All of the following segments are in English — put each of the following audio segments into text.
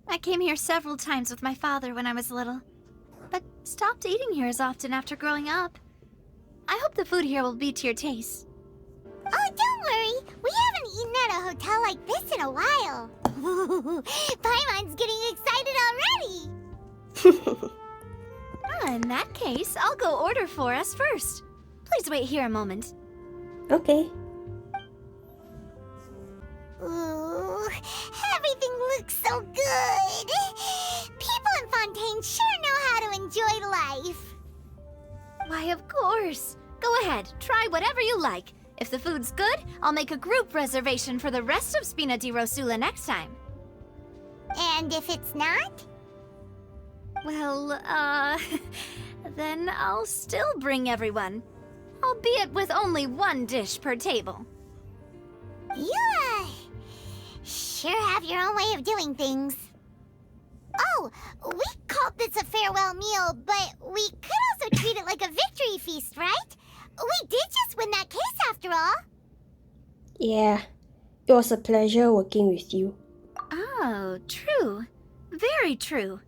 I came here several times with my father when I was little, but stopped eating here as often after growing up. I hope the food here will be to your taste. Oh, don't worry. We haven't eaten at a hotel like this in a while. Paimon's getting excited already. In that case, I'll go order for us first. Please wait here a moment. Okay. Ooh, everything looks so good. People in Fontaine sure know how to enjoy life. Why, of course. Go ahead, try whatever you like. If the food's good, I'll make a group reservation for the rest of Spina di Rosula next time. And if it's not? Well, then I'll still bring everyone. Albeit with only one dish per table. You, sure have your own way of doing things. Oh, we called this a farewell meal, but we could also treat it like a victory feast, right? We did just win that case after all. Yeah, it was a pleasure working with you. Oh, true. Very true.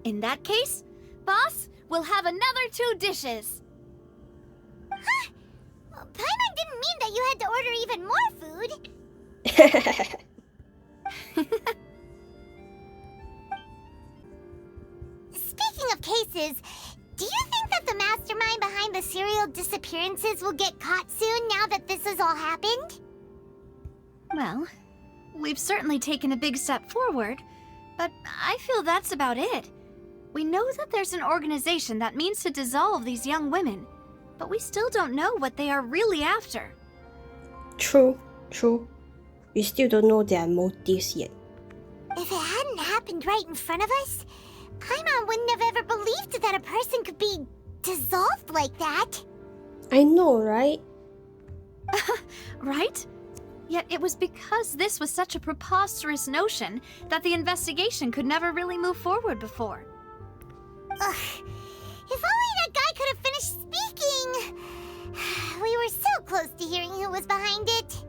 In that case, boss, we'll have another 2 dishes. Huh? Paimon didn't mean that you had to order even more food. Speaking of cases, do you think that the mastermind behind the serial disappearances will get caught soon now that this has all happened? Well, we've certainly taken a big step forward, but I feel that's about it. We know that there's an organization that means to dissolve these young women, but we still don't know what they are really after. True. We still don't know their motives yet. If it hadn't happened right in front of us, Paimon wouldn't have ever believed that a person could be dissolved like that. I know, right? Right? Yet it was because this was such a preposterous notion that the investigation could never really move forward before. Ugh. If only that guy could have finished speaking! We were so close to hearing who was behind it.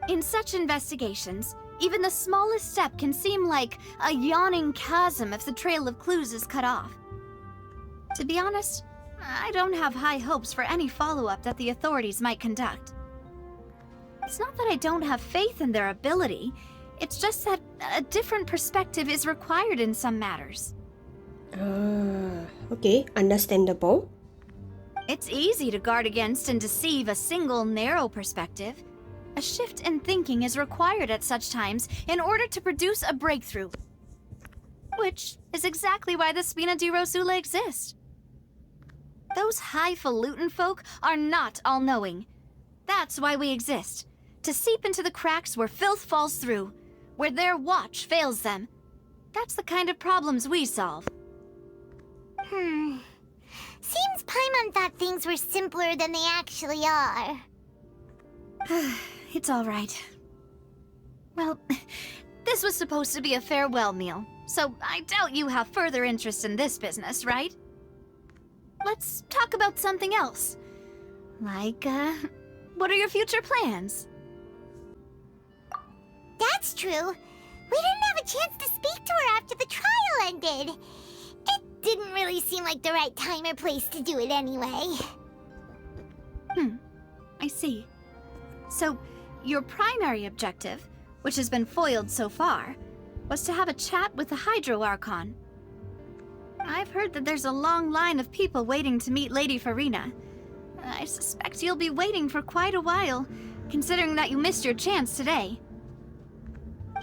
In such investigations, even the smallest step can seem like a yawning chasm if the trail of clues is cut off. To be honest, I don't have high hopes for any follow-up that the authorities might conduct. It's not that I don't have faith in their ability, it's just that a different perspective is required in some matters. Okay, understandable. It's easy to guard against and deceive a single narrow perspective. A shift in thinking is required at such times in order to produce a breakthrough. Which is exactly why the Spina di Rosula exist. Those highfalutin folk are not all-knowing. That's why we exist. To seep into the cracks where filth falls through, where their watch fails them. That's the kind of problems we solve. Seems Paimon thought things were simpler than they actually are. It's all right. Well, this was supposed to be a farewell meal, so I doubt you have further interest in this business, right? Let's talk about something else. Like, what are your future plans? That's true. We didn't have a chance to speak to her after the trial ended. It didn't really seem like the right time or place to do it anyway. I see. So, your primary objective, which has been foiled so far, was to have a chat with the Hydro Archon. I've heard that there's a long line of people waiting to meet Lady Furina. I suspect you'll be waiting for quite a while, considering that you missed your chance today.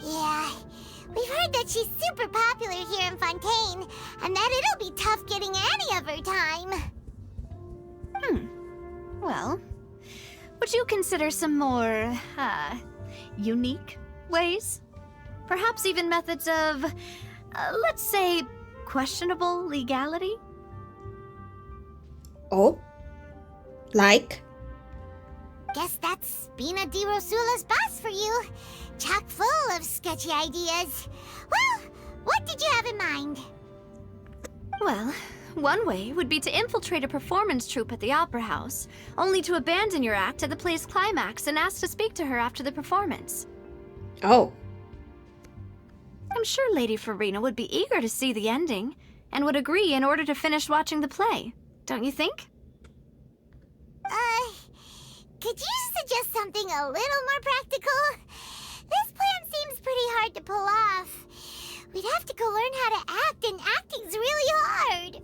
Yeah, we've heard that she's super popular here in Fontaine, and that it'll be tough getting any of her time. Well, would you consider some more, unique ways? Perhaps even methods of, let's say, questionable legality? Oh? Like? Guess that's Spina di Rosula's boss for you. Chock full of sketchy ideas. Well, what did you have in mind? Well, one way would be to infiltrate a performance troupe at the Opera House, only to abandon your act at the play's climax and ask to speak to her after the performance. Oh. sure Lady Furina would be eager to see the ending, and would agree in order to finish watching the play. Don't you think? Could you suggest something a little more practical? This plan seems pretty hard to pull off. We'd have to go learn how to act, and acting's really hard.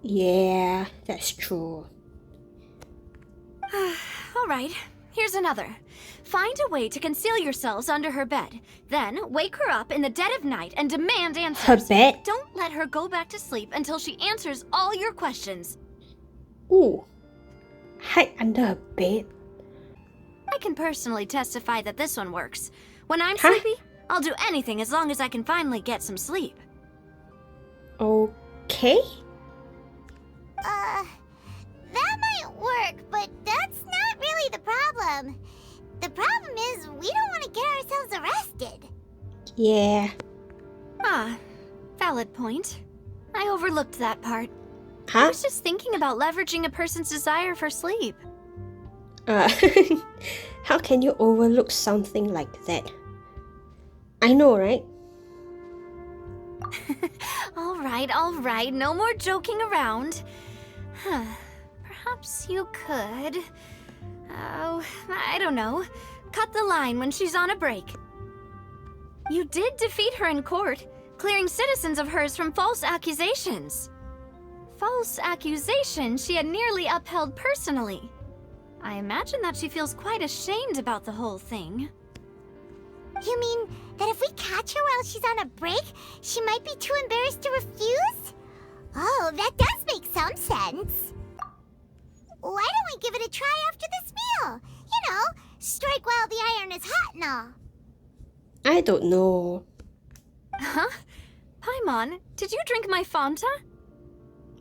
Yeah, that's true. All right, here's another. Find a way to conceal yourselves under her bed. Then wake her up in the dead of night and demand answers. Her bed? Don't let her go back to sleep until she answers all your questions. Ooh. Hide under her bed. I can personally testify that this one works. When I'm Huh? sleepy, I'll do anything as long as I can finally get some sleep. Okay. That might work, but that's not really the problem. The problem is we don't want to get ourselves arrested. Yeah. Ah, valid point. I overlooked that part. I Huh? was just thinking about leveraging a person's desire for sleep. Uh, how can you overlook something like that? I know, right? All right, no more joking around. Perhaps you could... Oh, I don't know. Cut the line when she's on a break. You did defeat her in court, clearing citizens of hers from false accusations. False accusations she had nearly upheld personally. I imagine that she feels quite ashamed about the whole thing. You mean that if we catch her while she's on a break, she might be too embarrassed to refuse? Oh, that does make some sense. Why don't we give it a try after this meal? You know, strike while the iron is hot and all. I don't know. Huh? Paimon, did you drink my Fanta?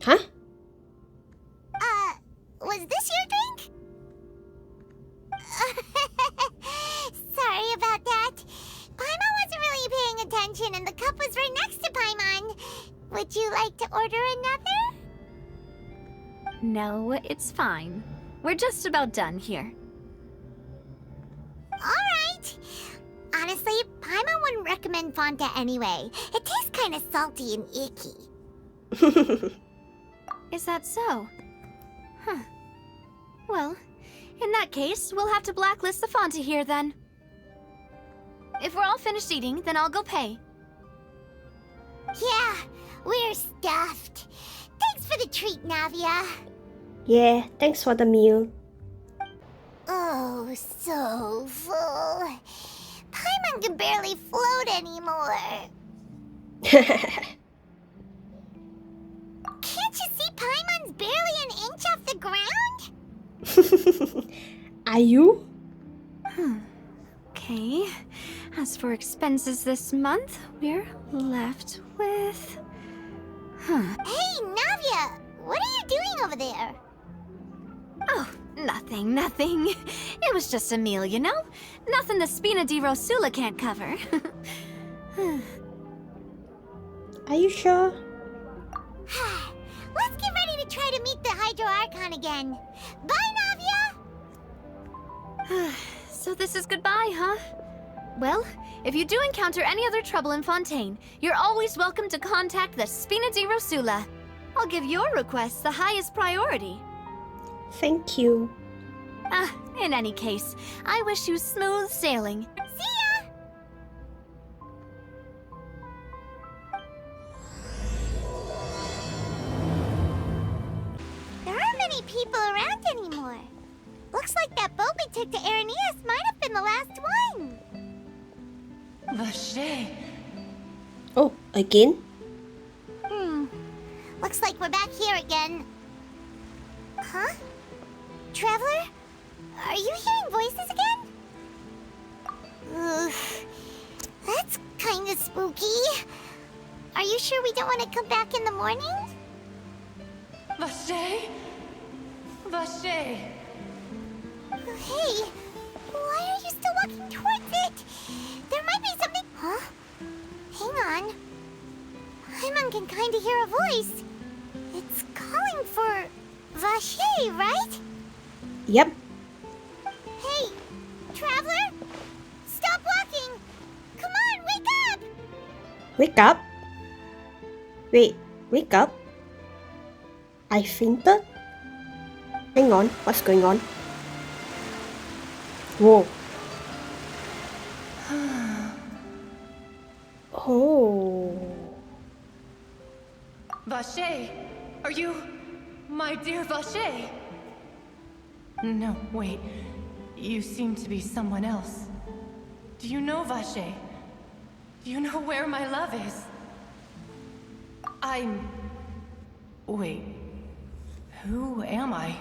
Huh? Was this your drink? Sorry about that. Paimon wasn't really paying attention and the cup was right next to Paimon. Would you like to order another? No, it's fine. We're just about done here. Alright. Honestly, Paimon wouldn't recommend Fanta anyway. It tastes kind of salty and icky. Is that so? Huh. Well, in that case, we'll have to blacklist the Fanta here then. If we're all finished eating, then I'll go pay. Yeah, we're stuffed. Thanks for the treat, Navia. Yeah, thanks for the meal. Oh, so full. Paimon can barely float anymore. Can't you see Paimon's barely an inch off the ground? Are you? Okay. As for expenses this month, we're left with... Hey, Navia! What are you doing over there? Oh, nothing. It was just a meal, you know? Nothing the Spina di Rosula can't cover. Are you sure? Let's get ready to try to meet the Hydro Archon again. Bye, Navia! So this is goodbye, huh? Well, if you do encounter any other trouble in Fontaine, you're always welcome to contact the Spina di Rosula. I'll give your requests the highest priority. Thank you. In any case, I wish you smooth sailing. See ya! There aren't many people around anymore. Looks like that boat we took to Araneus might have been the last one. Vache. Oh, again? Looks like we're back here again. Huh? Traveler? Are you hearing voices again? Ugh. That's kind of spooky. Are you sure we don't want to come back in the morning? Vache. Vache. Hey, why are you still walking towards it? There might be something... Huh? Hang on. Paimon can kind of hear a voice. It's calling for... Vache, right? Yep. Hey, Traveler? Stop walking! Come on, wake up! Wake up? Wait, wake up? I fainted? Hang on, what's going on? Whoa. Oh. Vache, are you my dear Vache? No, wait. You seem to be someone else. Do you know Vache? Do you know where my love is? Wait. Who am I?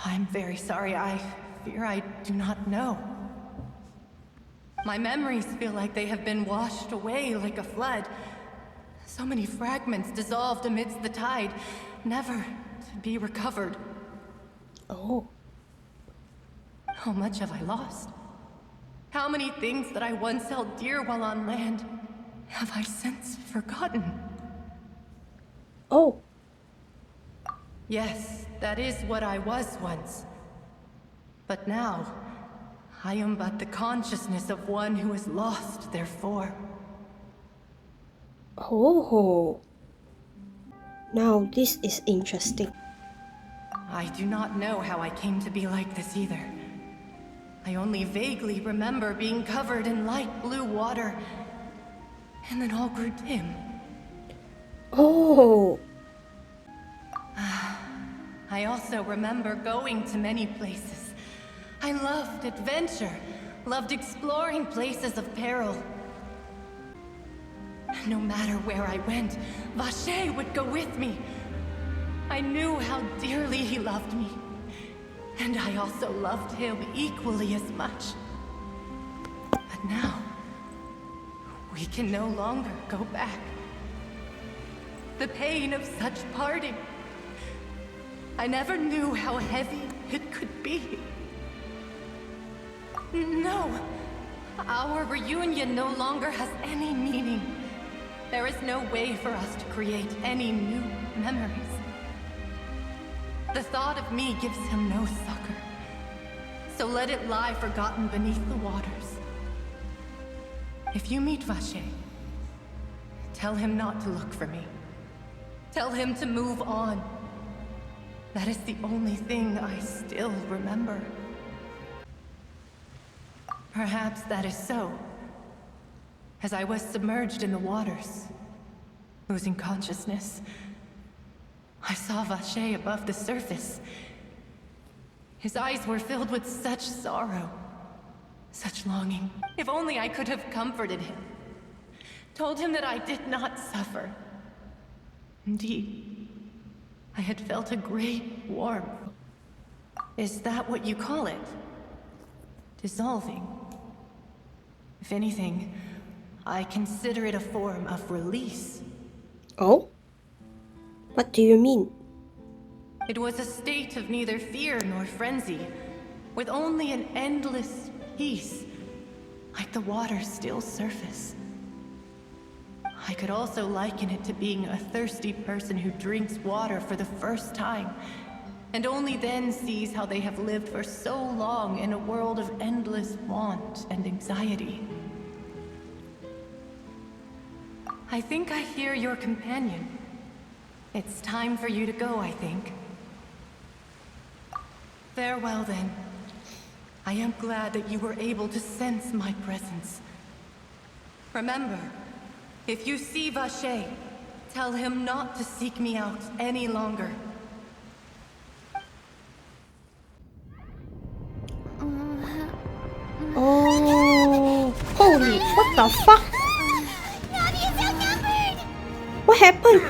I'm very sorry. I fear I do not know. My memories feel like they have been washed away like a flood. So many fragments dissolved amidst the tide, never to be recovered. Oh. How much have I lost? How many things that I once held dear while on land have I since forgotten? Oh. Yes, that is what I was once. But now, I am but the consciousness of one who is lost, therefore. Oh. Now this is interesting. I do not know how I came to be like this either. I only vaguely remember being covered in light blue water, and then all grew dim. Oh. I also remember going to many places. I loved adventure, loved exploring places of peril. No matter where I went, Vache would go with me. I knew how dearly he loved me, and I also loved him equally as much. But now, we can no longer go back. The pain of such parting, I never knew how heavy it could be. No, our reunion no longer has any meaning. There is no way for us to create any new memories. The thought of me gives him no succor, so let it lie forgotten beneath the waters. If you meet Vache, tell him not to look for me. Tell him to move on. That is the only thing I still remember. Perhaps that is so. As I was submerged in the waters, losing consciousness, I saw Vache above the surface. His eyes were filled with such sorrow, such longing. If only I could have comforted him, told him that I did not suffer. Indeed, I had felt a great warmth. Is that what you call it? Dissolving? If anything, I consider it a form of release. Oh? What do you mean? It was a state of neither fear nor frenzy, with only an endless peace, like the water's still surface. I could also liken it to being a thirsty person who drinks water for the first time, and only then sees how they have lived for so long in a world of endless want and anxiety. I think I hear your companion. It's time for you to go, I think. Farewell, then. I am glad that you were able to sense my presence. Remember, if you see Vache, tell him not to seek me out any longer. Oh. Holy, what the fuck? Navia's outnumbered! What happened?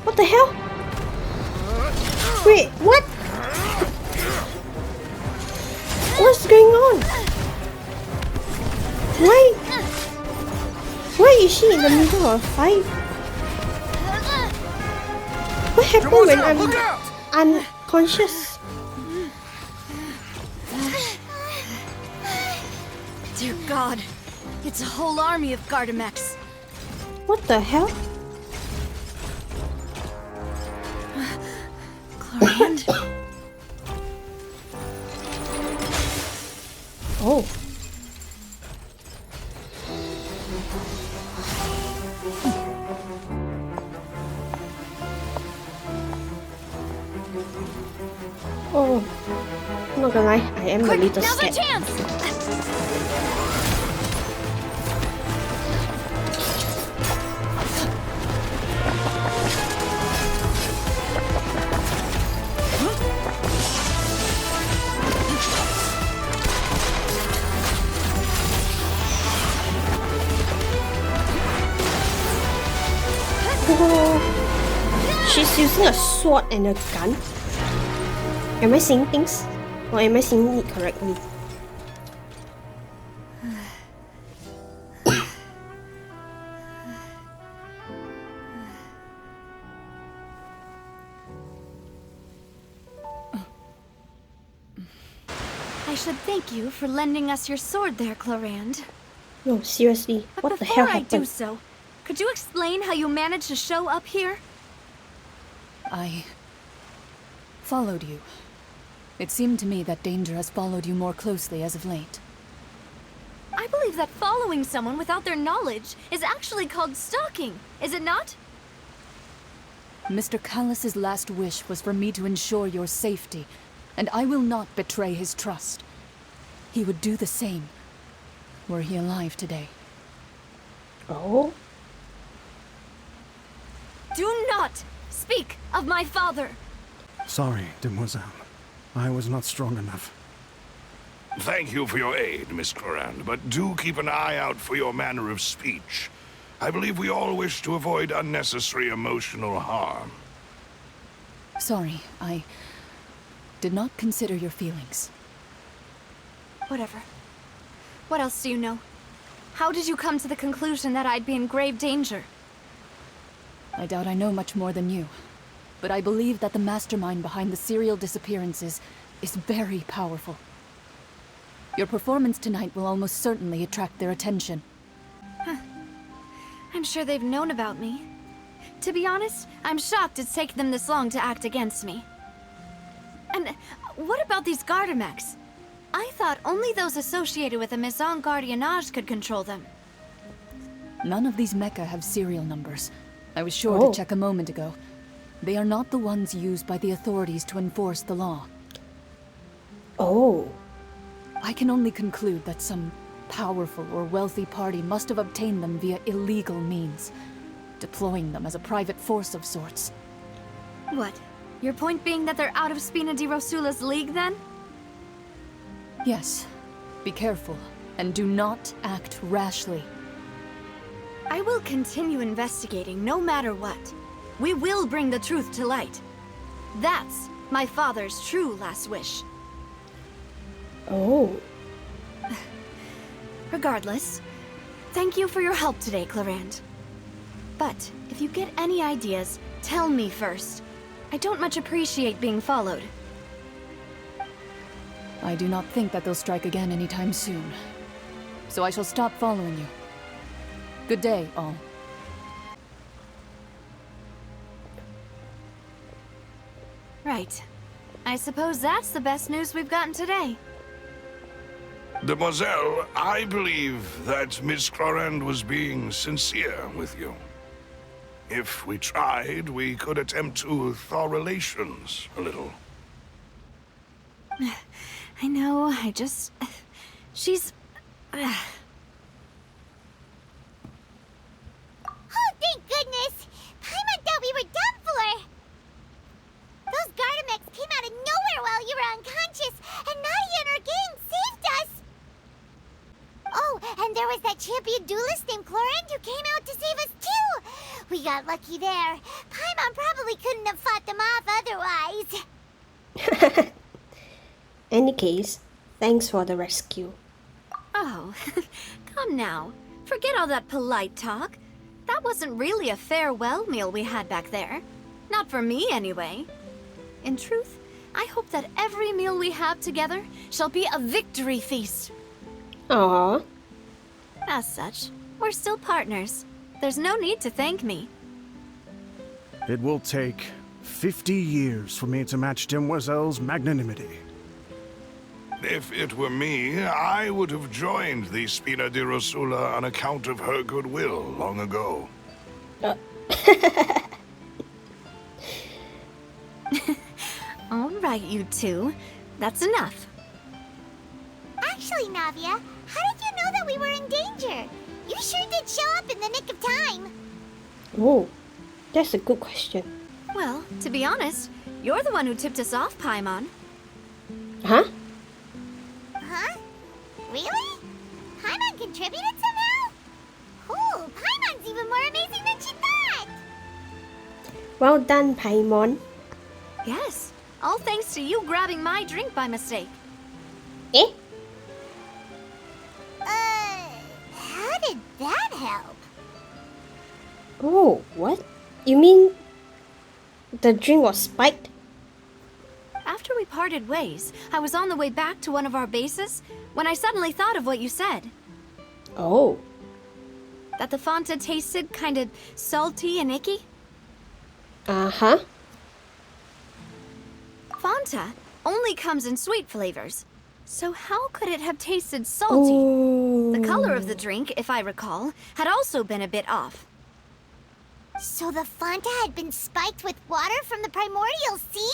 What the hell? Wait, what? What's going on? Why is she in the middle of a fight? What happened when I'm unconscious? Dear God, it's a whole army of Gardamex. What the hell? Clorinde? Oh. Oh, I'm not gonna lie, I am a Quick, little now's our scared. chance! Oh, she's using a sword and a gun. Am I seeing things? Or am I seeing it correctly? I should thank you for lending us your sword there, Clorinde. No, seriously, But what the before hell I do happened? so, could you explain how you managed to show up here? I followed you. It seemed to me that danger has followed you more closely as of late. I believe that following someone without their knowledge is actually called stalking, is it not? Mr. Callus's last wish was for me to ensure your safety, and I will not betray his trust. He would do the same, were he alive today. Oh, Do not speak of my father! Sorry, demoiselle. I was not strong enough. Thank you for your aid, Miss Clorinde, but do keep an eye out for your manner of speech. I believe we all wish to avoid unnecessary emotional harm. Sorry, I did not consider your feelings. Whatever. What else do you know? How did you come to the conclusion that I'd be in grave danger? I doubt I know much more than you, but I believe that the mastermind behind the serial disappearances is very powerful. Your performance tonight will almost certainly attract their attention. I'm sure they've known about me. To be honest, I'm shocked it's taken them this long to act against me. And what about these Gardamex? I thought only those associated with the Maison Gardiennage could control them. None of these mecha have serial numbers. I was sure Oh. to check a moment ago. They are not the ones used by the authorities to enforce the law. oh, I can only conclude that some powerful or wealthy party must have obtained them via illegal means, deploying them as a private force of sorts. What? Your point being that they're out of Spina di Rosula's league, then? Yes, be careful, and do not act rashly. I will continue investigating no matter what. We will bring the truth to light. That's my father's true last wish. oh. Regardless, thank you for your help today, Clorinde. But if you get any ideas, tell me first. I don't much appreciate being followed. I do not think that they'll strike again anytime soon. So I shall stop following you. Good day, all. Right. I suppose that's the best news we've gotten today. Demoiselle, I believe that Miss Clorinde was being sincere with you. If we tried, we could attempt to thaw relations a little. I know, she's... Oh, thank goodness! Paimon thought we were done for! Those Gardamex came out of nowhere while you were unconscious, and Navia and her gang saved us! Oh, and there was that champion duelist named Clorinde who came out to save us too! We got lucky there. Paimon probably couldn't have fought them off otherwise. Any case, thanks for the rescue. Oh, come now. Forget all that polite talk. That wasn't really a farewell meal we had back there. Not for me, anyway. In truth, I hope that every meal we have together shall be a victory feast. Aww. As such, we're still partners. There's no need to thank me. It will take 50 years for me to match Demoiselle's magnanimity. If it were me, I would have joined the Spina di Rosula on account of her goodwill long ago. Oh Right, you two. That's enough. Actually, Navia, how did you know that we were in danger? You sure did show up in the nick of time. Oh, that's a good question. Well, to be honest, you're the one who tipped us off, Paimon. Huh? Huh? Really? Paimon contributed somehow? Ooh, Paimon's even more amazing than she thought! Well done, Paimon. Yes, all thanks to you grabbing my drink by mistake. Eh? How did that help? Oh, what? You mean the drink was spiked? After we parted ways, I was on the way back to one of our bases when I suddenly thought of what you said. Oh. That the Fanta tasted kind of salty and icky. Uh-huh. Fanta only comes in sweet flavors. So how could it have tasted salty? Oh. The color of the drink, if I recall, had also been a bit off. So the Fanta had been spiked with water from the primordial sea?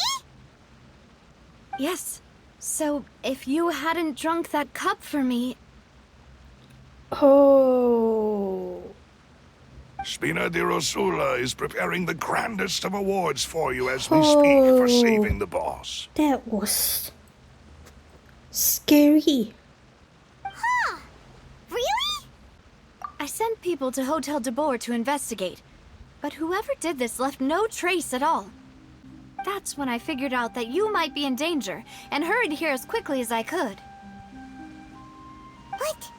Yes. So if you hadn't drunk that cup for me... Oh. Spina di Rosula is preparing the grandest of awards for you as we speak for saving the boss. That was scary. Huh. Really? I sent people to Hotel de Boer to investigate, but whoever did this left no trace at all. That's when I figured out that you might be in danger and hurried here as quickly as I could. What?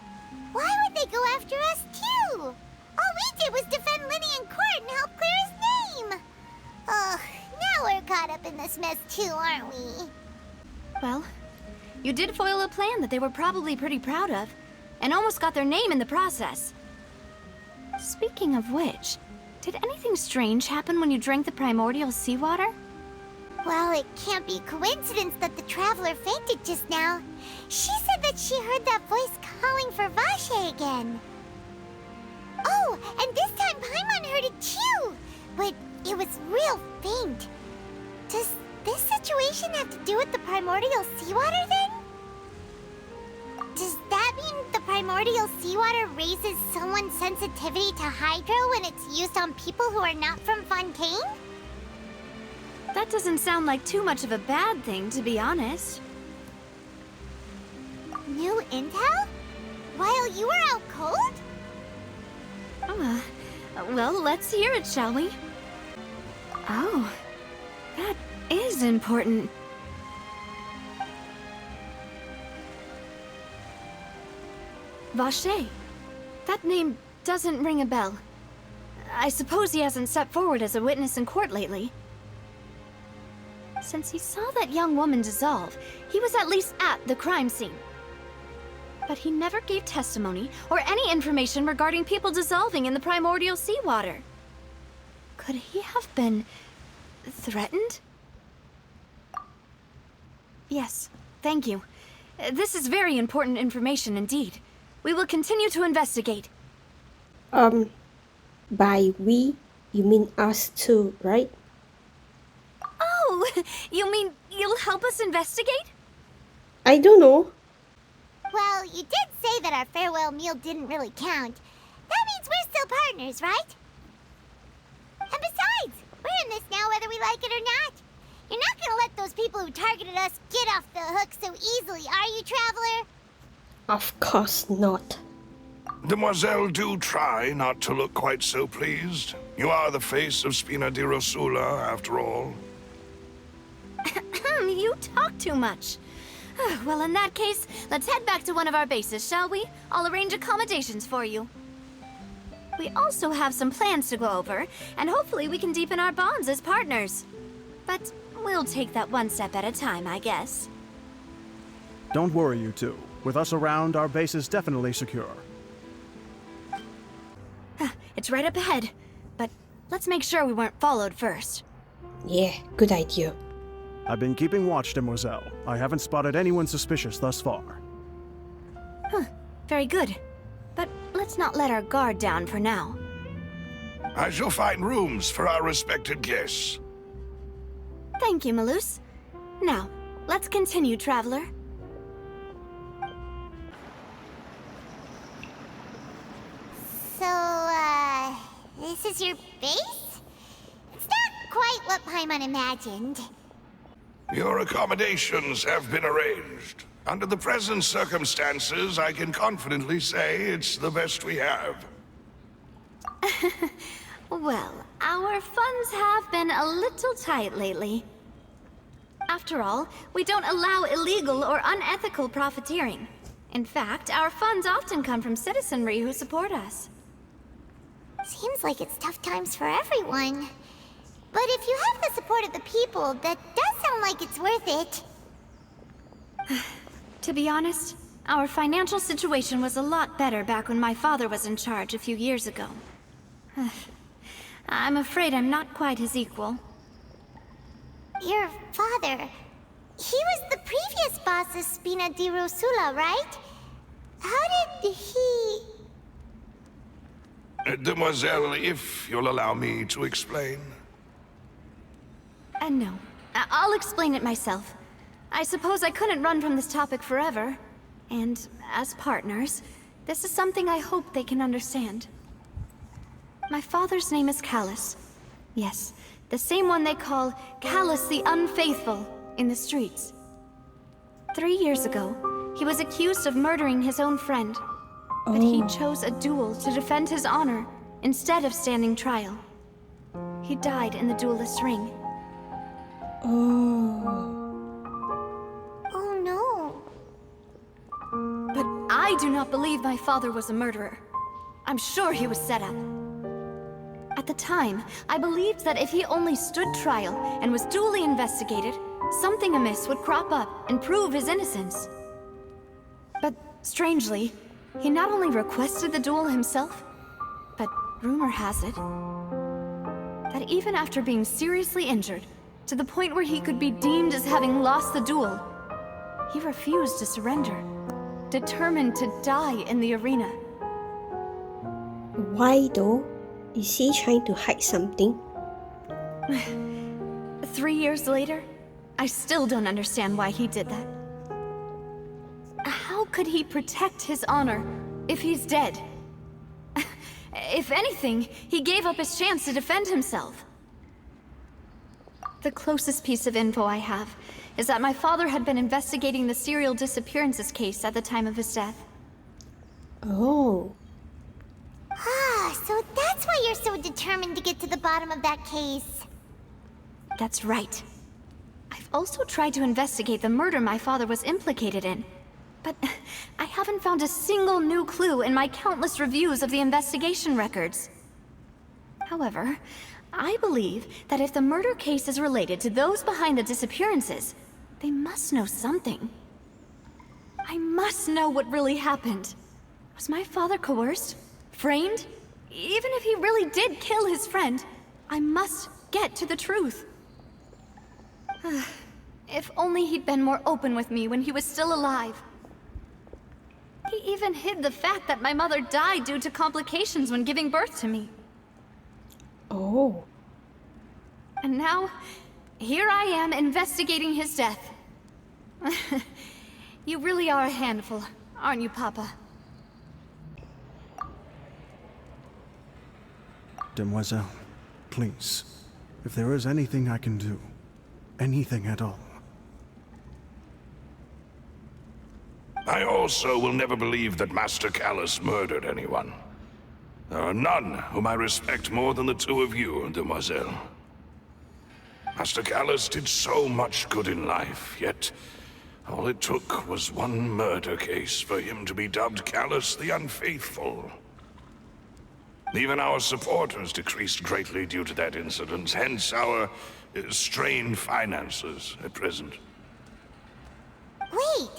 Why would they go after us too? All we did was defend Linny in court and help clear his name. Ugh, now we're caught up in this mess too, aren't we? Well, you did foil a plan that they were probably pretty proud of, and almost got their name in the process. Speaking of which, did anything strange happen when you drank the primordial seawater? Well, it can't be coincidence that the traveler fainted just now. She said that she heard that voice calling for Vache again. Oh, and this time Paimon heard it too, but it was real faint. Does this situation have to do with the primordial seawater then? Does that mean the primordial seawater raises someone's sensitivity to hydro when it's used on people who are not from Fontaine? That doesn't sound like too much of a bad thing, to be honest. New intel? While you were out cold? Well, let's hear it, shall we? Oh, that is important. Vache. That name doesn't ring a bell. I suppose he hasn't stepped forward as a witness in court lately. Since he saw that young woman dissolve, he was at least at the crime scene. But he never gave testimony or any information regarding people dissolving in the primordial seawater. Could he have been threatened? Yes, thank you. This is very important information indeed. We will continue to investigate. By we, you mean us too, right? Oh, you mean you'll help us investigate? I don't know. Well, you did say that our farewell meal didn't really count. That means we're still partners, right? And besides, we're in this now whether we like it or not. You're not gonna let those people who targeted us get off the hook so easily, are you, Traveler? Of course not. Demoiselle, do try not to look quite so pleased. You are the face of Spina di Rosula, after all. You talk too much. Well, in that case, let's head back to one of our bases, shall we? I'll arrange accommodations for you. We also have some plans to go over, and hopefully we can deepen our bonds as partners. But we'll take that one step at a time, I guess. Don't worry, you two. With us around, our base is definitely secure. It's right up ahead, but let's make sure we weren't followed first. Yeah, good idea. I've been keeping watch, Demoiselle. I haven't spotted anyone suspicious thus far. Very good. But let's not let our guard down for now. I shall find rooms for our respected guests. Thank you, Malus. Now, let's continue, traveler. So, this is your base? It's not quite what Paimon imagined. Your accommodations have been arranged. Under the present circumstances, I can confidently say it's the best we have. Well, our funds have been a little tight lately. After all, we don't allow illegal or unethical profiteering. In fact, our funds often come from citizenry who support us. Seems like it's tough times for everyone. But if you have the support of the people, that does sound like it's worth it. To be honest, our financial situation was a lot better back when my father was in charge a few years ago. I'm afraid I'm not quite his equal. Your father... he was the previous boss of Spina di Rosula, right? How did he... Demoiselle, if you'll allow me to explain. No. I'll explain it myself. I suppose I couldn't run from this topic forever. And, as partners, this is something I hope they can understand. My father's name is Callus. Yes, the same one they call Callus the Unfaithful in the streets. 3 years ago, he was accused of murdering his own friend. But he chose a duel to defend his honor, instead of standing trial. He died in the duelist's ring. Oh no. But I do not believe my father was a murderer. I'm sure he was set up. At the time, I believed that if he only stood trial and was duly investigated, something amiss would crop up and prove his innocence. But strangely, he not only requested the duel himself, but rumor has it that even after being seriously injured, to the point where he could be deemed as having lost the duel, he refused to surrender, determined to die in the arena. Why though? Is he trying to hide something? 3 years later, I still don't understand why he did that. How could he protect his honor if he's dead? If anything, he gave up his chance to defend himself. The closest piece of info I have is that my father had been investigating the serial disappearances case at the time of his death. Oh. So that's why you're so determined to get to the bottom of that case. That's right. I've also tried to investigate the murder my father was implicated in, but I haven't found a single new clue in my countless reviews of the investigation records. However, I believe that if the murder case is related to those behind the disappearances, they must know something. I must know what really happened. Was my father coerced? Framed? Even if he really did kill his friend, I must get to the truth. If only he'd been more open with me when he was still alive. He even hid the fact that my mother died due to complications when giving birth to me. Oh. And now, here I am investigating his death. You really are a handful, aren't you, Papa? Demoiselle, please, if there is anything I can do, anything at all. I also will never believe that Master Callus murdered anyone. There are none whom I respect more than the two of you, Demoiselle. Master Callus did so much good in life, yet all it took was one murder case for him to be dubbed Callus the Unfaithful. Even our supporters decreased greatly due to that incident, hence our strained finances at present. Wait,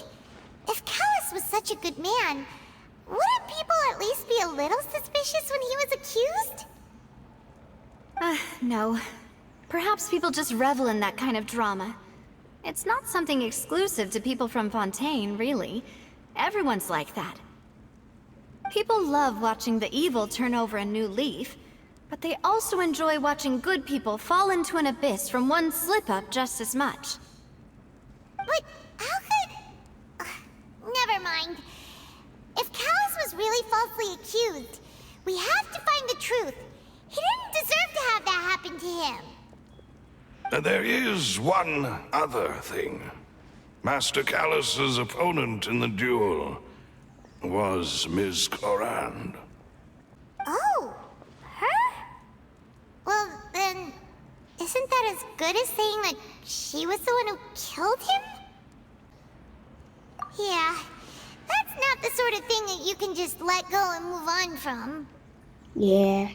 if Callus was such a good man, wouldn't people at least be a little suspicious when he was accused? No. Perhaps people just revel in that kind of drama. It's not something exclusive to people from Fontaine, really. Everyone's like that. People love watching the evil turn over a new leaf, but they also enjoy watching good people fall into an abyss from one slip-up just as much. But how could... never mind. If Callus was really falsely accused, we have to find the truth. He didn't deserve to have that happen to him. There is one other thing. Master Callus's opponent in the duel was Ms. Clorinde. Oh, her? Well, then, isn't that as good as saying that she was the one who killed him? Yeah, that's not the sort of thing that you can just let go and move on from. Yeah.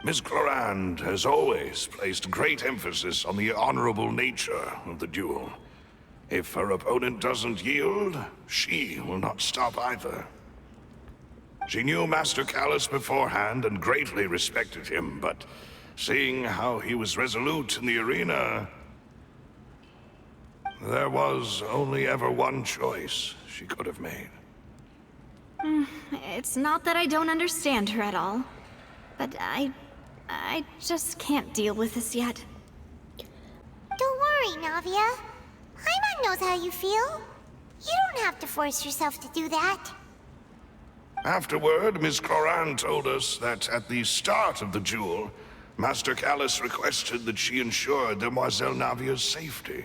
Ms. Clorinde has always placed great emphasis on the honorable nature of the duel. If her opponent doesn't yield, she will not stop either. She knew Master Callus beforehand and greatly respected him, but seeing how he was resolute in the arena, there was only ever one choice she could have made. It's not that I don't understand her at all, but I just can't deal with this yet. Don't worry, Navia. Paimon knows how you feel. You don't have to force yourself to do that. Afterward, Ms. Clorinde told us that at the start of the duel, Master Callus requested that she ensure Demoiselle Navia's safety.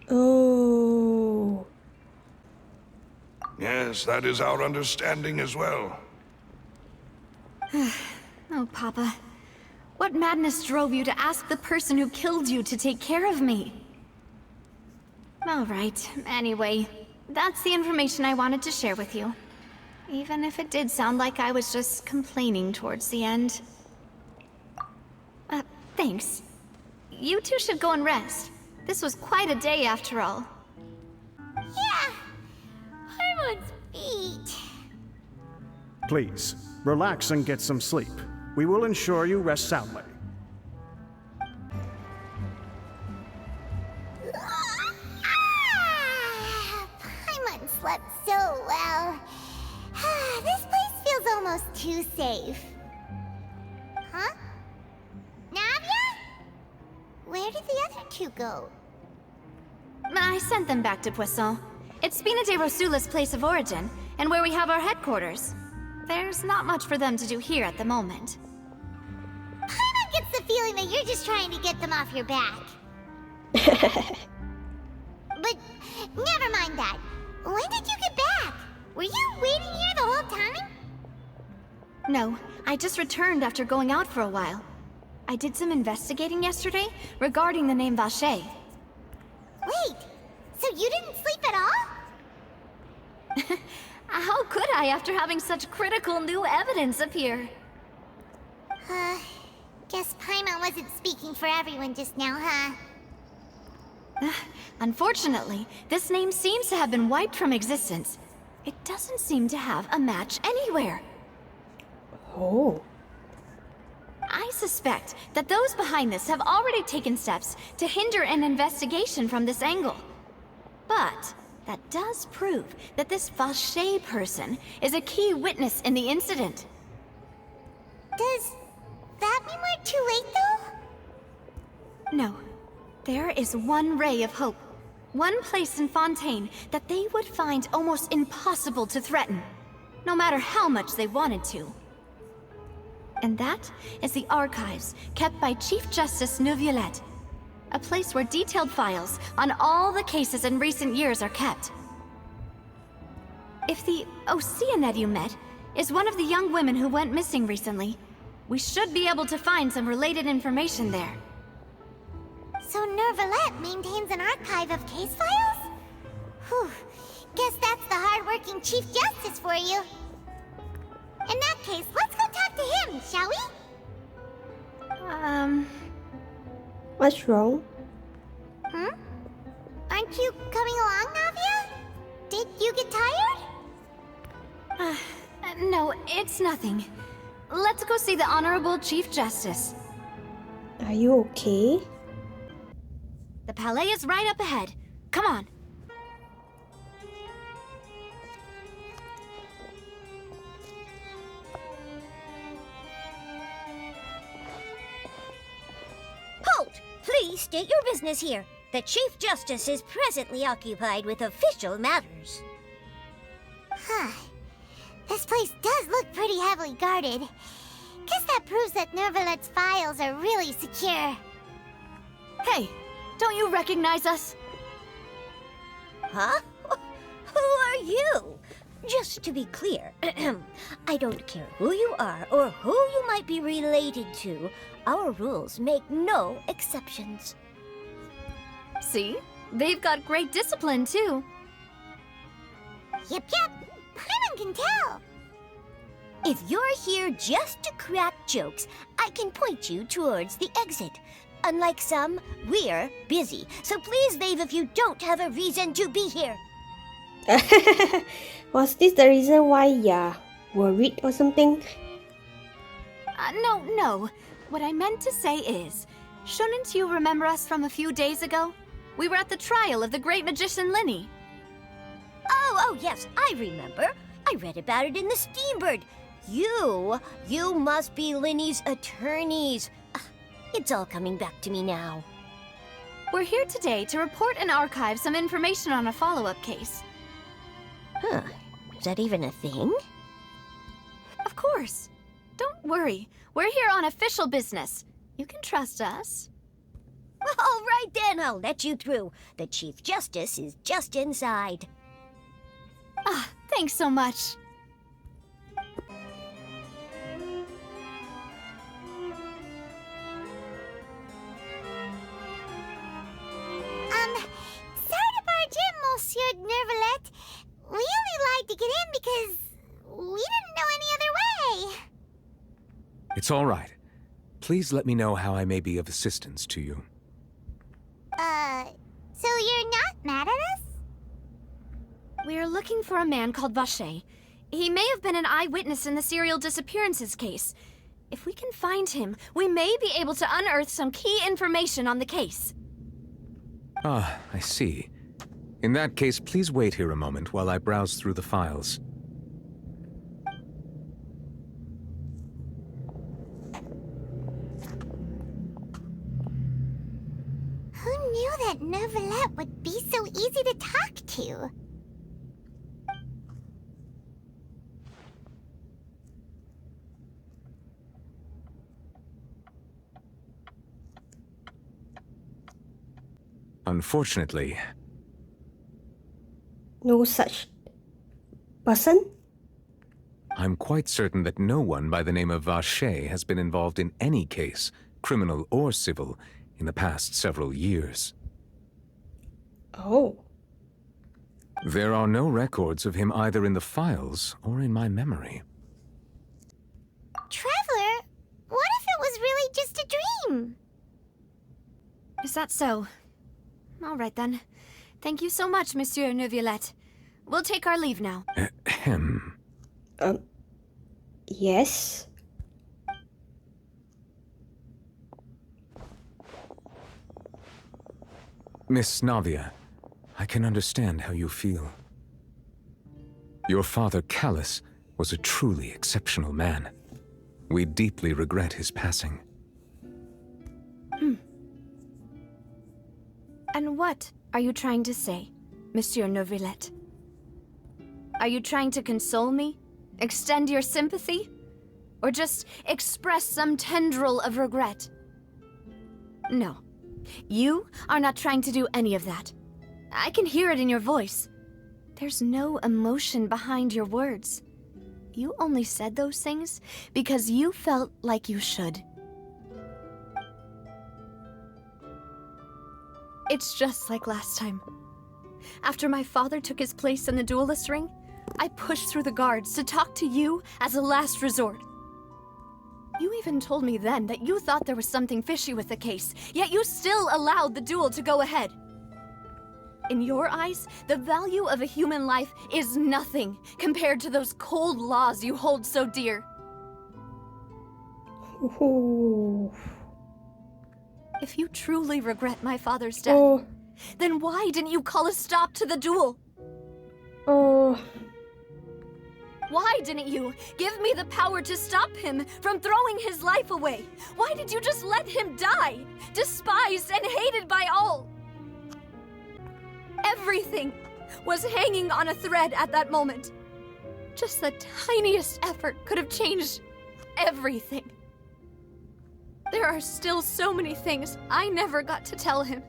Oh. Yes, that is our understanding as well. Oh, Papa. What madness drove you to ask the person who killed you to take care of me? All right, anyway, that's the information I wanted to share with you. Even if it did sound like I was just complaining towards the end. Thanks. You two should go and rest. This was quite a day after all. Yeah, Paimon's feet. Please, relax and get some sleep. We will ensure you rest soundly. Paimon slept so well. This place feels almost too safe. Huh? Navia? Where did the other two go? I sent them back to Poisson. It's Spina de Rosula's place of origin, and where we have our headquarters. There's not much for them to do here at the moment. Paimon gets the feeling that you're just trying to get them off your back. But never mind that. When did you get back? Were you waiting here the whole time? No, I just returned after going out for a while. I did some investigating yesterday regarding the name Vache. Wait, so you didn't sleep at all? How could I after having such critical new evidence appear? Guess Paimon wasn't speaking for everyone just now, huh? Unfortunately, this name seems to have been wiped from existence. It doesn't seem to have a match anywhere. Oh. I suspect that those behind this have already taken steps to hinder an investigation from this angle. But that does prove that this Vache person is a key witness in the incident. Does that mean we're too late, though? No. There is one ray of hope. One place in Fontaine that they would find almost impossible to threaten, no matter how much they wanted to. And that is the archives kept by Chief Justice Neuvillettte, a place where detailed files on all the cases in recent years are kept. If the Oceanette you met is one of the young women who went missing recently, we should be able to find some related information there. So Neuvillettte maintains an archive of case files? Whew, guess that's the hard-working Chief Justice for you. In that case, let's go talk to him, shall we? What's wrong? Aren't you coming along, Navia? Did you get tired? No, it's nothing. Let's go see the Honorable Chief Justice. Are you okay? The palais is right up ahead. Come on. Halt! Please state your business here. The Chief Justice is presently occupied with official matters. Huh. This place does look pretty heavily guarded. Guess that proves that Neuvillette's files are really secure. Hey, don't you recognize us? Huh? Who are you? Just to be clear, I don't care who you are or who you might be related to. Our rules make no exceptions. See? They've got great discipline, too. Yep. Paimon can tell. If you're here just to crack jokes, I can point you towards the exit. Unlike some, we're busy, so please leave if you don't have a reason to be here. Was this the reason why you're worried or something? No. What I meant to say is, shouldn't you remember us from a few days ago? We were at the trial of the great magician Linny. Oh, yes, I remember. I read about it in the Steambird. You must be Linny's attorneys. It's all coming back to me now. We're here today to report and archive some information on a follow-up case. Huh. Is that even a thing? Of course. Don't worry. We're here on official business. You can trust us. All right then, I'll let you through. The Chief Justice is just inside. Thanks so much. Sorry to barge in, Monsieur Neuvillettte. We only lied to get in because we didn't know any other way. It's all right. Please let me know how I may be of assistance to you. So you're not mad at us? We're looking for a man called Vacher. He may have been an eyewitness in the serial disappearances case. If we can find him, we may be able to unearth some key information on the case. Ah, I see. In that case, please wait here a moment while I browse through the files. Who knew that Neuvillettte would be so easy to talk to? Unfortunately, No such person? I'm quite certain that no one by the name of Vacher has been involved in any case, criminal or civil, in the past several years. Oh. There are no records of him either in the files or in my memory. Traveler, what if it was really just a dream? Is that so? All right then. Thank you so much, Monsieur Neuvillettte. We'll take our leave now. Ahem. Yes. Miss Navia, I can understand how you feel. Your father, Callus, was a truly exceptional man. We deeply regret his passing. And what are you trying to say, Monsieur Neuvillettte? Are you trying to console me? Extend your sympathy? Or just express some tendril of regret? No. You are not trying to do any of that. I can hear it in your voice. There's no emotion behind your words. You only said those things because you felt like you should. It's just like last time. After my father took his place in the duelist ring, I pushed through the guards to talk to you as a last resort. You even told me then that you thought there was something fishy with the case, yet you still allowed the duel to go ahead. In your eyes, the value of a human life is nothing compared to those cold laws you hold so dear. Ooh. If you truly regret my father's death, then why didn't you call a stop to the duel? Why didn't you give me the power to stop him from throwing his life away? Why did you just let him die, despised and hated by all? Everything was hanging on a thread at that moment. Just the tiniest effort could have changed everything. There are still so many things I never got to tell him.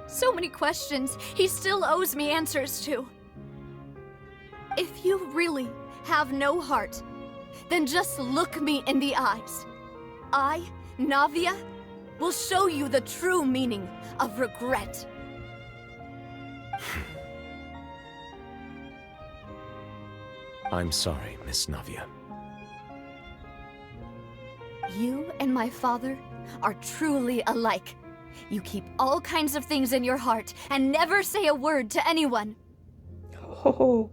So many questions he still owes me answers to. If you really have no heart, then just look me in the eyes. I, Navia, will show you the true meaning of regret. I'm sorry, Miss Navia. You and my father are truly alike. You keep all kinds of things in your heart and never say a word to anyone. Oh,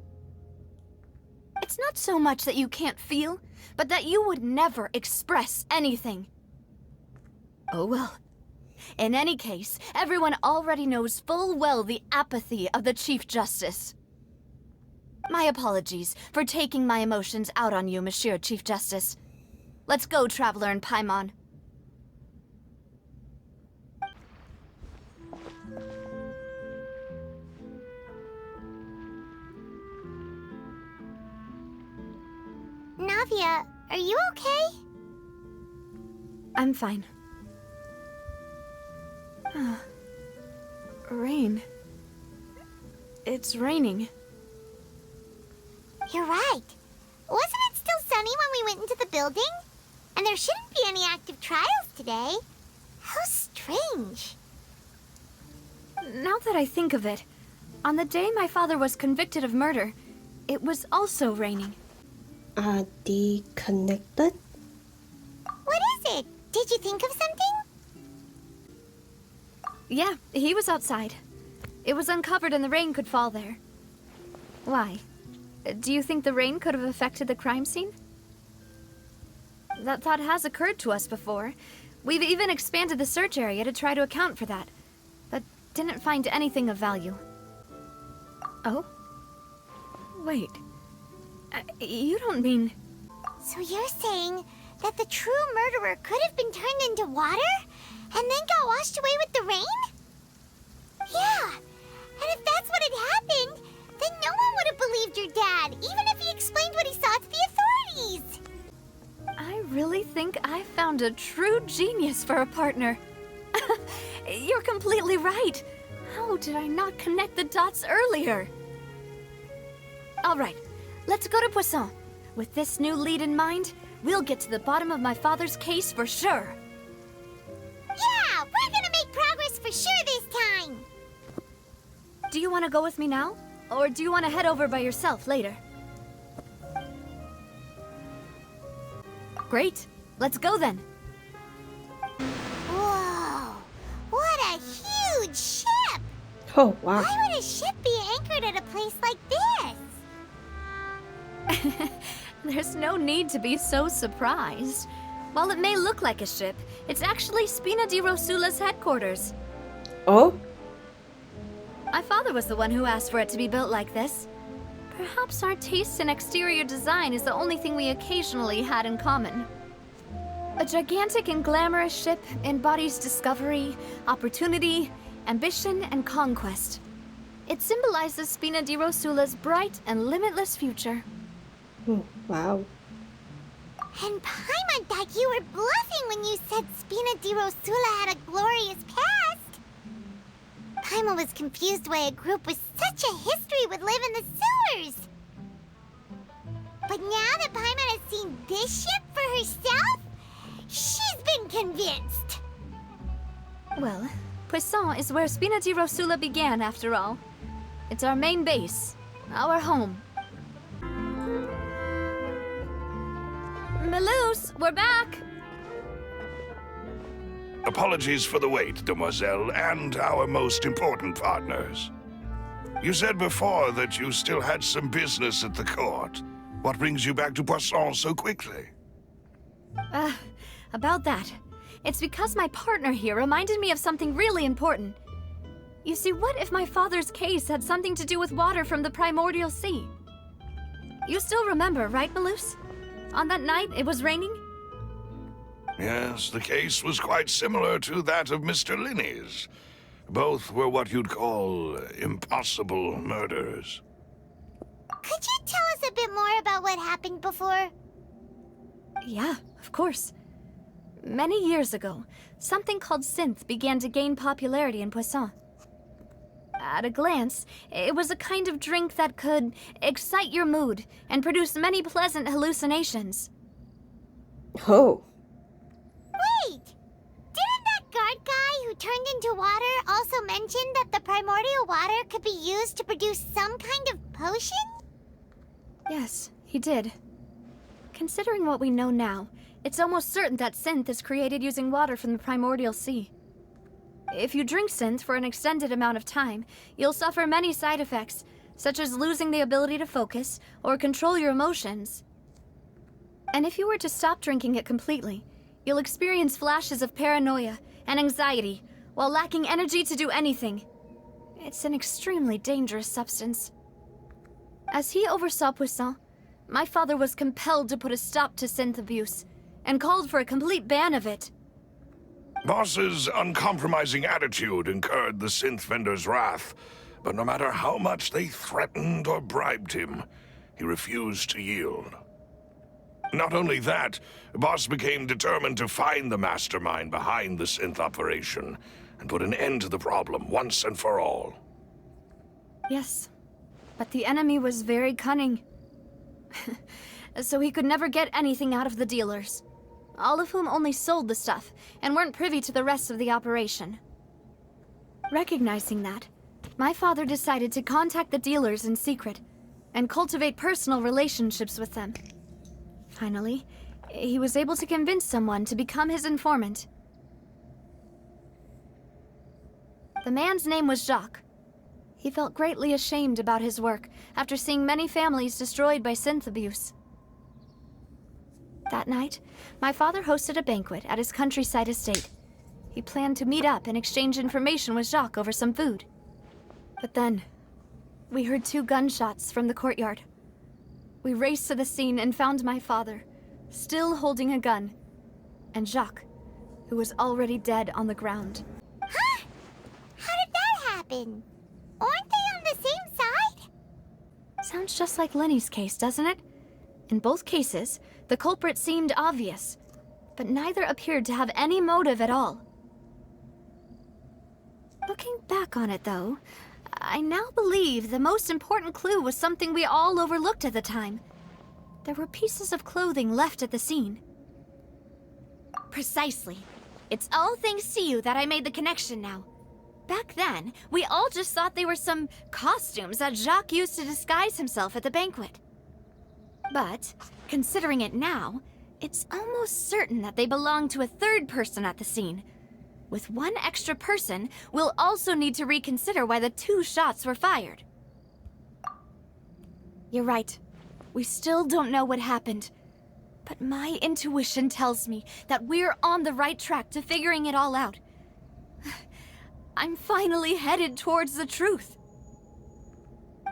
It's not so much that you can't feel, but that you would never express anything. Oh well. In any case, everyone already knows full well the apathy of the Chief Justice. My apologies for taking my emotions out on you, Monsieur Chief Justice. Let's go, Traveler and Paimon. Navia, are you okay? I'm fine. Rain. It's raining. You're right. Wasn't it still sunny when we went into the building? And there shouldn't be any active trials today. How strange. Now that I think of it, on the day my father was convicted of murder, it was also raining. are they connected? What is it? Did you think of something? Yeah, he was outside. It was uncovered and the rain could fall there. Why? Do you think the rain could have affected the crime scene? That thought has occurred to us before. We've even expanded the search area to try to account for that, but didn't find anything of value. Oh? Wait. You don't mean... So you're saying that the true murderer could have been turned into water and then got washed away with the rain? Yeah, and if that's what had happened, then no one would have believed your dad, even if he explained what he saw to the authorities. I really think I found a true genius for a partner. You're completely right. How did I not connect the dots earlier? All right, let's go to Poisson. With this new lead in mind, we'll get to the bottom of my father's case for sure. Yeah, we're gonna make progress for sure this time. Do you want to go with me now? Or do you want to head over by yourself later? Great. Let's go then. Whoa, what a huge ship! Oh, wow. Why would a ship be anchored at a place like this? There's no need to be so surprised. While it may look like a ship, it's actually Spina di Rosula's headquarters. Oh? My father was the one who asked for it to be built like this. Perhaps our taste in exterior design is the only thing we occasionally had in common. A gigantic and glamorous ship embodies discovery, opportunity, ambition, and conquest. It symbolizes Spina di Rosula's bright and limitless future. Oh, wow. And Paimon thought you were bluffing when you said Spina di Rosula had a glorious past. Paimon was confused why a group with such a history would live in the sewers. But now that Paimon has seen this ship for herself, she's been convinced. Well, Poisson is where Spina di Rosula began, after all. It's our main base, our home. Melus, we're back! Apologies for the wait, demoiselle, and our most important partners. You said before that you still had some business at the court. What brings you back to Poisson so quickly? About that. It's because my partner here reminded me of something really important. You see, what if my father's case had something to do with water from the primordial sea? You still remember, right, Melus? On that night, it was raining? Yes, the case was quite similar to that of Mr. Linney's. Both were what you'd call impossible murders. Could you tell us a bit more about what happened before? Yeah, of course. Many years ago, something called synth began to gain popularity in Poisson. At a glance, it was a kind of drink that could excite your mood and produce many pleasant hallucinations. Oh. Wait! Didn't that guard guy who turned into water also mention that the primordial water could be used to produce some kind of potion? Yes, he did. Considering what we know now, it's almost certain that synth is created using water from the primordial sea. If you drink synth for an extended amount of time, you'll suffer many side effects, such as losing the ability to focus or control your emotions. And if you were to stop drinking it completely, you'll experience flashes of paranoia and anxiety while lacking energy to do anything. It's an extremely dangerous substance. As he oversaw Poisson, my father was compelled to put a stop to synth abuse and called for a complete ban of it. Boss's uncompromising attitude incurred the synth vendor's wrath, but no matter how much they threatened or bribed him, he refused to yield. Not only that, Boss became determined to find the mastermind behind the synth operation and put an end to the problem once and for all. Yes, but the enemy was very cunning. So he could never get anything out of the dealers, all of whom only sold the stuff and weren't privy to the rest of the operation. Recognizing that, my father decided to contact the dealers in secret and cultivate personal relationships with them. Finally, he was able to convince someone to become his informant. The man's name was Jacques. He felt greatly ashamed about his work after seeing many families destroyed by synth abuse. That night, my father hosted a banquet at his countryside estate. He planned to meet up and exchange information with Jacques over some food. But then, we heard 2 gunshots from the courtyard. We raced to the scene and found my father, still holding a gun, and Jacques, who was already dead on the ground. Huh? How did that happen? Aren't they on the same side? Sounds just like Lenny's case, doesn't it? In both cases, the culprit seemed obvious, but neither appeared to have any motive at all. Looking back on it, though, I now believe the most important clue was something we all overlooked at the time. There were pieces of clothing left at the scene. Precisely. It's all thanks to you that I made the connection now. Back then, we all just thought they were some costumes that Jacques used to disguise himself at the banquet. But, considering it now, it's almost certain that they belong to a third person at the scene. With one extra person, we'll also need to reconsider why the 2 shots were fired. You're right. We still don't know what happened. But my intuition tells me that we're on the right track to figuring it all out. I'm finally headed towards the truth.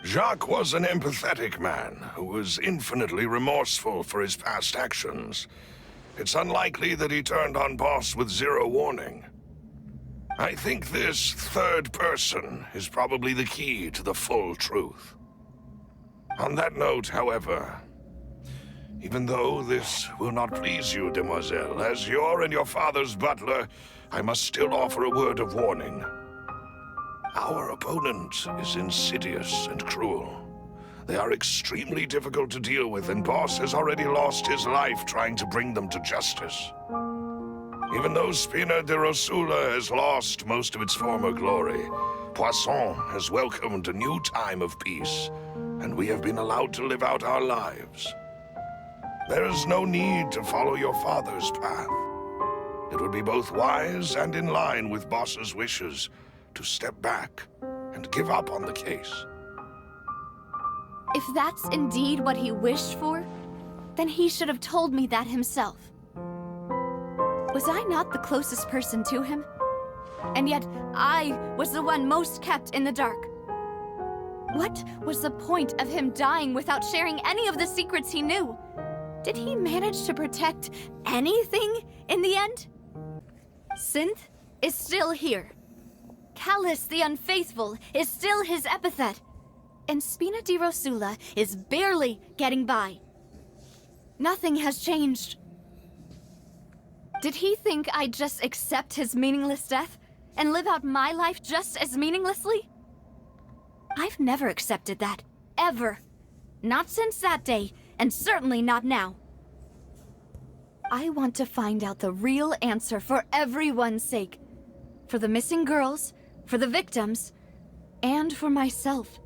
Jacques was an empathetic man who was infinitely remorseful for his past actions. It's unlikely that he turned on Boss with 0 warning. I think this third person is probably the key to the full truth. On that note, however, even though this will not please you, demoiselle, as your and your father's butler, I must still offer a word of warning. Our opponent is insidious and cruel. They are extremely difficult to deal with, and Boss has already lost his life trying to bring them to justice. Even though Spina de Rosula has lost most of its former glory, Poisson has welcomed a new time of peace, and we have been allowed to live out our lives. There is no need to follow your father's path. It would be both wise and in line with Boss's wishes to step back and give up on the case. If that's indeed what he wished for, then he should have told me that himself. Was I not the closest person to him? And yet, I was the one most kept in the dark. What was the point of him dying without sharing any of the secrets he knew? Did he manage to protect anything in the end? Synth is still here. Callus the Unfaithful is still his epithet, and Spina di Rosula is barely getting by. Nothing has changed. Did he think I'd just accept his meaningless death and live out my life just as meaninglessly? I've never accepted that, ever. Not since that day, and certainly not now. I want to find out the real answer for everyone's sake. For the missing girls, for the victims, and for myself.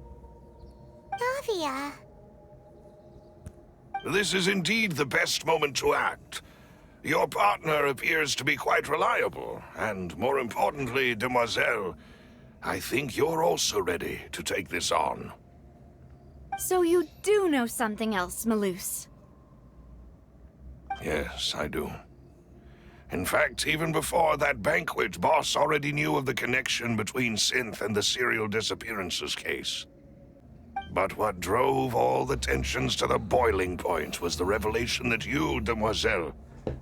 Navia. This is indeed the best moment to act. Your partner appears to be quite reliable, and more importantly, Demoiselle, I think you're also ready to take this on. So you do know something else, Malus? Yes, I do. In fact, even before that banquet, Boss already knew of the connection between Synth and the serial disappearances case. But what drove all the tensions to the boiling point was the revelation that you, Demoiselle,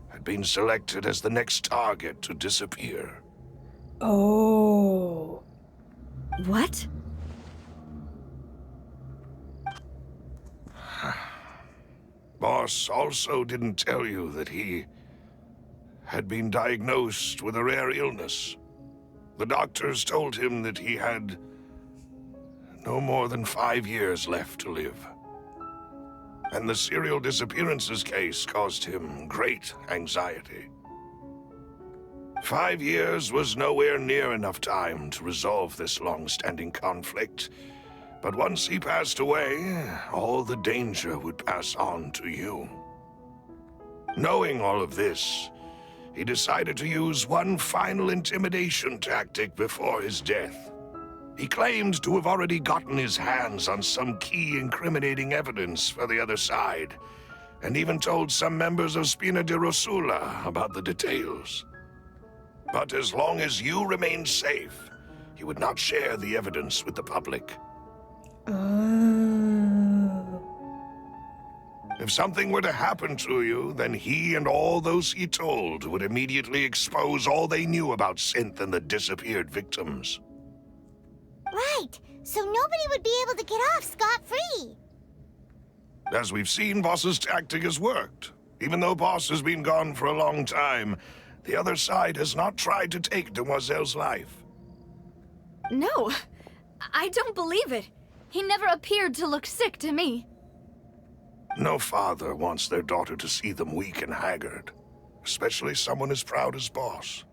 had been selected as the next target to disappear. Oh. What? Boss also didn't tell you that he had been diagnosed with a rare illness. The doctors told him that he had no more than 5 years left to live. And the serial disappearances case caused him great anxiety. 5 years was nowhere near enough time to resolve this long-standing conflict. But once he passed away, all the danger would pass on to you. Knowing all of this, he decided to use one final intimidation tactic before his death. He claimed to have already gotten his hands on some key incriminating evidence for the other side, and even told some members of Spina di Rosula about the details. But as long as you remained safe, he would not share the evidence with the public. Oh. If something were to happen to you, then he and all those he told would immediately expose all they knew about Synth and the disappeared victims. Right, so nobody would be able to get off scot-free. As we've seen, Boss's tactic has worked. Even though Boss has been gone for a long time, the other side has not tried to take Demoiselle's life. No, I don't believe it. He never appeared to look sick to me. No father wants their daughter to see them weak and haggard, especially someone as proud as Boss.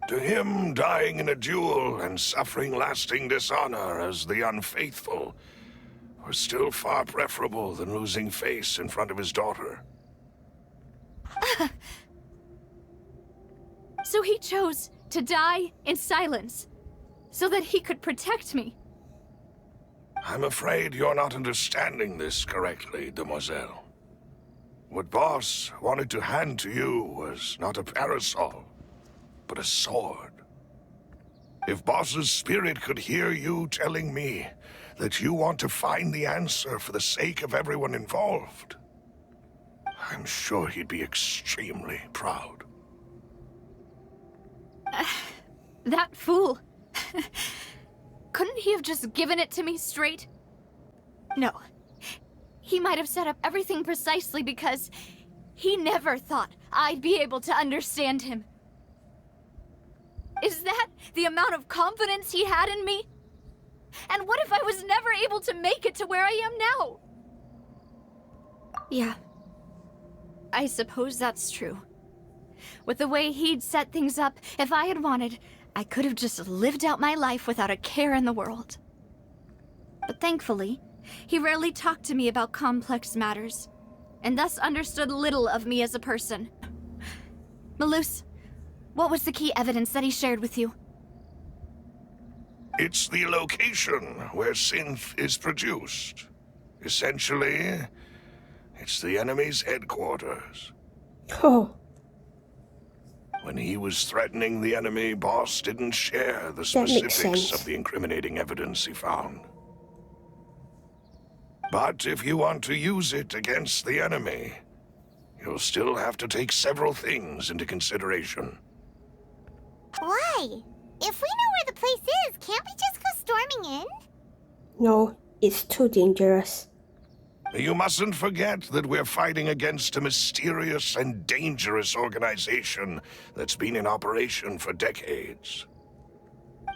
To him, dying in a duel and suffering lasting dishonor as the Unfaithful was still far preferable than losing face in front of his daughter. So he chose to die in silence, so that he could protect me. I'm afraid you're not understanding this correctly, Demoiselle. What Boss wanted to hand to you was not a parasol, but a sword. If Boss's spirit could hear you telling me that you want to find the answer for the sake of everyone involved, I'm sure he'd be extremely proud. That fool. Couldn't he have just given it to me straight? No. He might have set up everything precisely because he never thought I'd be able to understand him. Is that the amount of confidence he had in me? And what if I was never able to make it to where I am now? Yeah. I suppose that's true. With the way he'd set things up, if I had wanted, I could have just lived out my life without a care in the world. But thankfully, he rarely talked to me about complex matters, and thus understood little of me as a person. Malus, what was the key evidence that he shared with you? It's the location where Synth is produced. Essentially, it's the enemy's headquarters. Oh. When he was threatening the enemy, Boss didn't share the That makes specifics sense. of the incriminating evidence he found. But if you want to use it against the enemy, you'll still have to take several things into consideration. Why? If we know where the place is. Can't we just go storming in? No, it's too dangerous. You mustn't forget that we're fighting against a mysterious and dangerous organization that's been in operation for decades.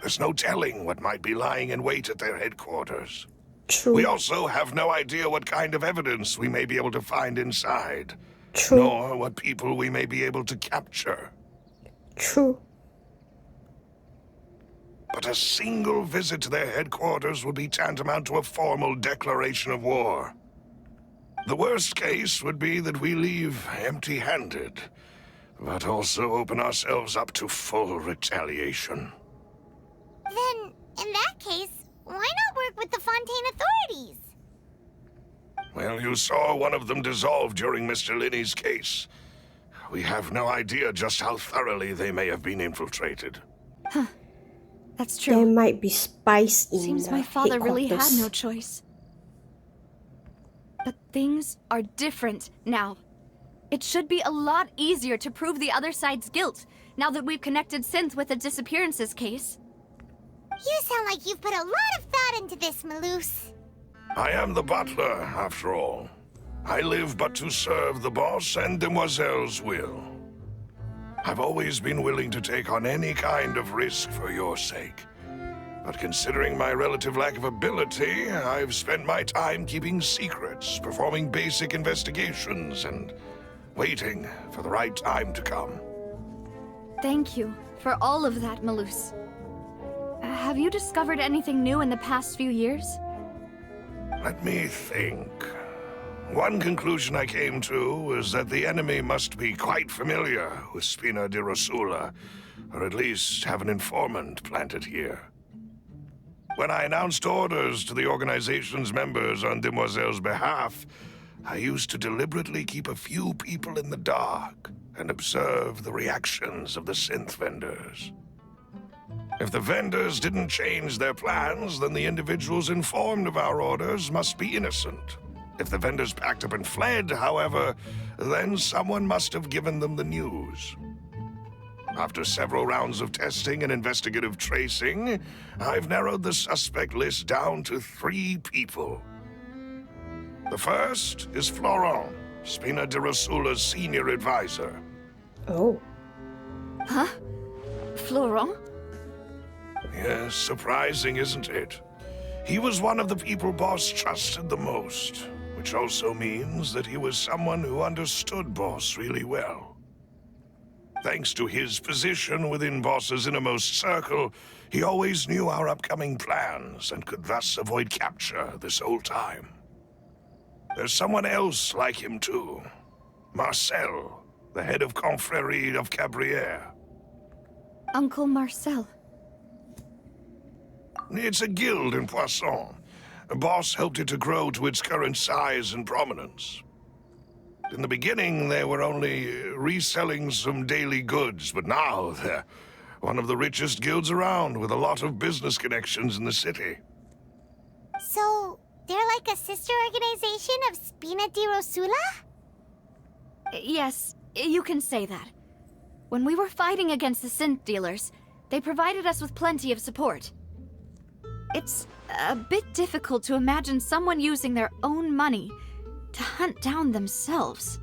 There's no telling what might be lying in wait at their headquarters. True. We also have no idea what kind of evidence we may be able to find inside, True. nor what people we may be able to capture. True. But a single visit to their headquarters would be tantamount to a formal declaration of war. The worst case would be that we leave empty-handed, but also open ourselves up to full retaliation. Then, in that case, why not work with the Fontaine authorities? Well, you saw one of them dissolve during Mr. Linney's case. We have no idea just how thoroughly they may have been infiltrated. That's There true. might be spies in Seems the my father really had headquarters. no choice. But things are different now. It should be a lot easier to prove the other side's guilt, now that we've connected Synth with the disappearances case. You sound like you've put a lot of thought into this, Maloose. I am the butler, after all. I live but to serve the boss and Demoiselle's will. I've always been willing to take on any kind of risk for your sake. But considering my relative lack of ability, I've spent my time keeping secrets, performing basic investigations, and waiting for the right time to come. Thank you for all of that, Maloose. Have you discovered anything new in the past few years? Let me think. One conclusion I came to was that the enemy must be quite familiar with Spina di Rosula, or at least have an informant planted here. When I announced orders to the organization's members on Demoiselle's behalf, I used to deliberately keep a few people in the dark and observe the reactions of the synth vendors. If the vendors didn't change their plans, then the individuals informed of our orders must be innocent. If the vendors packed up and fled, however, then someone must have given them the news. After several rounds of testing and investigative tracing, I've narrowed the suspect list down to 3 people. The first is Florent, Spina di Rosula's senior advisor. Oh. Huh? Florent? Yes, surprising, isn't it? He was one of the people Boss trusted the most, which also means that he was someone who understood Boss really well. Thanks to his position within Boss's innermost circle, he always knew our upcoming plans and could thus avoid capture this whole time. There's someone else like him too. Marcel, the head of Confrérie of Cabrières. Uncle Marcel. It's a guild in Poisson. Boss helped it to grow to its current size and prominence. In the beginning, they were only reselling some daily goods, but now they're one of the richest guilds around with a lot of business connections in the city. So, they're like a sister organization of Spina di Rosula? Yes, you can say that. When we were fighting against the synth dealers, they provided us with plenty of support. It's a bit difficult to imagine someone using their own money to hunt down themselves.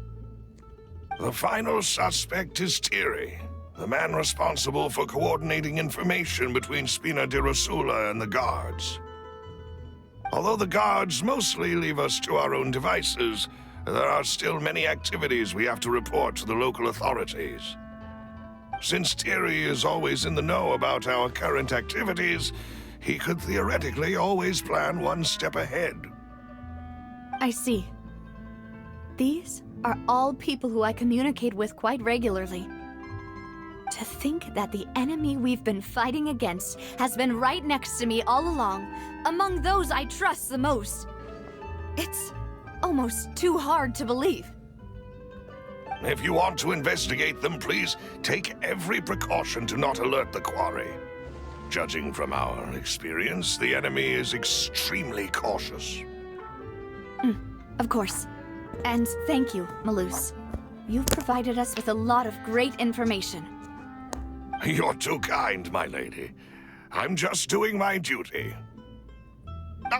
The final suspect is Thierry, the man responsible for coordinating information between Spina di Rosula and the guards. Although the guards mostly leave us to our own devices, there are still many activities we have to report to the local authorities. Since Thierry is always in the know about our current activities, he could theoretically always plan one step ahead. I see. These are all people who I communicate with quite regularly. To think that the enemy we've been fighting against has been right next to me all along, among those I trust the most. It's almost too hard to believe. If you want to investigate them, please take every precaution to not alert the quarry. Judging from our experience, the enemy is extremely cautious. Of course. And thank you, Maloose. You've provided us with a lot of great information. You're too kind, my lady. I'm just doing my duty.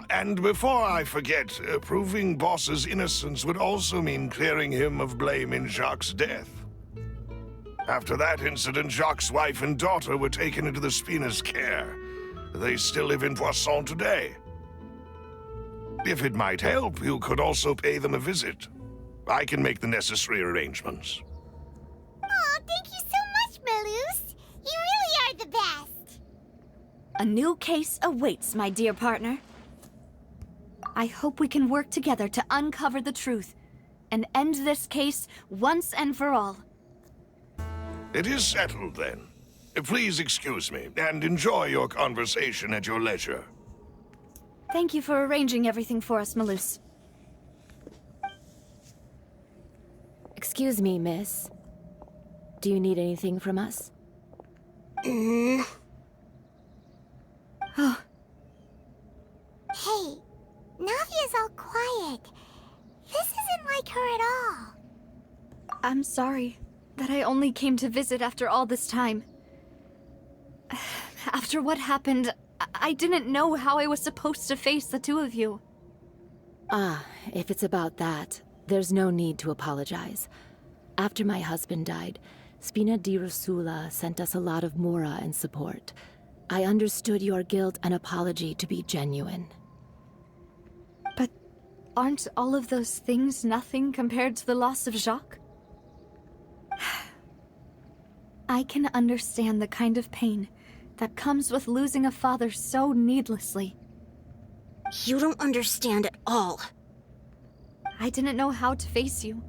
And before I forget, proving Boss's innocence would also mean clearing him of blame in Jacques' death. After that incident, Jacques' wife and daughter were taken into the Spina's care. They still live in Poisson today. If it might help, you could also pay them a visit. I can make the necessary arrangements. Aw, thank you so much, Malus. You really are the best. A new case awaits, my dear partner. I hope we can work together to uncover the truth and end this case once and for all. It is settled, then. Please excuse me, and enjoy your conversation at your leisure. Thank you for arranging everything for us, Malus. Excuse me, miss. Do you need anything from us? Oh, Hey, Navia's all quiet. This isn't like her at all. I'm sorry that I only came to visit after all this time. After what happened, I didn't know how I was supposed to face the two of you. Ah, if it's about that, there's no need to apologize. After my husband died, Spina di Rosula sent us a lot of mora and support. I understood your guilt and apology to be genuine. But aren't all of those things nothing compared to the loss of Jacques? I can understand the kind of pain that comes with losing a father so needlessly. You don't understand at all. I didn't know how to face you,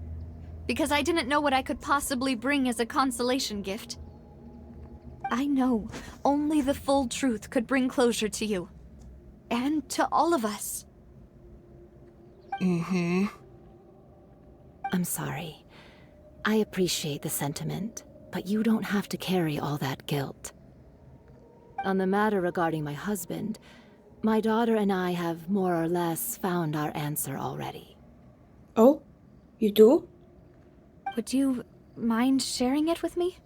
because I didn't know what I could possibly bring as a consolation gift. I know only the full truth could bring closure to you, and to all of us. I'm sorry. I appreciate the sentiment, but you don't have to carry all that guilt. On the matter regarding my husband, my daughter and I have more or less found our answer already. Oh, you do? Would you mind sharing it with me?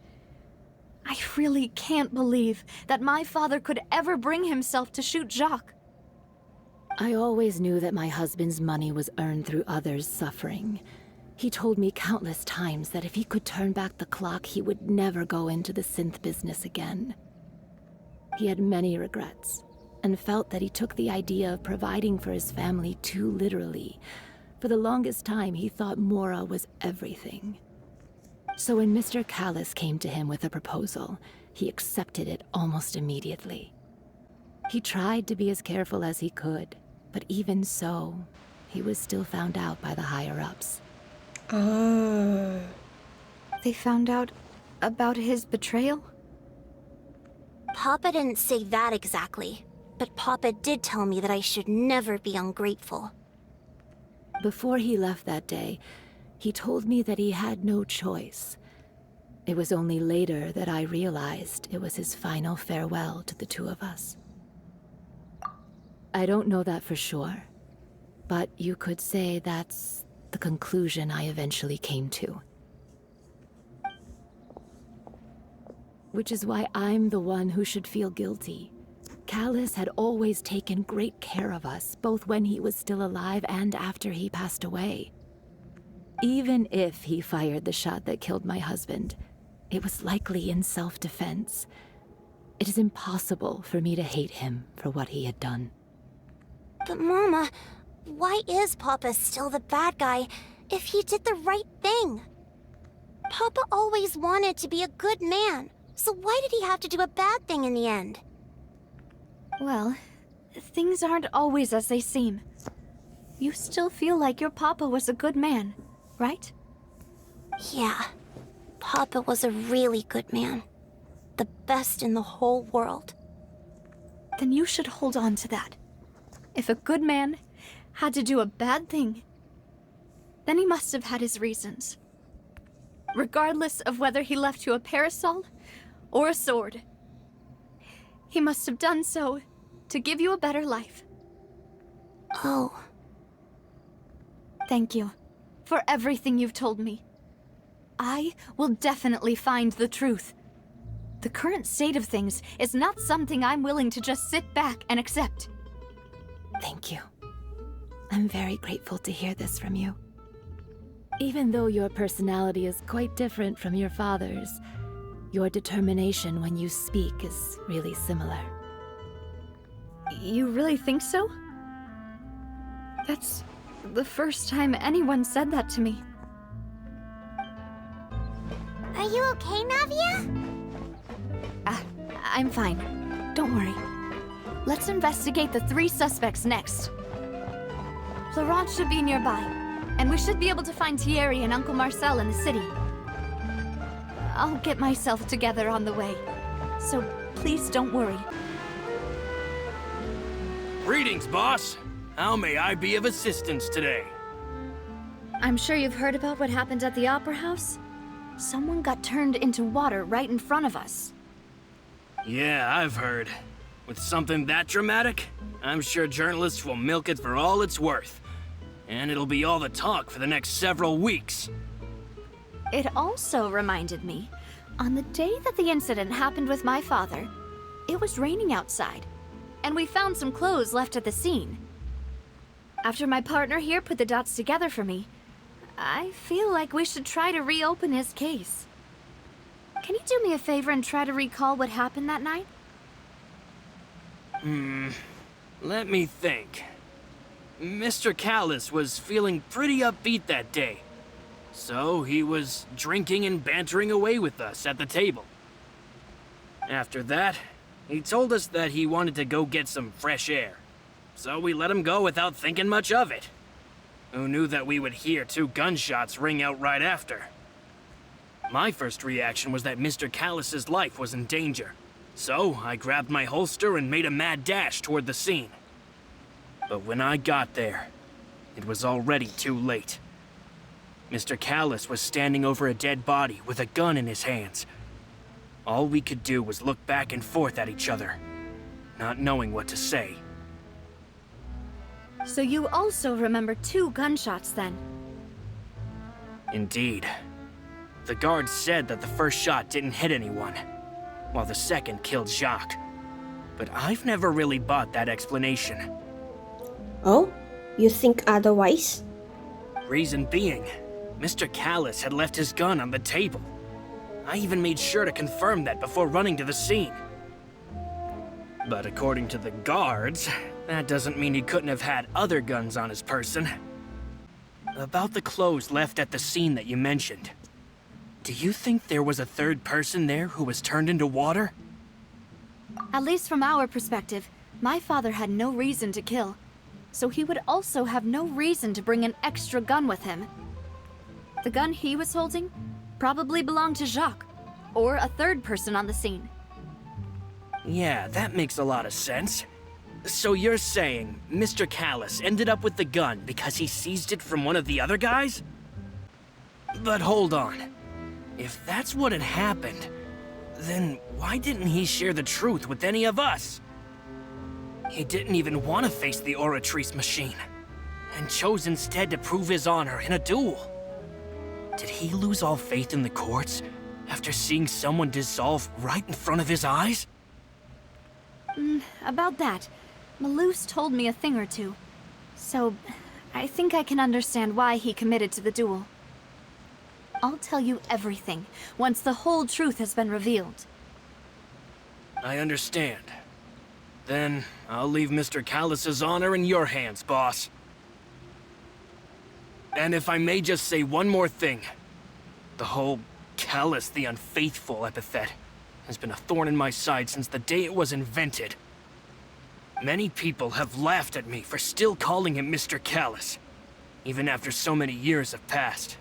I really can't believe that my father could ever bring himself to shoot Jacques. I always knew that my husband's money was earned through others' suffering. He told me countless times that if he could turn back the clock, he would never go into the synth business again. He had many regrets, and felt that he took the idea of providing for his family too literally. For the longest time, he thought Mora was everything. So when Mr. Callis came to him with a proposal, he accepted it almost immediately. He tried to be as careful as he could, but even so, he was still found out by the higher-ups. Ah. They found out about his betrayal? Papa didn't say that exactly, but Papa did tell me that I should never be ungrateful. Before he left that day, he told me that he had no choice. It was only later that I realized it was his final farewell to the two of us. I don't know that for sure, but you could say that's the conclusion I eventually came to. Which is why I'm the one who should feel guilty. Callis had always taken great care of us, both when he was still alive and after he passed away. Even if he fired the shot that killed my husband, it was likely in self-defense. It is impossible for me to hate him for what he had done. But Mama, why is Papa still the bad guy if he did the right thing? Papa always wanted to be a good man, so why did he have to do a bad thing in the end? Well, things aren't always as they seem. You still feel like your papa was a good man, right? Yeah, Papa was a really good man. The best in the whole world. Then you should hold on to that. If a good man had to do a bad thing, then he must have had his reasons. Regardless of whether he left you a parasol or a sword, he must have done so to give you a better life. Oh. Thank you for everything you've told me. I will definitely find the truth. The current state of things is not something I'm willing to just sit back and accept. Thank you. I'm very grateful to hear this from you. Even though your personality is quite different from your father's, your determination when you speak is really similar. You really think so? That's the first time anyone said that to me. Are you okay, Navia? I'm fine. Don't worry. Let's investigate the 3 suspects next. Florent should be nearby, and we should be able to find Thierry and Uncle Marcel in the city. I'll get myself together on the way, so please don't worry. Greetings, boss. How may I be of assistance today? I'm sure you've heard about what happened at the Opera House. Someone got turned into water right in front of us. Yeah, I've heard. With something that dramatic, I'm sure journalists will milk it for all it's worth. And it'll be all the talk for the next several weeks. It also reminded me, on the day that the incident happened with my father, it was raining outside, and we found some clothes left at the scene. After my partner here put the dots together for me, I feel like we should try to reopen his case. Can you do me a favor and try to recall what happened that night? Let me think. Mr. Callis was feeling pretty upbeat that day. So he was drinking and bantering away with us at the table. After that, he told us that he wanted to go get some fresh air. So we let him go without thinking much of it. Who knew that we would hear 2 gunshots ring out right after? My first reaction was that Mr. Callis's life was in danger. So I grabbed my holster and made a mad dash toward the scene. But when I got there, it was already too late. Mr. Callis was standing over a dead body with a gun in his hands. All we could do was look back and forth at each other, not knowing what to say. So you also remember 2 gunshots then? Indeed. The guards said that the first shot didn't hit anyone, while the second killed Jacques. But I've never really bought that explanation. Oh? You think otherwise? Reason being, Mr. Callis had left his gun on the table. I even made sure to confirm that before running to the scene. But according to the guards, that doesn't mean he couldn't have had other guns on his person. About the clothes left at the scene that you mentioned. Do you think there was a third person there who was turned into water? At least from our perspective, my father had no reason to kill. So he would also have no reason to bring an extra gun with him. The gun he was holding probably belonged to Jacques, or a third person on the scene. Yeah, that makes a lot of sense. So you're saying Mr. Callis ended up with the gun because he seized it from one of the other guys? But hold on. If that's what had happened, then why didn't he share the truth with any of us? He didn't even want to face the Oratrice machine, and chose instead to prove his honor in a duel. Did he lose all faith in the courts after seeing someone dissolve right in front of his eyes? About that, Malouse told me a thing or two. So, I think I can understand why he committed to the duel. I'll tell you everything once the whole truth has been revealed. I understand. Then, I'll leave Mr. Callis's honor in your hands, boss. And if I may just say one more thing. The whole Callis the Unfaithful epithet has been a thorn in my side since the day it was invented. Many people have laughed at me for still calling him Mr. Callis, even after so many years have passed.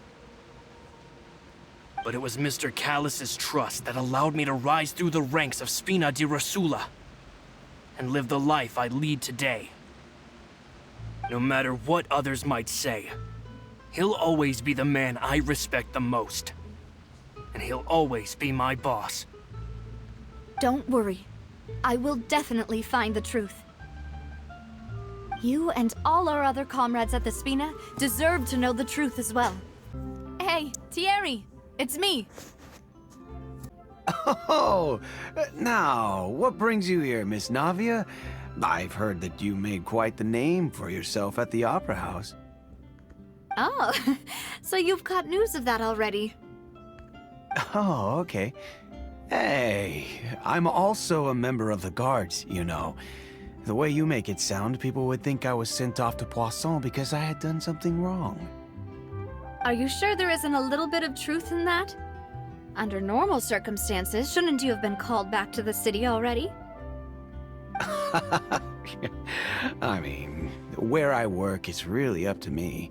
But it was Mr. Callis's trust that allowed me to rise through the ranks of Spina di Rosula and live the life I lead today. No matter what others might say, he'll always be the man I respect the most. And he'll always be my boss. Don't worry. I will definitely find the truth. You and all our other comrades at the Spina deserve to know the truth as well. Hey, Thierry! It's me! Oh, now, what brings you here, Miss Navia? I've heard that you made quite the name for yourself at the Opera House. Oh, so you've got news of that already. Oh, okay. Hey, I'm also a member of the Guards, you know. The way you make it sound, people would think I was sent off to Poisson because I had done something wrong. Are you sure there isn't a little bit of truth in that? Under normal circumstances, shouldn't you have been called back to the city already? I mean, where I work is really up to me.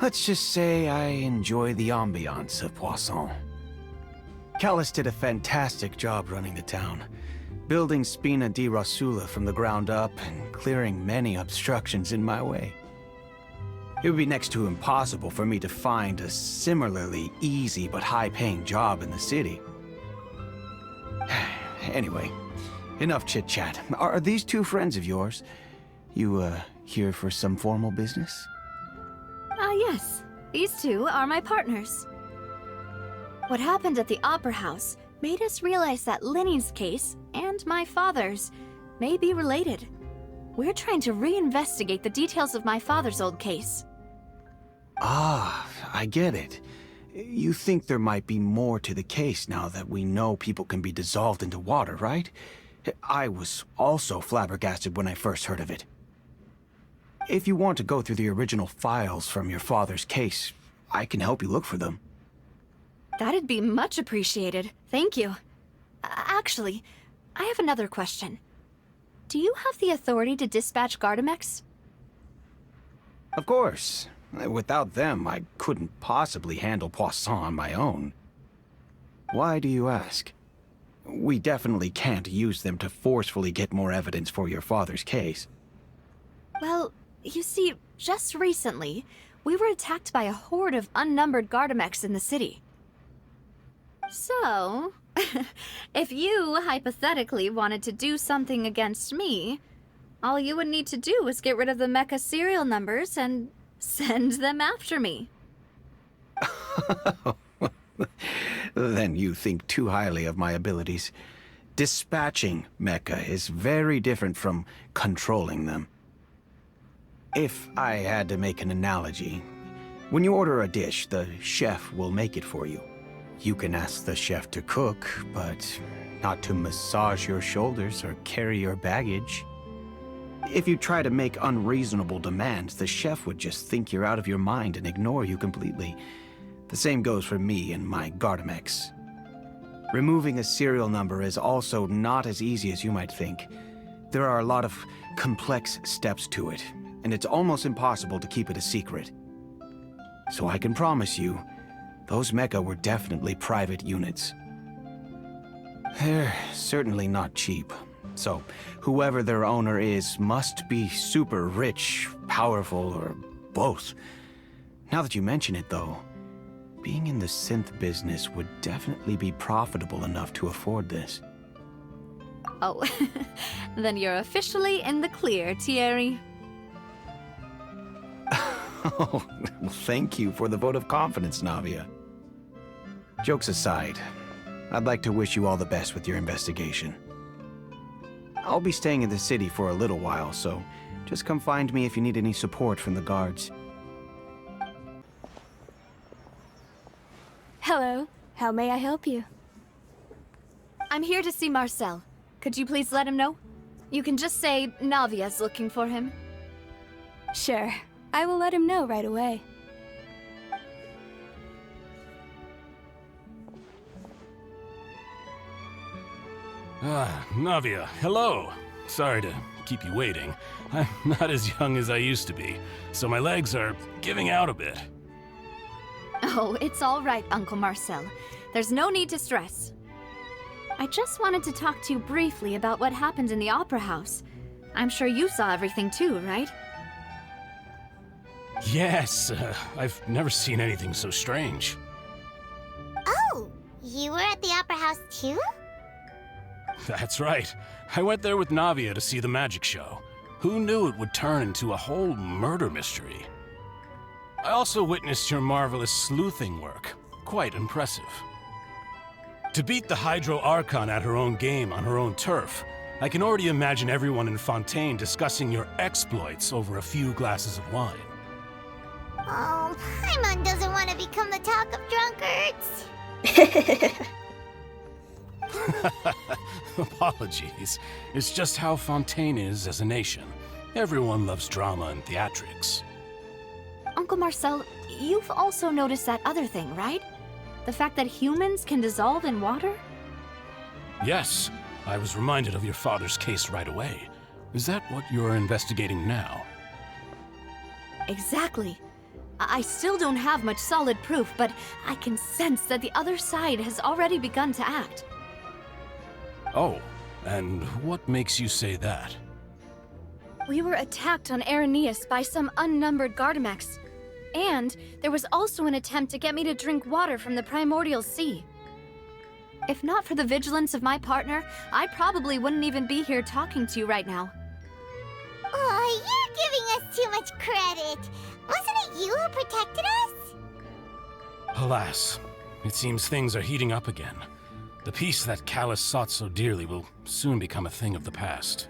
Let's just say I enjoy the ambiance of Poisson. Callus did a fantastic job running the town, building Spina di Rosula from the ground up and clearing many obstructions in my way. It would be next to impossible for me to find a similarly easy but high-paying job in the city. Anyway, enough chit-chat. Are these two friends of yours? You, here for some formal business? Yes. These two are my partners. What happened at the Opera House made us realize that Linny's case and my father's may be related. We're trying to reinvestigate the details of my father's old case. Ah, I get it. You think there might be more to the case now that we know people can be dissolved into water, right? I was also flabbergasted when I first heard of it. If you want to go through the original files from your father's case, I can help you look for them. That'd be much appreciated. Thank you. Actually, I have another question. Do you have the authority to dispatch Gardamex? Of course. Without them, I couldn't possibly handle Poisson on my own. Why do you ask? We definitely can't use them to forcefully get more evidence for your father's case. Well, you see, just recently, we were attacked by a horde of unnumbered Gardamex in the city. So, if you hypothetically wanted to do something against me, all you would need to do was get rid of the mecha serial numbers and send them after me. Then you think too highly of my abilities. Dispatching mecha is very different from controlling them. If I had to make an analogy, when you order a dish, the chef will make it for you. You can ask the chef to cook, but not to massage your shoulders or carry your baggage. If you try to make unreasonable demands, the chef would just think you're out of your mind and ignore you completely. The same goes for me and my Gardamex. Removing a serial number is also not as easy as you might think. There are a lot of complex steps to it, and it's almost impossible to keep it a secret. So I can promise you, those mecha were definitely private units. They're certainly not cheap. So, whoever their owner is must be super rich, powerful, or both. Now that you mention it, though, being in the synth business would definitely be profitable enough to afford this. Oh, then you're officially in the clear, Thierry. Oh, well, thank you for the vote of confidence, Navia. Jokes aside, I'd like to wish you all the best with your investigation. I'll be staying in the city for a little while, so just come find me if you need any support from the guards. Hello. How may I help you? I'm here to see Marcel. Could you please let him know? You can just say Navia's looking for him. Sure. I will let him know right away. Navia, hello. Sorry to keep you waiting. I'm not as young as I used to be, so my legs are giving out a bit. Oh, it's all right, Uncle Marcel. There's no need to stress. I just wanted to talk to you briefly about what happened in the Opera House. I'm sure you saw everything too, right? Yes, I've never seen anything so strange. Oh, you were at the Opera House too? That's right. I went there with Navia to see the magic show. Who knew it would turn into a whole murder mystery? I also witnessed your marvelous sleuthing work. Quite impressive. To beat the Hydro Archon at her own game on her own turf, I can already imagine everyone in Fontaine discussing your exploits over a few glasses of wine. Oh, Paimon doesn't want to become the talk of drunkards. Apologies. It's just how Fontaine is as a nation. Everyone loves drama and theatrics. Uncle Marcel, you've also noticed that other thing, right? The fact that humans can dissolve in water? Yes, I was reminded of your father's case right away. Is that what you're investigating now? Exactly. I still don't have much solid proof, but I can sense that the other side has already begun to act. Oh, and what makes you say that? We were attacked on Araneus by some unnumbered Gardamex. And there was also an attempt to get me to drink water from the primordial sea. If not for the vigilance of my partner, I probably wouldn't even be here talking to you right now. Oh, you're giving us too much credit. Wasn't it you who protected us? Alas, it seems things are heating up again. The peace that Callus sought so dearly will soon become a thing of the past.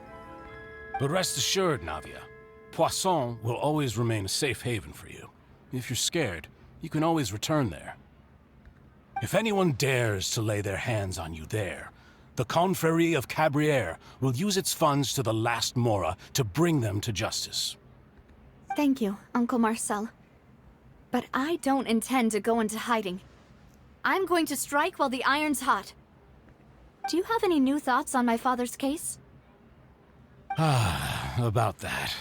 But rest assured, Navia, Poisson will always remain a safe haven for you. If you're scared, you can always return there. If anyone dares to lay their hands on you there, the Confrérie of Cabrières will use its funds to the last Mora to bring them to justice. Thank you, Uncle Marcel. But I don't intend to go into hiding. I'm going to strike while the iron's hot. Do you have any new thoughts on my father's case? About that.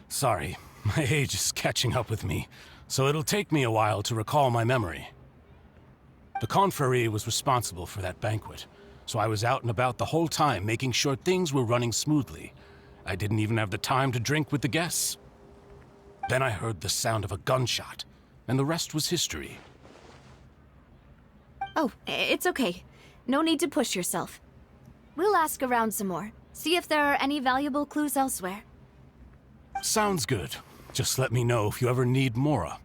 Sorry, my age is catching up with me, so it'll take me a while to recall my memory. The Confrérie was responsible for that banquet, so I was out and about the whole time making sure things were running smoothly. I didn't even have the time to drink with the guests. Then I heard the sound of a gunshot, and the rest was history. Oh, it's okay. No need to push yourself. We'll ask around some more, see if there are any valuable clues elsewhere. Sounds good. Just let me know if you ever need Mora.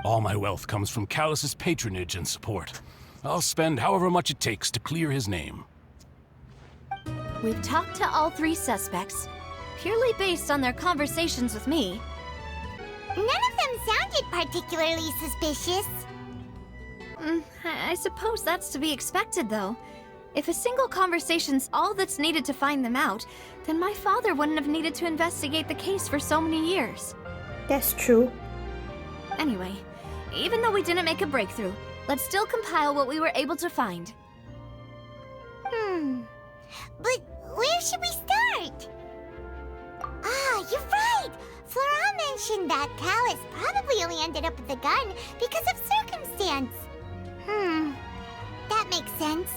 All my wealth comes from Callus's patronage and support. I'll spend however much it takes to clear his name. We've talked to all three suspects, purely based on their conversations with me. None of them sounded particularly suspicious. I suppose that's to be expected, though. If a single conversation's all that's needed to find them out, then my father wouldn't have needed to investigate the case for so many years. That's true. Anyway, even though we didn't make a breakthrough, let's still compile what we were able to find. But where should we start? Ah, you're right! Flora mentioned that Callus probably only ended up with the gun because of circumstance. That makes sense.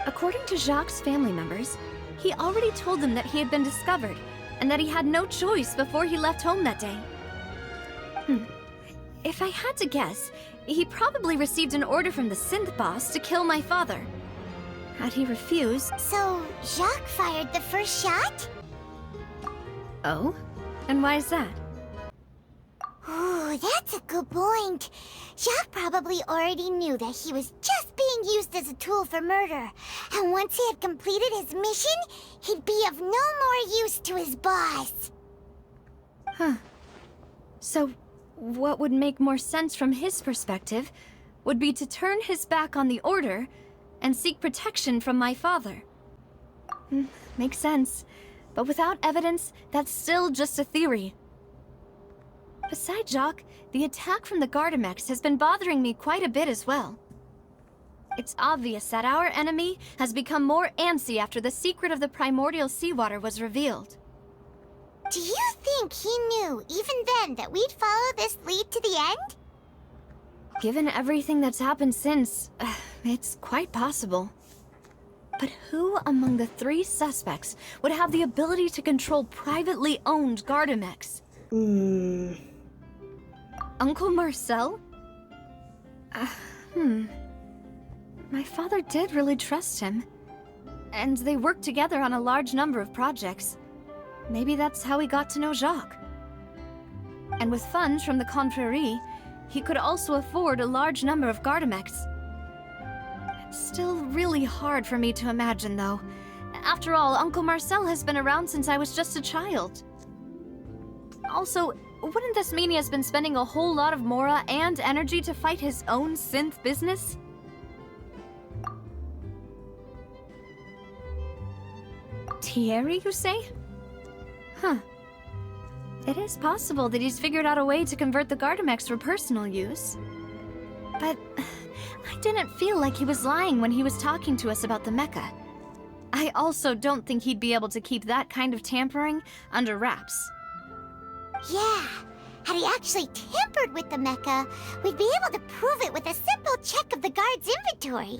According to Jacques' family members, he already told them that he had been discovered, and that he had no choice before he left home that day. If I had to guess, he probably received an order from the synth boss to kill my father. Had he refused... So, Jacques fired the first shot? Oh? And why is that? Ooh, that's a good point. Jacques probably already knew that he was just being used as a tool for murder. And once he had completed his mission, he'd be of no more use to his boss. So, what would make more sense from his perspective would be to turn his back on the Order and seek protection from my father. Makes sense. But without evidence, that's still just a theory. Besides Jacques, the attack from the Gardamex has been bothering me quite a bit as well. It's obvious that our enemy has become more antsy after the secret of the primordial seawater was revealed. Do you think he knew, even then, that we'd follow this lead to the end? Given everything that's happened since, it's quite possible. But who among the three suspects would have the ability to control privately owned Gardamex? Uncle Marcel? My father did really trust him. And they worked together on a large number of projects. Maybe that's how he got to know Jacques. And with funds from the Confrérie, he could also afford a large number of Gardamex. Still really hard for me to imagine, though. After all, Uncle Marcel has been around since I was just a child. Also, wouldn't this mean he has been spending a whole lot of mora and energy to fight his own synth business? Thierry, you say? Huh. It is possible that he's figured out a way to convert the Gardamex for personal use. But I didn't feel like he was lying when he was talking to us about the mecha. I also don't think he'd be able to keep that kind of tampering under wraps. Yeah, had he actually tampered with the mecha, we'd be able to prove it with a simple check of the guard's inventory.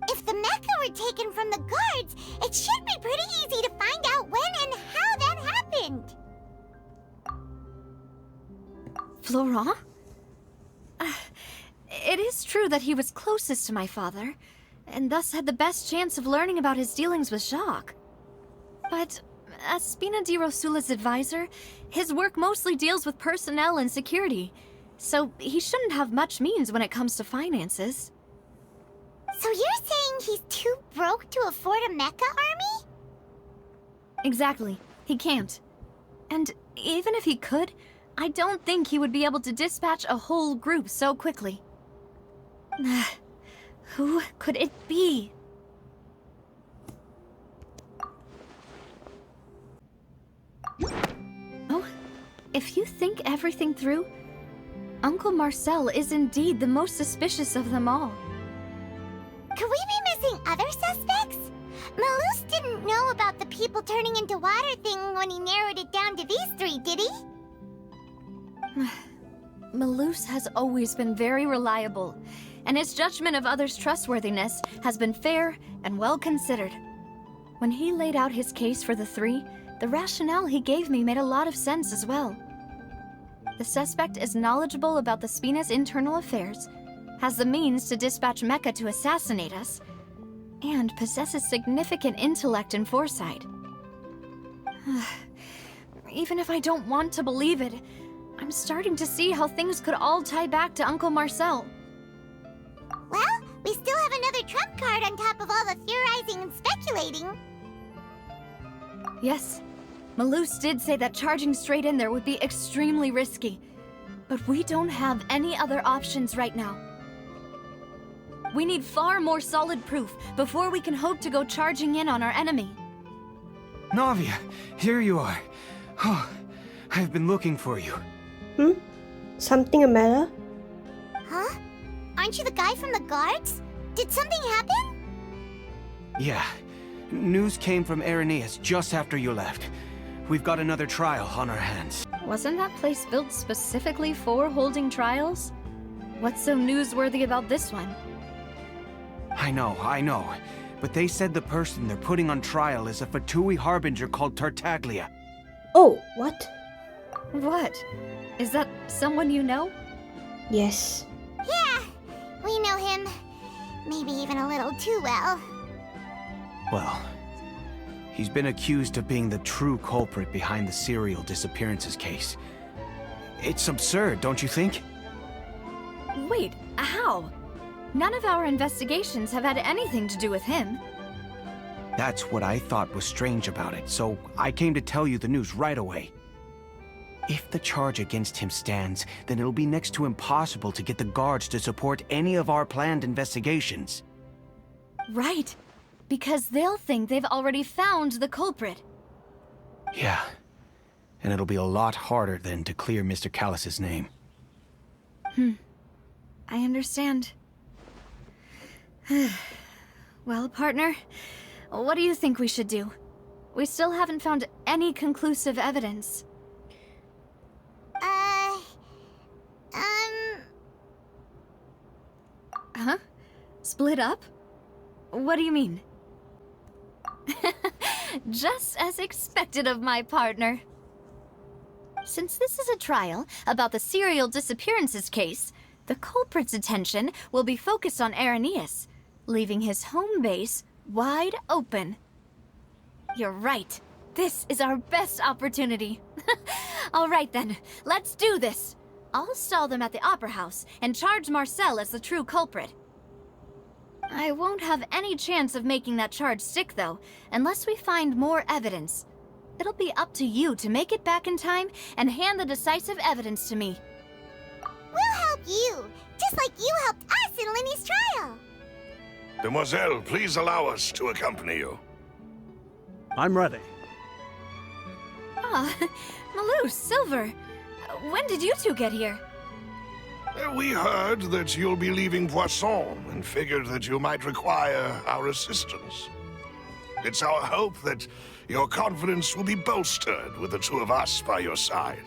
If the mecha were taken from the guards, it should be pretty easy to find out when and how that happened. Florent? It is true that he was closest to my father, and thus had the best chance of learning about his dealings with Jacques. But as Spina di Rosula's advisor, his work mostly deals with personnel and security, so he shouldn't have much means when it comes to finances. So you're saying he's too broke to afford a mecha army? Exactly. He can't. And even if he could, I don't think he would be able to dispatch a whole group so quickly. Who could it be? Oh, if you think everything through, Uncle Marcel is indeed the most suspicious of them all. Could we be missing other suspects? Malus didn't know about the people turning into water thing when he narrowed it down to these three, did he? Malus has always been very reliable, and his judgment of others' trustworthiness has been fair and well considered. When he laid out his case for the three, the rationale he gave me made a lot of sense as well. The suspect is knowledgeable about the Spina's internal affairs, has the means to dispatch Mecha to assassinate us, and possesses significant intellect and foresight. Even if I don't want to believe it, I'm starting to see how things could all tie back to Uncle Marcel. Well, we still have another trump card on top of all the theorizing and speculating. Yes, Malus did say that charging straight in there would be extremely risky, but we don't have any other options right now. We need far more solid proof before we can hope to go charging in on our enemy. Navia, here you are. Oh, I've been looking for you. Something the matter? Huh? Aren't you the guy from the guards? Did something happen? Yeah. News came from Arrhenius just after you left. We've got another trial on our hands. Wasn't that place built specifically for holding trials? What's so newsworthy about this one? I know. But they said the person they're putting on trial is a Fatui harbinger called Tartaglia. Oh, what? What? Is that someone you know? Yes. Yeah, we know him. Maybe even a little too well. Well, he's been accused of being the true culprit behind the serial disappearances case. It's absurd, don't you think? Wait, how? None of our investigations have had anything to do with him. That's what I thought was strange about it, so I came to tell you the news right away. If the charge against him stands, then it'll be next to impossible to get the guards to support any of our planned investigations. Right, because they'll think they've already found the culprit. Yeah, and it'll be a lot harder then to clear Mr. Callus's name. I understand. Well, partner, what do you think we should do? We still haven't found any conclusive evidence. Huh? Split up? What do you mean? Just as expected of my partner. Since this is a trial about the serial disappearances case, the culprit's attention will be focused on Arrhenius, leaving his home base wide open. You're right. This is our best opportunity. All right then, let's do this. I'll stall them at the Opera House and charge Marcel as the true culprit. I won't have any chance of making that charge stick, though, unless we find more evidence. It'll be up to you to make it back in time and hand the decisive evidence to me. We'll help you, just like you helped us in Lenny's trial. Demoiselle, please allow us to accompany you. I'm ready. Ah, Malou, Silver. When did you two get here? We heard that you'll be leaving Poisson and figured that you might require our assistance. It's our hope that your confidence will be bolstered with the two of us by your side.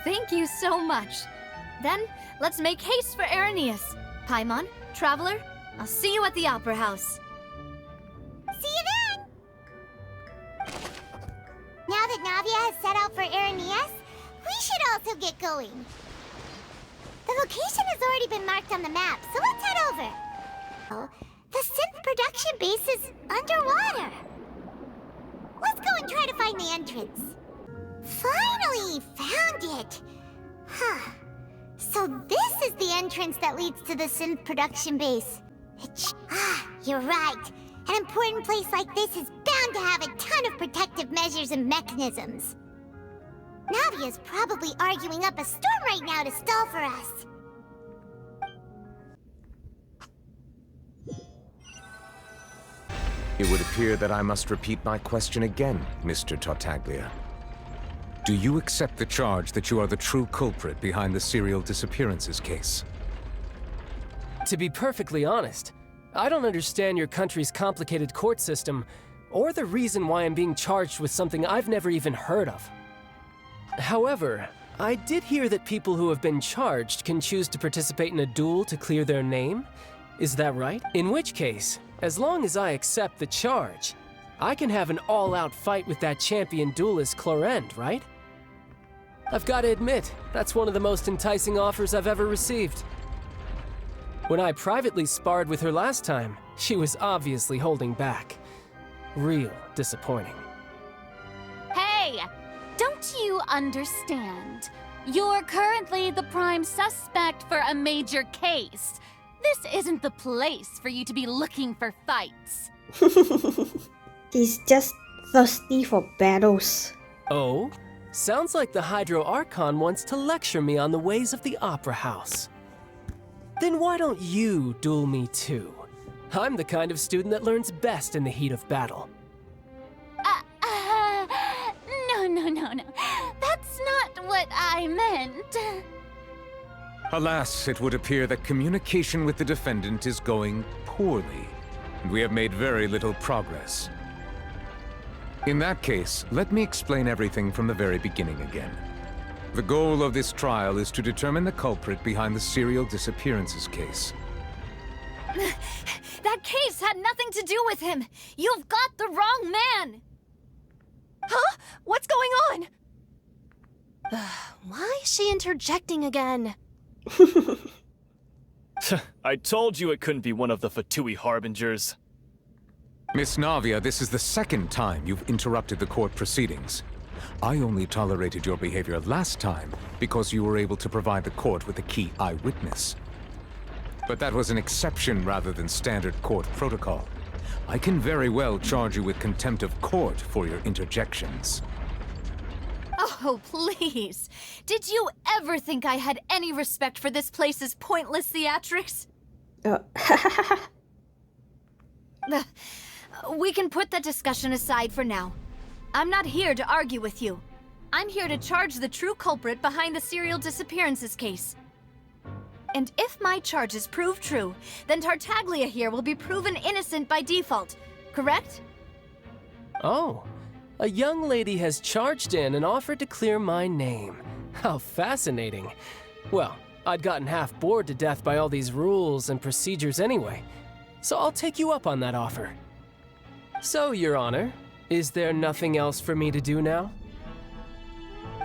Thank you so much. Then, let's make haste for Arrhenius. Paimon, Traveler, I'll see you at the Opera House. See you then! Now that Navia has set out for Arrhenius, we should also get going. The location has already been marked on the map, so let's head over. Oh, the synth production base is underwater. Let's go and try to find the entrance. Finally found it! Huh. So this is the entrance that leads to the synth production base. You're right. An important place like this is bound to have a ton of protective measures and mechanisms. Navia's probably arguing up a storm right now to stall for us. It would appear that I must repeat my question again, Mr. Tartaglia. Do you accept the charge that you are the true culprit behind the serial disappearances case? To be perfectly honest, I don't understand your country's complicated court system, or the reason why I'm being charged with something I've never even heard of. However, I did hear that people who have been charged can choose to participate in a duel to clear their name. Is that right? In which case, as long as I accept the charge, I can have an all-out fight with that champion duelist Clorinde, right? I've got to admit, that's one of the most enticing offers I've ever received. When I privately sparred with her last time, she was obviously holding back. Real disappointing. Hey! Don't you understand? You're currently the prime suspect for a major case. This isn't the place for you to be looking for fights. He's just thirsty for battles. Oh? Sounds like the Hydro Archon wants to lecture me on the ways of the Opera House. Then why don't you duel me too? I'm the kind of student that learns best in the heat of battle. No. That's not what I meant. Alas, it would appear that communication with the defendant is going poorly, and we have made very little progress. In that case, let me explain everything from the very beginning again. The goal of this trial is to determine the culprit behind the serial disappearances case. That case had nothing to do with him! You've got the wrong man! Huh? What's going on? Why is she interjecting again? I told you it couldn't be one of the Fatui Harbingers. Miss Navia, this is the second time you've interrupted the court proceedings. I only tolerated your behavior last time because you were able to provide the court with a key eyewitness. But that was an exception rather than standard court protocol. I can very well charge you with contempt of court for your interjections. Oh, please. Did you ever think I had any respect for this place's pointless theatrics? We can put that discussion aside for now. I'm not here to argue with you. I'm here to charge the true culprit behind the serial disappearances case. And if my charges prove true, then Tartaglia here will be proven innocent by default, correct? Oh, a young lady has charged in and offered to clear my name. How fascinating. Well, I'd gotten half bored to death by all these rules and procedures anyway, so I'll take you up on that offer. So, Your Honor, is there nothing else for me to do now?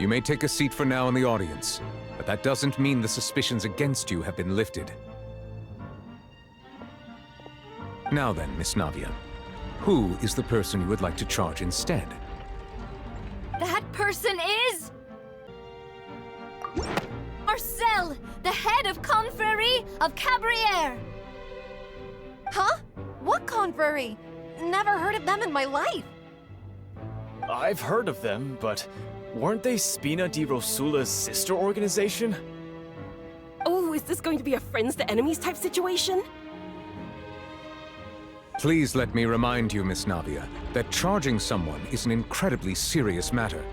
You may take a seat for now in the audience, but that doesn't mean the suspicions against you have been lifted. Now then, Miss Navia, who is the person you would like to charge instead? That person is... Marcel, the head of Confrérie of Cabrières. Huh? What convery? Never heard of them in my life. I've heard of them, but weren't they Spina di Rosula's sister organization? Oh, is this going to be a friends to enemies type situation? Please let me remind you, Miss Navia, that charging someone is an incredibly serious matter.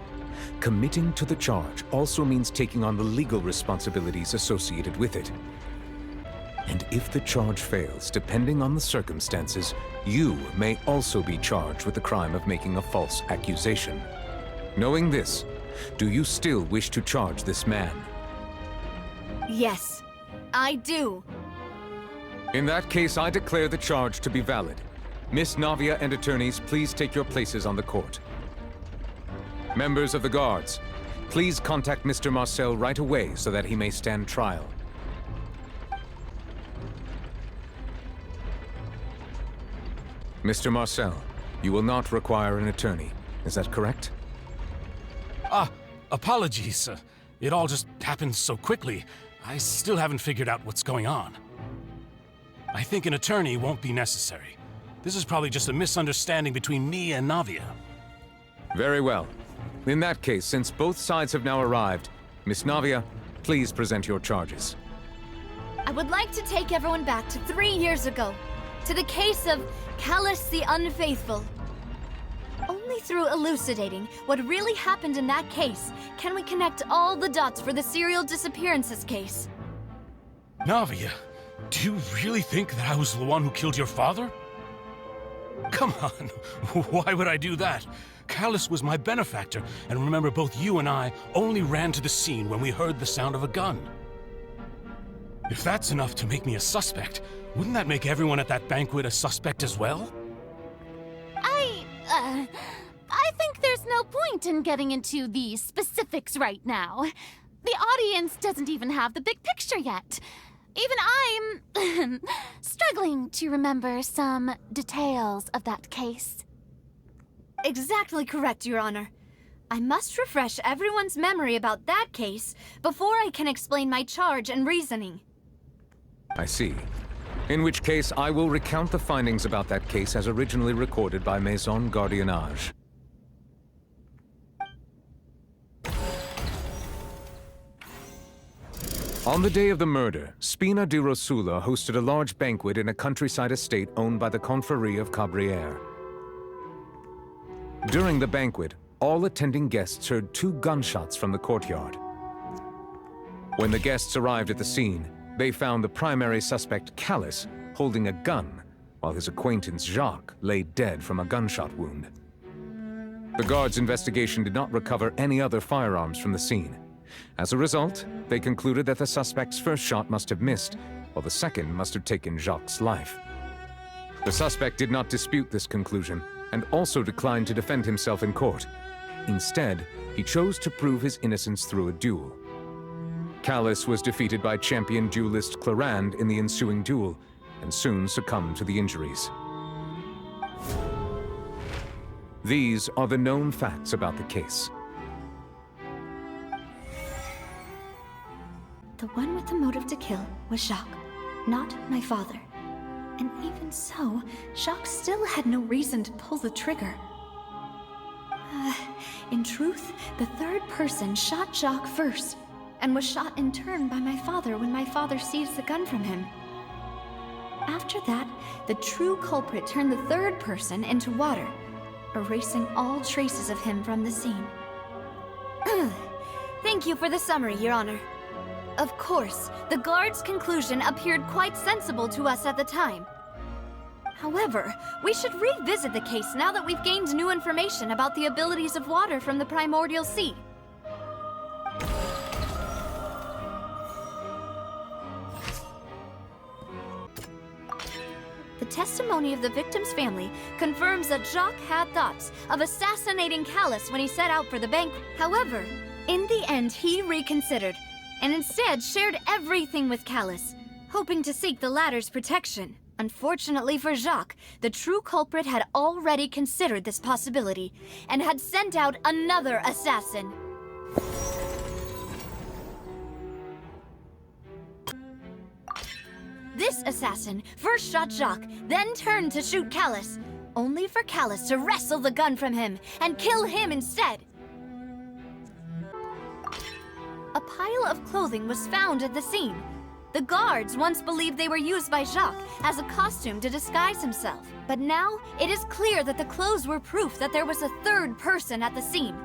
Committing to the charge also means taking on the legal responsibilities associated with it. And if the charge fails, depending on the circumstances, you may also be charged with the crime of making a false accusation. Knowing this, do you still wish to charge this man? Yes, I do. In that case, I declare the charge to be valid. Miss Navia and attorneys, please take your places on the court. Members of the guards, please contact Mr. Marcel right away so that he may stand trial. Mr. Marcel, you will not require an attorney. Is that correct? Apologies. It all just happened so quickly. I still haven't figured out what's going on. I think an attorney won't be necessary. This is probably just a misunderstanding between me and Navia. Very well. In that case, since both sides have now arrived, Miss Navia, please present your charges. I would like to take everyone back to 3 years ago, to the case of Callus the Unfaithful. Only through elucidating what really happened in that case can we connect all the dots for the serial disappearances case. Navia, do you really think that I was the one who killed your father? Come on, why would I do that? Callus was my benefactor, and remember, both you and I only ran to the scene when we heard the sound of a gun. If that's enough to make me a suspect, wouldn't that make everyone at that banquet a suspect as well? I think there's no point in getting into the specifics right now. The audience doesn't even have the big picture yet. Even I'm struggling to remember some details of that case. Exactly correct, Your Honor. I must refresh everyone's memory about that case before I can explain my charge and reasoning. I see. In which case, I will recount the findings about that case as originally recorded by Maison Gardiennage. On the day of the murder, Spina di Rosula hosted a large banquet in a countryside estate owned by the Confrérie of Cabrières. During the banquet, all attending guests heard 2 gunshots from the courtyard. When the guests arrived at the scene, they found the primary suspect, Callus, holding a gun, while his acquaintance, Jacques, lay dead from a gunshot wound. The guards' investigation did not recover any other firearms from the scene. As a result, they concluded that the suspect's first shot must have missed, while the second must have taken Jacques' life. The suspect did not dispute this conclusion, and also declined to defend himself in court. Instead, he chose to prove his innocence through a duel. Callus was defeated by champion duelist Clorinde in the ensuing duel, and soon succumbed to the injuries. These are the known facts about the case. The one with the motive to kill was Jacques, not my father. And even so, Jacques still had no reason to pull the trigger. In truth, the third person shot Jacques first, and was shot in turn by my father when my father seized the gun from him. After that, the true culprit turned the third person into water, erasing all traces of him from the scene. Thank you for the summary, Your Honor. Of course, the guard's conclusion appeared quite sensible to us at the time. However, we should revisit the case now that we've gained new information about the abilities of water from the primordial sea. The testimony of the victim's family confirms that Jacques had thoughts of assassinating Callus when he set out for the banquet. However, in the end, he reconsidered, and instead shared everything with Callus, hoping to seek the latter's protection. Unfortunately for Jacques, the true culprit had already considered this possibility, and had sent out another assassin. this assassin first shot Jacques, then turned to shoot Callus, only for Callus to wrestle the gun from him and kill him instead. A pile of clothing was found at the scene. The guards once believed they were used by Jacques as a costume to disguise himself. But now, it is clear that the clothes were proof that there was a third person at the scene,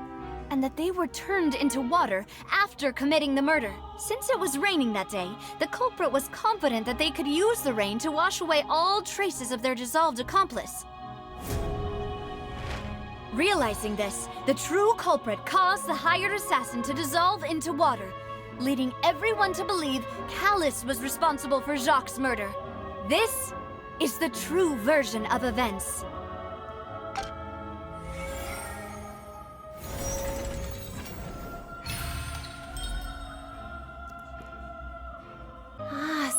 and that they were turned into water after committing the murder. Since it was raining that day, the culprit was confident that they could use the rain to wash away all traces of their dissolved accomplice. Realizing this, the true culprit caused the hired assassin to dissolve into water, leading everyone to believe Callus was responsible for Jacques' murder. This is the true version of events.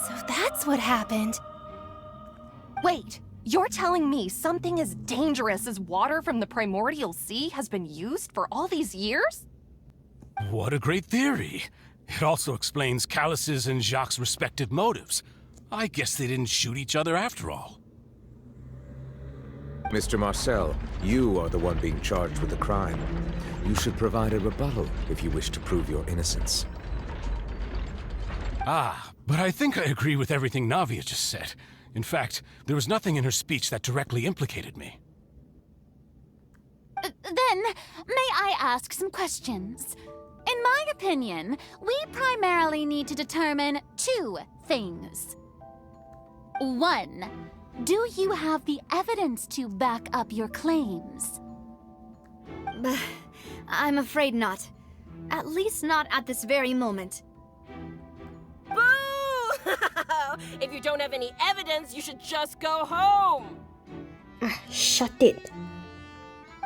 So that's what happened. Wait, you're telling me something as dangerous as water from the primordial sea has been used for all these years? What a great theory. It also explains Callus's and Jacques' respective motives. I guess they didn't shoot each other after all. Mr. Marcel, you are the one being charged with the crime. You should provide a rebuttal if you wish to prove your innocence. But I think I agree with everything Navia just said. In fact, there was nothing in her speech that directly implicated me. Then, may I ask some questions? In my opinion, we primarily need to determine two things. 1, do you have the evidence to back up your claims? I'm afraid not. At least not at this very moment. Boo! If you don't have any evidence, you should just go home! Shut it.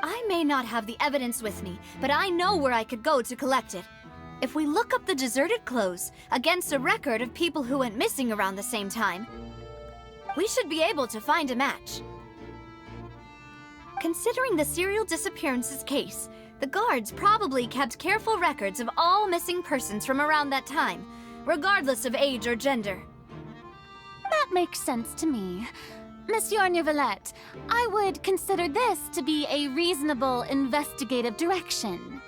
I may not have the evidence with me, but I know where I could go to collect it. If we look up the deserted clothes against a record of people who went missing around the same time, we should be able to find a match. Considering the serial disappearances case, the guards probably kept careful records of all missing persons from around that time, regardless of age or gender. That makes sense to me. Monsieur Neuvillettte, I would consider this to be a reasonable investigative direction.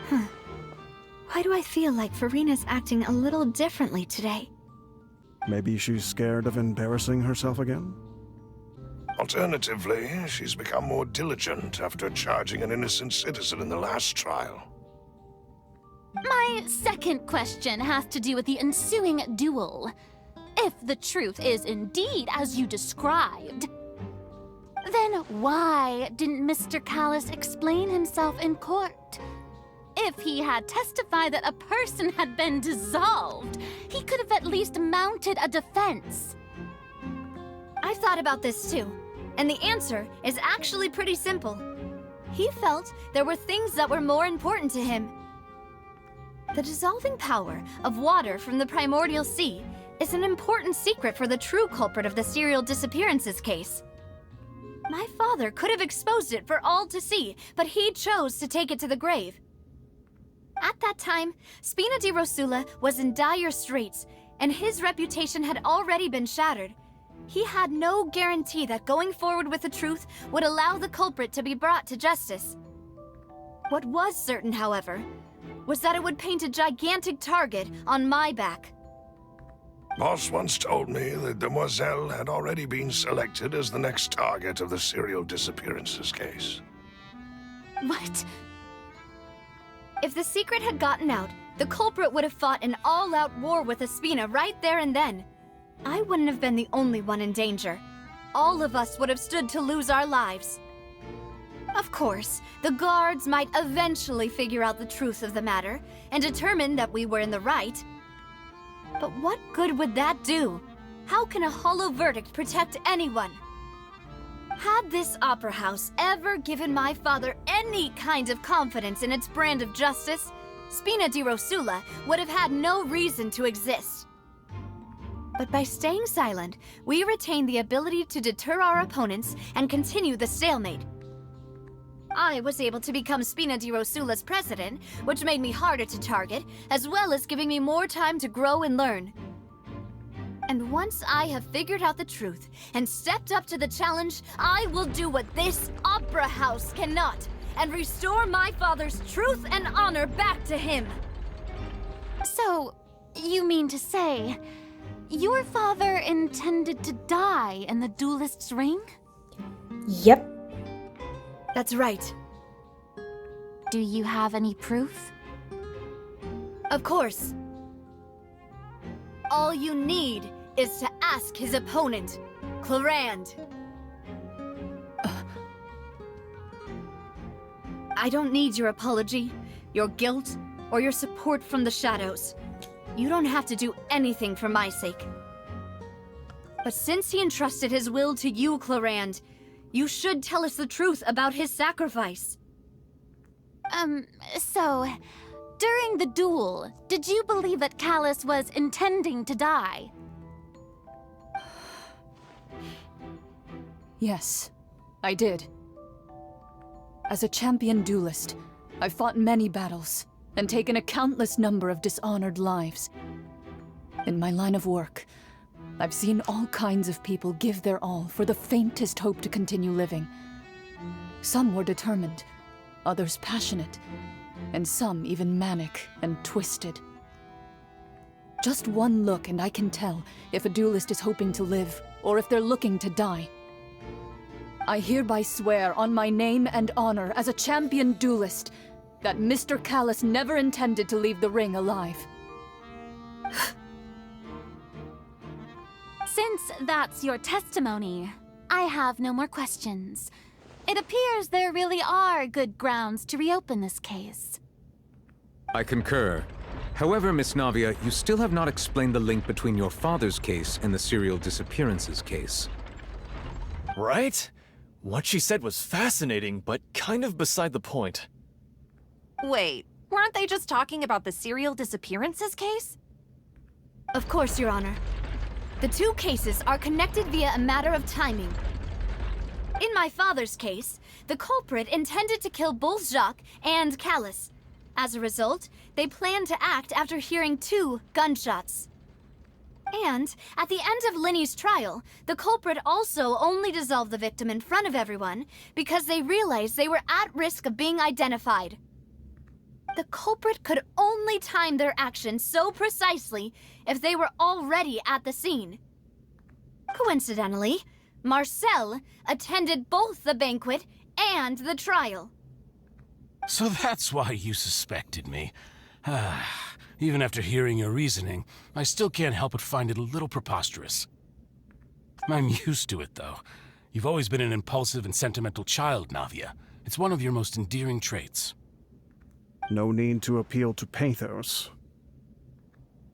Why do I feel like Furina's acting a little differently today? Maybe she's scared of embarrassing herself again? Alternatively, she's become more diligent after charging an innocent citizen in the last trial. My second question has to do with the ensuing duel. If the truth is indeed as you described, then why didn't Mr. Callus explain himself in court? If he had testified that a person had been dissolved, he could have at least mounted a defense. I've thought about this too, and the answer is actually pretty simple. He felt there were things that were more important to him. The dissolving power of water from the primordial sea is an important secret for the true culprit of the serial disappearances case. My father could have exposed it for all to see, but he chose to take it to the grave. At that time, Spina di Rosula was in dire straits, and his reputation had already been shattered. He had no guarantee that going forward with the truth would allow the culprit to be brought to justice. What was certain, however, was that it would paint a gigantic target on my back. Boss once told me that Demoiselle had already been selected as the next target of the serial disappearances case. What? If the secret had gotten out, the culprit would have fought an all-out war with Espina right there and then. I wouldn't have been the only one in danger. All of us would have stood to lose our lives. Of course, the guards might eventually figure out the truth of the matter and determine that we were in the right. But what good would that do? How can a hollow verdict protect anyone? Had this opera house ever given my father any kind of confidence in its brand of justice, Spina di Rosula would have had no reason to exist. But by staying silent, we retain the ability to deter our opponents and continue the stalemate. I was able to become Spina di Rosula's president, which made me harder to target, as well as giving me more time to grow and learn. And once I have figured out the truth and stepped up to the challenge, I will do what this opera house cannot and restore my father's truth and honor back to him. So, you mean to say, your father intended to die in the duelist's ring? Yep. That's right. Do you have any proof? Of course. All you need is to ask his opponent, Clorinde. I don't need your apology, your guilt, or your support from the shadows. You don't have to do anything for my sake. But since he entrusted his will to you, Clorinde, you should tell us the truth about his sacrifice. So, during the duel, did you believe that Callus was intending to die? Yes, I did. As a champion duelist, I've fought many battles and taken a countless number of dishonored lives. In my line of work, I've seen all kinds of people give their all for the faintest hope to continue living. Some were determined, others passionate, and some even manic and twisted. Just one look and I can tell if a duelist is hoping to live or if they're looking to die. I hereby swear on my name and honor as a champion duelist that Mr. Callus never intended to leave the ring alive. Since that's your testimony, I have no more questions. It appears there really are good grounds to reopen this case. I concur. However, Miss Navia, you still have not explained the link between your father's case and the serial disappearances case. Right? What she said was fascinating, but kind of beside the point. Wait, weren't they just talking about the serial disappearances case? Of course, Your Honor. The two cases are connected via a matter of timing. In my father's case, the culprit intended to kill both Jacques and Callus. As a result, they planned to act after hearing 2 gunshots. And, at the end of Linny's trial, the culprit also only dissolved the victim in front of everyone because they realized they were at risk of being identified. The culprit could only time their actions so precisely if they were already at the scene. Coincidentally, Marcel attended both the banquet and the trial. So that's why you suspected me. Even after hearing your reasoning, I still can't help but find it a little preposterous. I'm used to it, though. You've always been an impulsive and sentimental child, Navia. It's one of your most endearing traits. No need to appeal to pathos.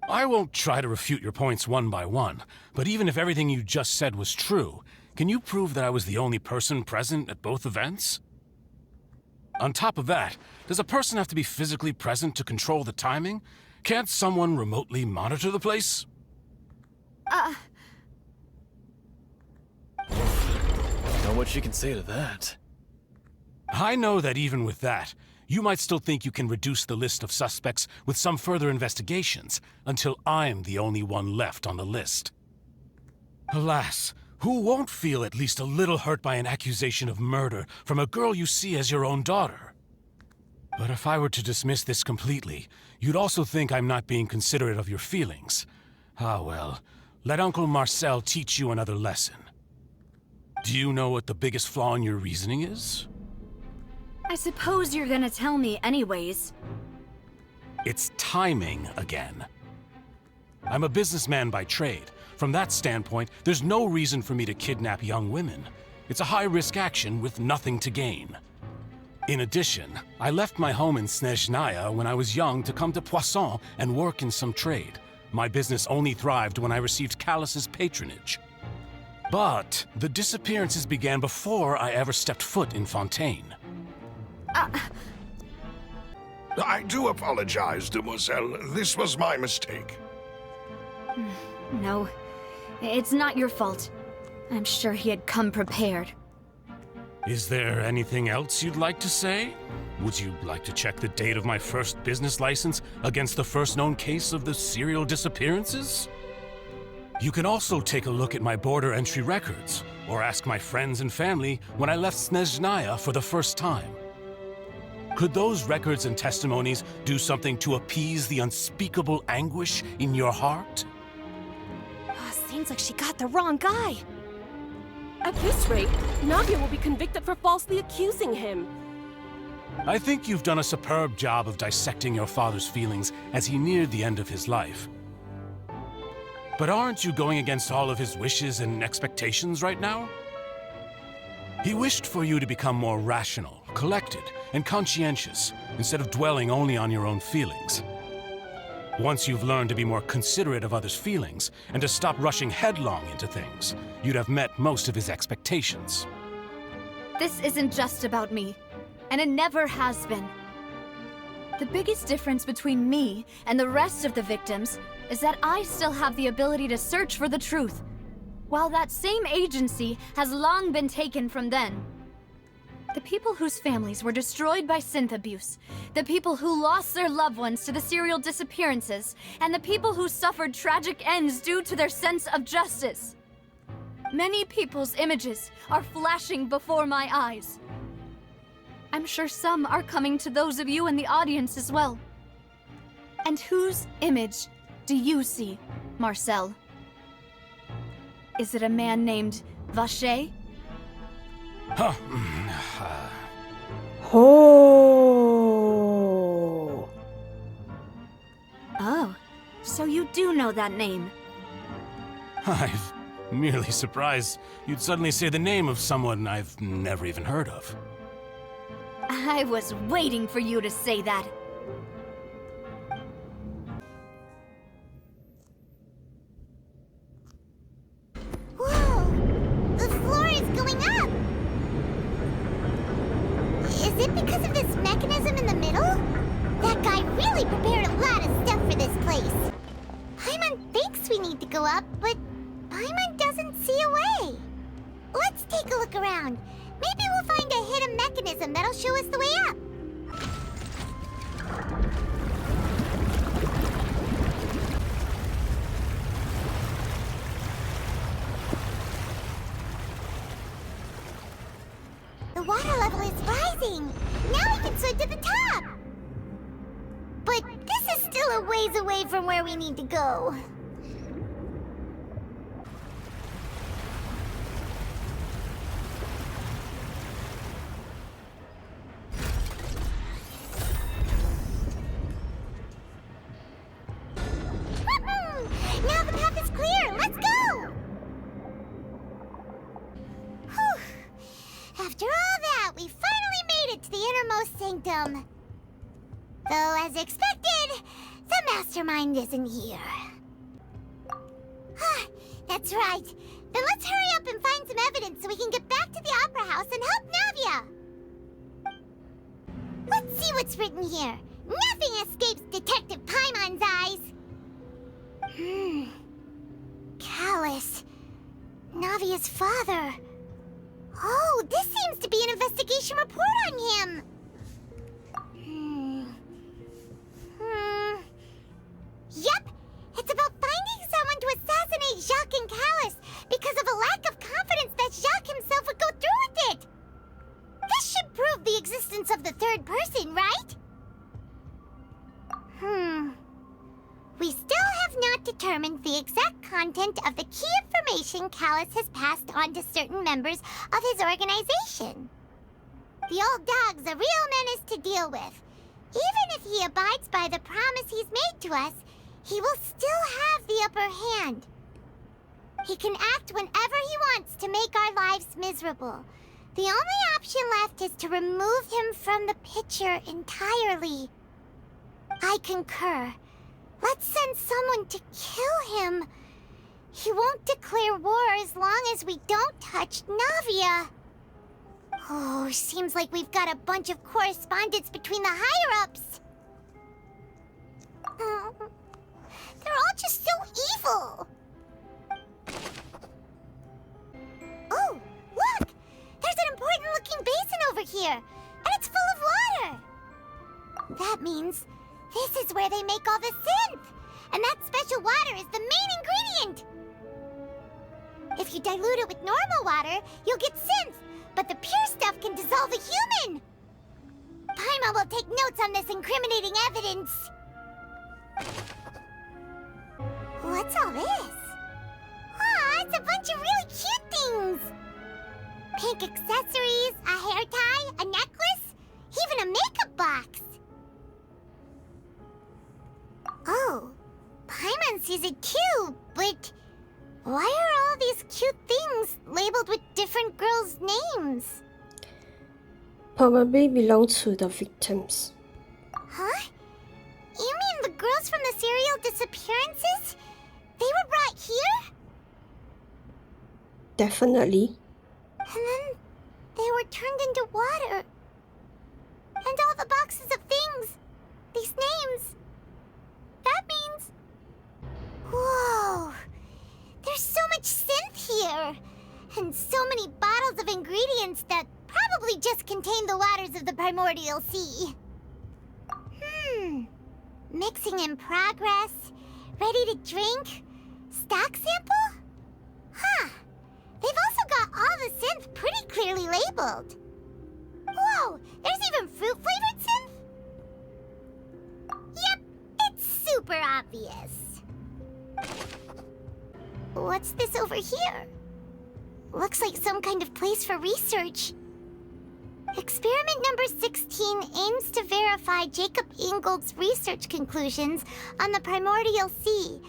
I won't try to refute your points one by one, but even if everything you just said was true, can you prove that I was the only person present at both events? On top of that, does a person have to be physically present to control the timing? Can't someone remotely monitor the place? Know what she can say to that. I know that even with that, you might still think you can reduce the list of suspects with some further investigations, until I'm the only one left on the list. Alas, who won't feel at least a little hurt by an accusation of murder from a girl you see as your own daughter? But if I were to dismiss this completely, you'd also think I'm not being considerate of your feelings. Ah well, let Uncle Marcel teach you another lesson. Do you know what the biggest flaw in your reasoning is? I suppose you're gonna tell me anyways. It's timing again. I'm a businessman by trade. From that standpoint, there's no reason for me to kidnap young women. It's a high-risk action with nothing to gain. In addition, I left my home in Snezhnaya when I was young to come to Poisson and work in some trade. My business only thrived when I received Callus's patronage. But the disappearances began before I ever stepped foot in Fontaine. I do apologize, demoiselle. This was my mistake. No, it's not your fault. I'm sure he had come prepared. Is there anything else you'd like to say? Would you like to check the date of my first business license against the first known case of the serial disappearances? You can also take a look at my border entry records, or ask my friends and family when I left Snezhnaya for the first time. Could those records and testimonies do something to appease the unspeakable anguish in your heart? Seems like she got the wrong guy. At this rate, Navia will be convicted for falsely accusing him. I think you've done a superb job of dissecting your father's feelings as he neared the end of his life. But aren't you going against all of his wishes and expectations right now? He wished for you to become more rational, collected, and conscientious, instead of dwelling only on your own feelings. Once you've learned to be more considerate of others' feelings, and to stop rushing headlong into things, you'd have met most of his expectations. This isn't just about me, and it never has been. The biggest difference between me and the rest of the victims is that I still have the ability to search for the truth, while that same agency has long been taken from them. The people whose families were destroyed by synth abuse, the people who lost their loved ones to the serial disappearances, and the people who suffered tragic ends due to their sense of justice. Many people's images are flashing before my eyes. I'm sure some are coming to those of you in the audience as well. And whose image do you see, Marcel? Is it a man named Vacher? Huh. Oh. Oh, so you do know that name. I'm merely surprised you'd suddenly say the name of someone I've never even heard of. I was waiting for you to say that. Whoa! The floor is going up! Is it because of this mechanism in the middle? That guy really prepared a lot of stuff for this place. Paimon thinks we need to go up, but Paimon doesn't see a way. Let's take a look around. Maybe we'll find a hidden mechanism that'll show us the way up. The water level is rising. Now we can swim to the top. But this is still a ways away from where we need to go. Now the path is clear. Let's go. Whew. After all that, we finally made it to the innermost sanctum. Though, as expected, the mastermind isn't here. That's right. Then let's hurry up and find some evidence so we can get back to the Opera House and help Navia. Let's see what's written here. Nothing escapes Detective Paimon's eyes. Callus. Navia's father. Oh, this seems to be an investigation report on him. Yep, it's about finding someone to assassinate Jacques and Callus because of a lack of confidance that Jacques himself would go through with it. This should prove the existence of the third person, right? We still have not determined the exact content of the key information Callus has passed on to certain members of his organization. The old dog's a real menace to deal with. Even if he abides by the promise he's made to us, he will still have the upper hand. He can act whenever he wants to make our lives miserable. The only option left is to remove him from the picture entirely. I concur. Let's send someone to kill him. He won't declare war as long as we don't touch Navia. Oh, seems like we've got a bunch of correspondence between the higher-ups. They're all just so evil. Oh, look! There's an important-looking basin over here, and it's full of water. That means this is where they make all the synth, and that special water is the main ingredient. If you dilute it with normal water, you'll get synth, but the pure stuff can dissolve a human. Paimon will take notes on this incriminating evidence. What's all this? Aw, it's a bunch of really cute things. Pink accessories, a hair tie, a necklace, even a makeup box. Oh, Paimon sees it too, but why are all these cute things labeled with different girls' names? Probably belong to the victims. Huh? You mean the girls from the serial disappearances? They were brought here? Definitely. And then they were turned into water. And all the boxes of things, these names. That means... Whoa! There's so much synth here! And so many bottles of ingredients that probably just contain the waters of the primordial sea. Mixing in progress, ready to drink, stock sample? Huh. They've also got all the synth pretty clearly labeled. Whoa, there's even fruit-flavored synth? Yep, it's super obvious. What's this over here? Looks like some kind of place for research. Experiment number 16 aims to verify Jacob Ingold's research conclusions on the primordial sea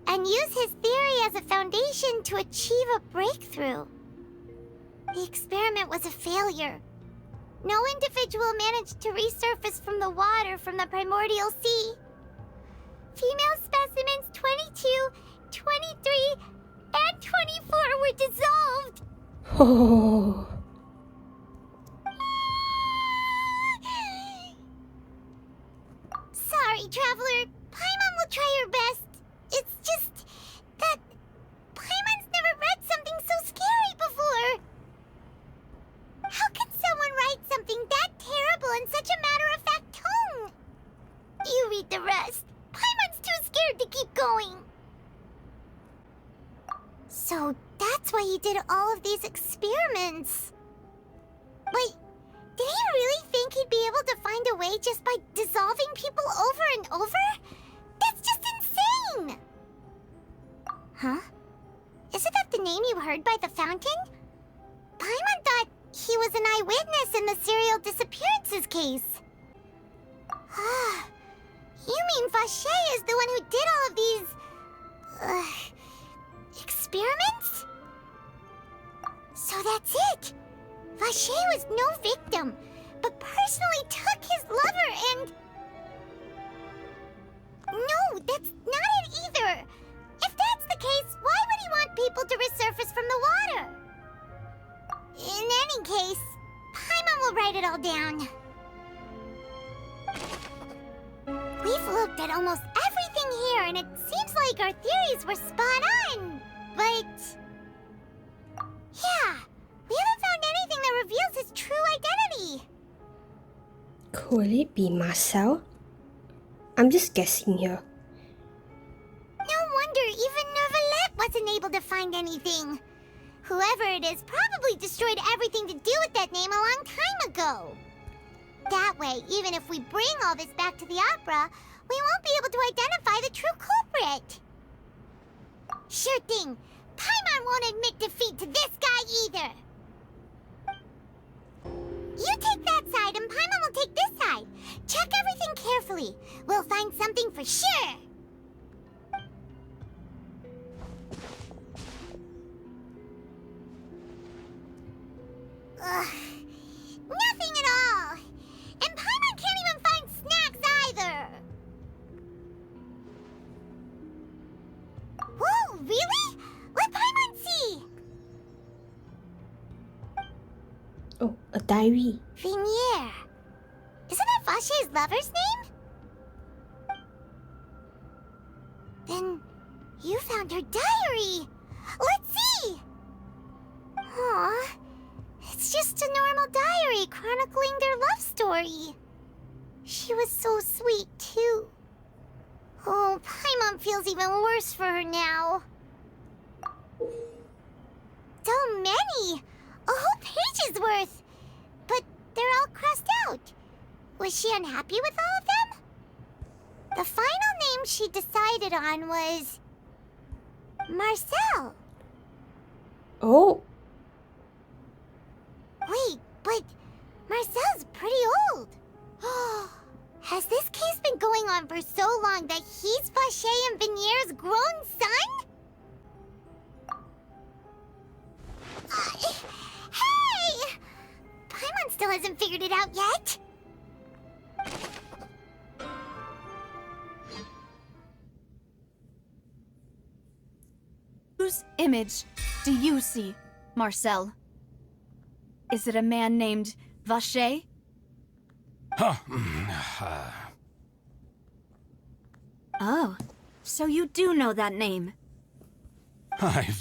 and use his theory as a foundation to achieve a breakthrough. The experiment was a failure. No individual managed to resurface from the water from the primordial sea. Female specimens 22, 23, and 24 were dissolved. Oh. Sorry, Traveler. Paimon will try her best. It's just that Paimon's never read something so scary before. How can someone write something that terrible in such a matter-of-fact tone? You read the rest. Paimon's too scared to keep going. So that's why he did all of these experiments. Wait, did he really think he'd be able to find a way just by dissolving people over and over? That's just insane! Huh? Isn't that the name you heard by the fountain? Paimon thought he was an eyewitness in the serial disappearances case. You mean Vacher is the one who did all of these... experiments? So that's it! Vacher was no victim, but personally took his lover and... No, that's not it either! If that's the case, why would he want people to resurface from the water? In any case, Paimon will write it all down. We've looked at almost everything here, and it seems like our theories were spot on. But... yeah, we haven't found anything that reveals his true identity. Could it be Marcel? I'm just guessing here. No wonder even Neuvillettte wasn't able to find anything. Whoever it is probably destroyed everything to do with that name a long time ago. That way, even if we bring all this back to the opera, we won't be able to identify the true culprit. Sure thing. Paimon won't admit defeat to this guy either. You take that side and Paimon will take this side. Check everything carefully. We'll find something for sure. Ugh. Nothing at all. And Paimon can't even find snacks either. Whoa, really? Let Paimon see. Oh, a diary. Vinier. Isn't that Vacher's lover's name? Then you found her diary. Let's see. Aw. It's just a normal diary chronicling their love story. She was so sweet, too. Oh, Paimon feels even worse for her now. Was she unhappy with all of them? The final name she decided on was... Marcel. Oh. Wait, but Marcel's pretty old. Has this case been going on for so long that he's Vacher and Venier's grown son? Hey! Paimon still hasn't figured it out yet. Whose image do you see, Marcel? Is it a man named Vacher? Oh, so you do know that name. I'm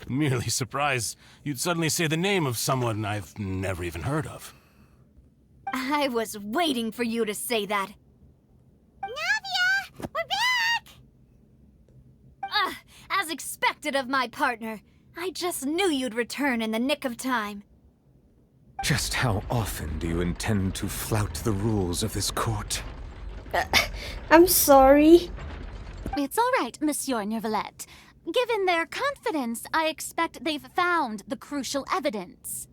merely surprised you'd suddenly say the name of someone I've never even heard of. I was waiting for you to say that. Navia! We're back! As expected of my partner. I just knew you'd return in the nick of time. Just how often do you intend to flout the rules of this court? I'm sorry. It's all right, Monsieur Neuvillettte. Given their confidence, I expect they've found the crucial evidence.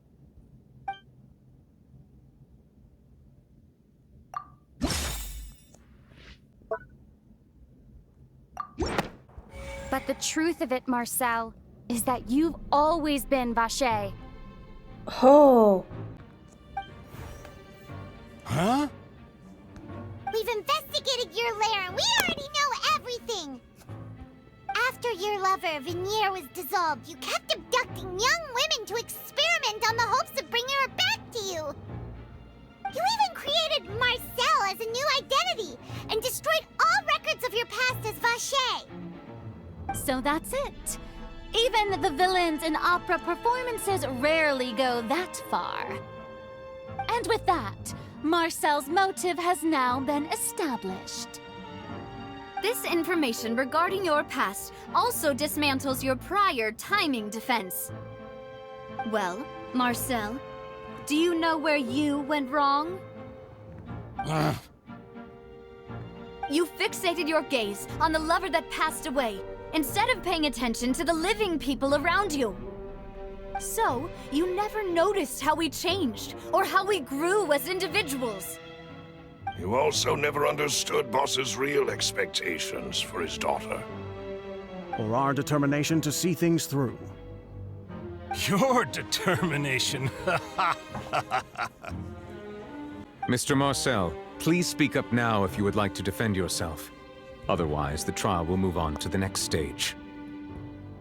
But the truth of it, Marcel, is that you've always been Vacher. Oh. Huh? We've investigated your lair and we already know everything! After your lover, Venier, was dissolved, you kept abducting young women to experiment on the hopes of bringing her back to you! You even created Marcel as a new identity and destroyed all records of your past as Vacher! So that's it. Even the villains in opera performances rarely go that far. And with that, Marcel's motive has now been established. This information regarding your past also dismantles your prior timing defense. Well, Marcel, do you know where you went wrong? You fixated your gaze on the lover that passed away, instead of paying attention to the living people around you. So, you never noticed how we changed, or how we grew as individuals. You also never understood Boss's real expectations for his daughter. Or our determination to see things through. Your determination. Mr. Marcel, please speak up now if you would like to defend yourself. Otherwise, the trial will move on to the next stage.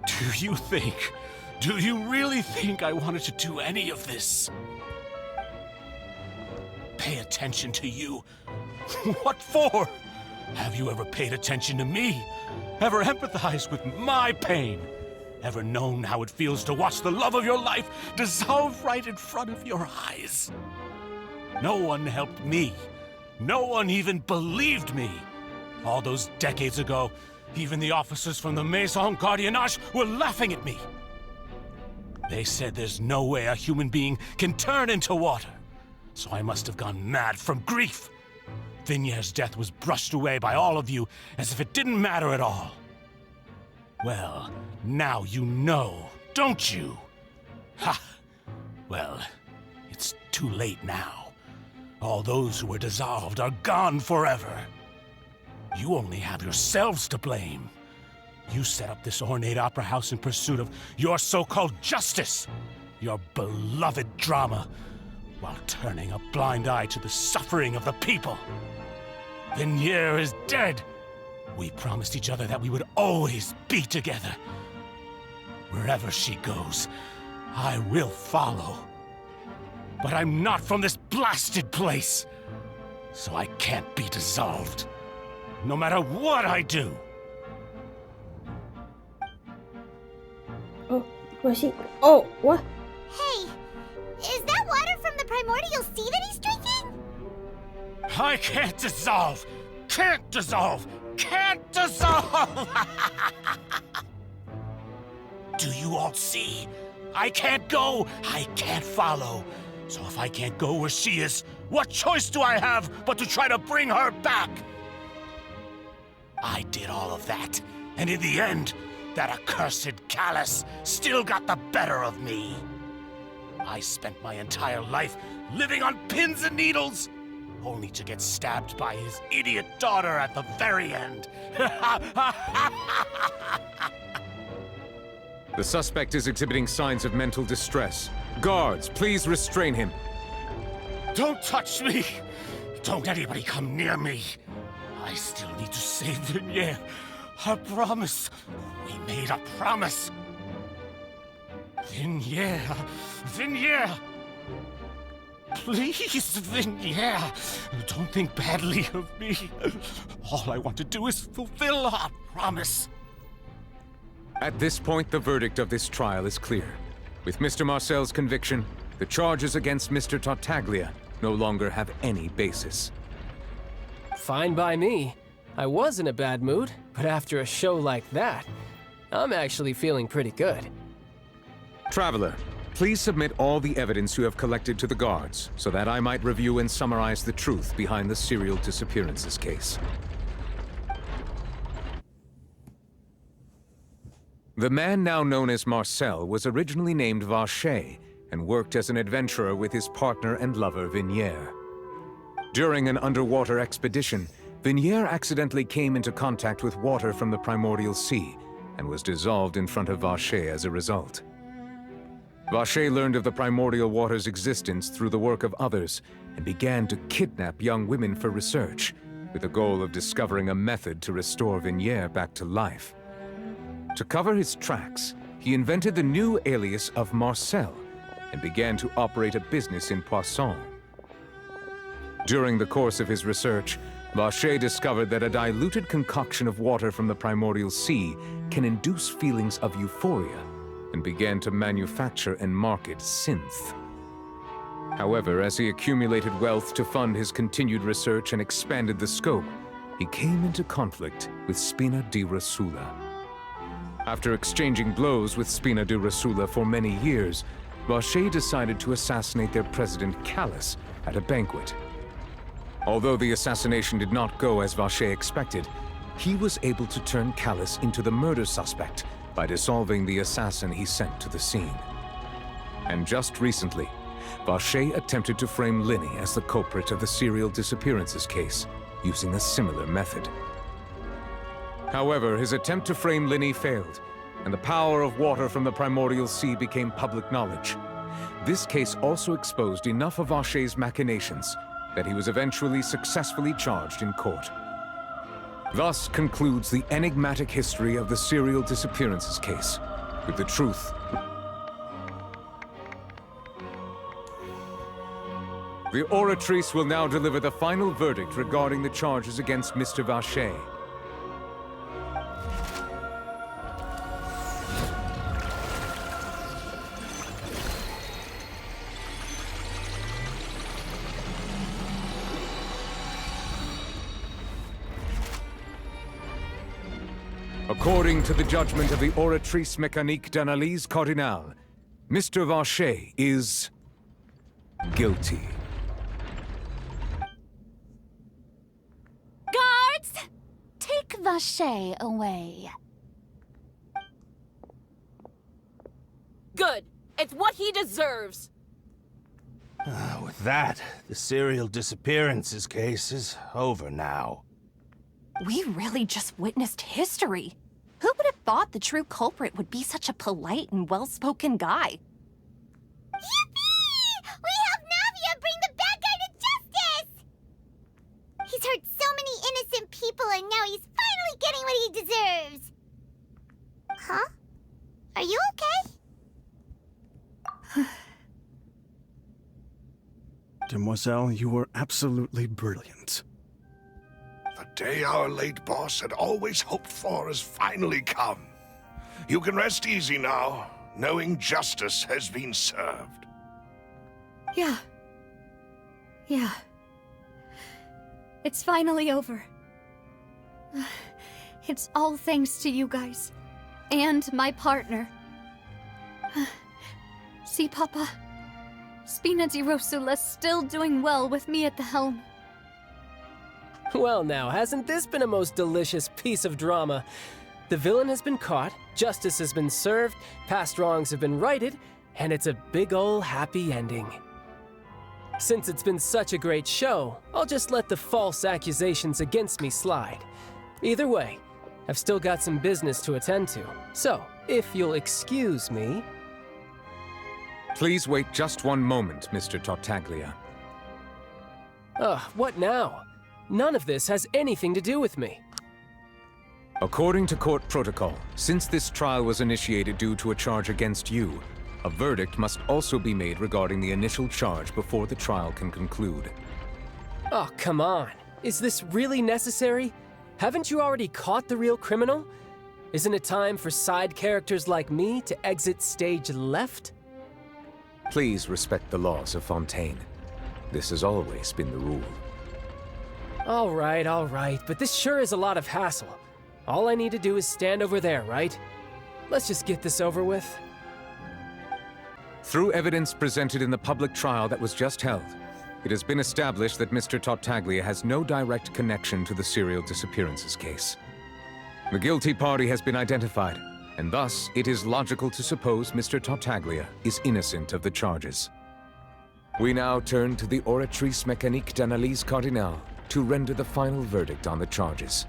Do you really think I wanted to do any of this? Pay attention to you? What for? Have you ever paid attention to me? Ever empathized with my pain? Ever known how it feels to watch the love of your life dissolve right in front of your eyes? No one helped me. No one even believed me. All those decades ago, even the officers from the Maison Gardiennage were laughing at me. They said there's no way a human being can turn into water. So I must have gone mad from grief. Venier's death was brushed away by all of you as if it didn't matter at all. Well, now you know, don't you? Ha! Well, it's too late now. All those who were dissolved are gone forever. You only have yourselves to blame. You set up this ornate opera house in pursuit of your so-called justice, your beloved drama, while turning a blind eye to the suffering of the people. Venier is dead. We promised each other that we would always be together. Wherever she goes, I will follow. But I'm not from this blasted place, so I can't be dissolved. No matter what I do. Oh, where's he? Oh, what? Hey, is that water from the primordial sea that he's drinking? I can't dissolve! Can't dissolve! Can't dissolve! Do you all see? I can't go! I can't follow! So if I can't go where she is, What choice do I have but to try to bring her back? I did all of that, and in the end, that accursed Callus still got the better of me. I spent my entire life living on pins and needles, only to get stabbed by his idiot daughter at the very end. The suspect is exhibiting signs of mental distress. Guards, please restrain him. Don't touch me! Don't anybody come near me! I still need to save Vignere. Her promise. We made a promise. Vignere! Please, Vignere! Don't think badly of me. All I want to do is fulfill our promise. At this point, the verdict of this trial is clear. With Mr. Marcel's conviction, the charges against Mr. Tartaglia no longer have any basis. Fine by me. I was in a bad mood, but after a show like that, I'm actually feeling pretty good. Traveler, please submit all the evidence you have collected to the guards, so that I might review and summarize the truth behind the serial disappearances case. The man now known as Marcel was originally named Vacher and worked as an adventurer with his partner and lover Vignere. During an underwater expedition, Vignere accidentally came into contact with water from the primordial sea and was dissolved in front of Vacher as a result. Vacher learned of the primordial water's existence through the work of others and began to kidnap young women for research, with the goal of discovering a method to restore Vignere back to life. To cover his tracks, he invented the new alias of Marcel and began to operate a business in Poisson. During the course of his research, Vacher discovered that a diluted concoction of water from the primordial sea can induce feelings of euphoria, and began to manufacture and market synth. However, as he accumulated wealth to fund his continued research and expanded the scope, he came into conflict with Spina di Rosula. After exchanging blows with Spina di Rosula for many years, Vacher decided to assassinate their president Callus at a banquet. Although the assassination did not go as Vacher expected, he was able to turn Callus into the murder suspect by dissolving the assassin he sent to the scene. And just recently, Vacher attempted to frame Linny as the culprit of the serial disappearances case, using a similar method. However, his attempt to frame Linny failed, and the power of water from the primordial sea became public knowledge. This case also exposed enough of Vacher's machinations that he was eventually successfully charged in court. Thus concludes the enigmatic history of the serial disappearances case, with the truth. The Oratrice will now deliver the final verdict regarding the charges against Mr. Vacher. According to the judgment of the Oratrice Mécanique d'Analyse Cardinale, Mr. Vacher is guilty. Guards! Take Vacher away. Good. It's what he deserves. With that, the serial disappearances case is over now. We really just witnessed history. Who would have thought the true culprit would be such a polite and well-spoken guy? Yippee! We helped Navia bring the bad guy to justice! He's hurt so many innocent people and now he's finally getting what he deserves. Huh? Are you okay? Demoiselle, you were absolutely brilliant. The day our late boss had always hoped for has finally come. You can rest easy now, knowing justice has been served. Yeah. It's finally over. It's all thanks to you guys. And my partner. See, Papa? Spina di Rosula's still doing well with me at the helm. Well now, hasn't this been a most delicious piece of drama? The villain has been caught, justice has been served, past wrongs have been righted, and it's a big ol' happy ending. Since it's been such a great show, I'll just let the false accusations against me slide. Either way, I've still got some business to attend to, so if you'll excuse me... Please wait just one moment, Mr. Tartaglia. What now? None of this has anything to do with me. According to court protocol, since this trial was initiated due to a charge against you, a verdict must also be made regarding the initial charge before the trial can conclude. Oh, come on. Is this really necessary? Haven't you already caught the real criminal? Isn't it time for side characters like me to exit stage left? Please respect the laws of Fontaine. This has always been the rule. All right, but this sure is a lot of hassle. All I need to do is stand over there, right? Let's just get this over with. Through evidence presented in the public trial that was just held, it has been established that Mr. Tartaglia has no direct connection to the serial disappearances case. The guilty party has been identified, and thus it is logical to suppose Mr. Tartaglia is innocent of the charges. We now turn to the Oratrice Mécanique d'Analyse Cardinale to render the final verdict on the charges.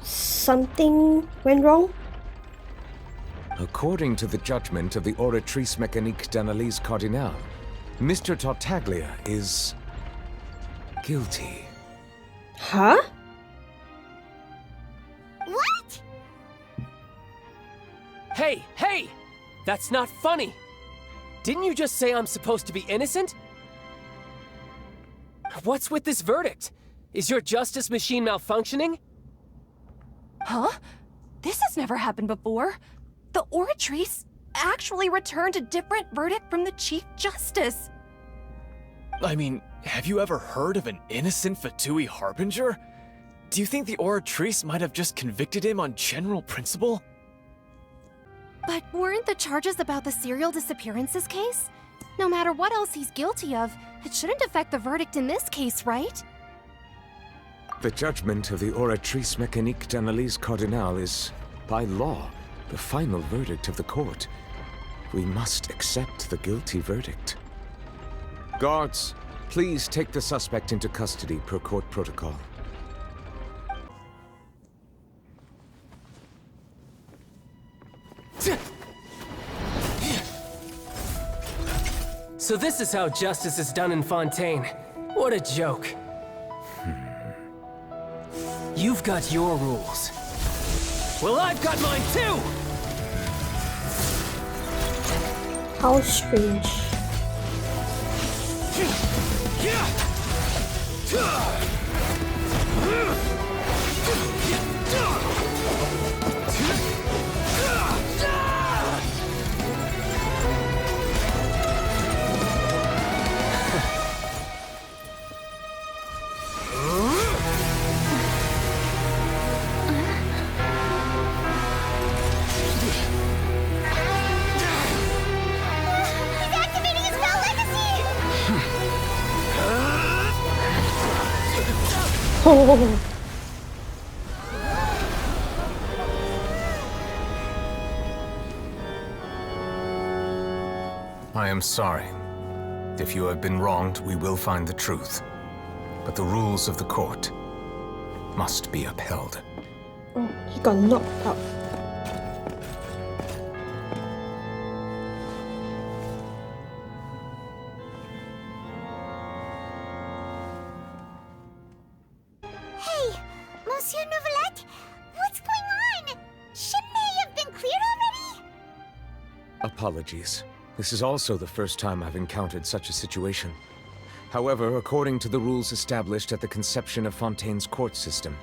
Something went wrong? According to the judgment of the Oratrice Mécanique d'Analyse Cardinale, Mr. Tartaglia is... guilty. Huh? What? Hey! That's not funny! Didn't you just say I'm supposed to be innocent? What's with this verdict? Is your justice machine malfunctioning? Huh? This has never happened before. The Oratrice actually returned a different verdict from the Chief Justice. I mean, have you ever heard of an innocent Fatui Harbinger? Do you think the Oratrice might have just convicted him on general principle? But weren't the charges about the serial disappearances case? No matter what else he's guilty of, it shouldn't affect the verdict in this case, right? The judgment of the Oratrice Mécanique d'Analyse Cardinale is, by law, the final verdict of the court. We must accept the guilty verdict. Guards, please take the suspect into custody per court protocol. So this is how justice is done in Fontaine. What a joke. You've got your rules. Well, I've got mine too! How strange. Oh. I am sorry. If you have been wronged, we will find the truth. But the rules of the court must be upheld. Oh, he got knocked out. Hey, Monsieur Neuvillettte, what's going on? Shouldn't they have been cleared already? Apologies. This is also the first time I've encountered such a situation. However, according to the rules established at the conception of Fontaine's court system,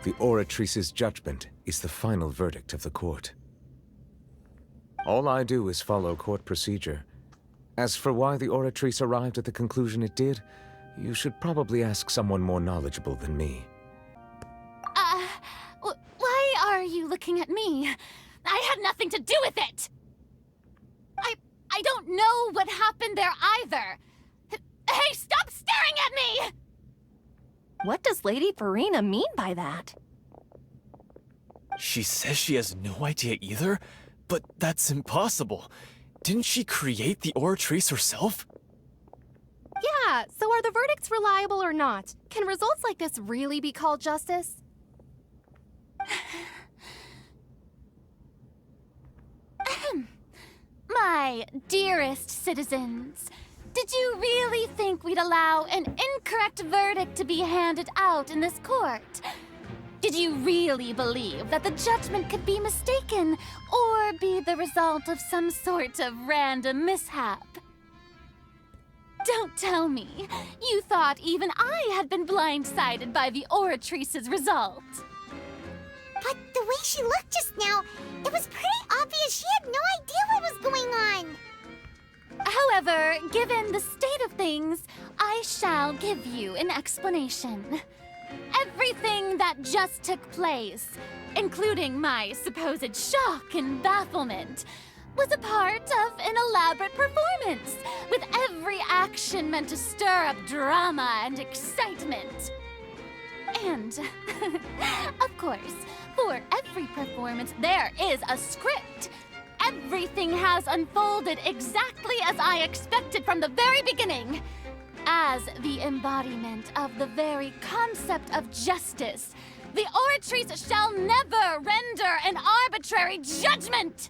the Oratrice's judgment is the final verdict of the court. All I do is follow court procedure. As for why the Oratrice arrived at the conclusion it did, you should probably ask someone more knowledgeable than me. Why are you looking at me? I had nothing to do with it! I don't know what happened there either. Hey, stop staring at me! What does Lady Furina mean by that? She says she has no idea either, but that's impossible. Didn't she create the Oratrice herself? Yeah, so are the verdicts reliable or not? Can results like this really be called justice? My dearest citizens, did you really think we'd allow an incorrect verdict to be handed out in this court? Did you really believe that the judgment could be mistaken or be the result of some sort of random mishap? Don't tell me you thought even I had been blindsided by the Oratrice's result. But the way she looked just now, it was pretty obvious she had no idea what was going on. However, given the state of things, I shall give you an explanation. Everything that just took place, including my supposed shock and bafflement, was a part of an elaborate performance, with every action meant to stir up drama and excitement. And, of course, for every performance, there is a script. Everything has unfolded exactly as I expected from the very beginning. As the embodiment of the very concept of justice, the Oratrice shall never render an arbitrary judgment!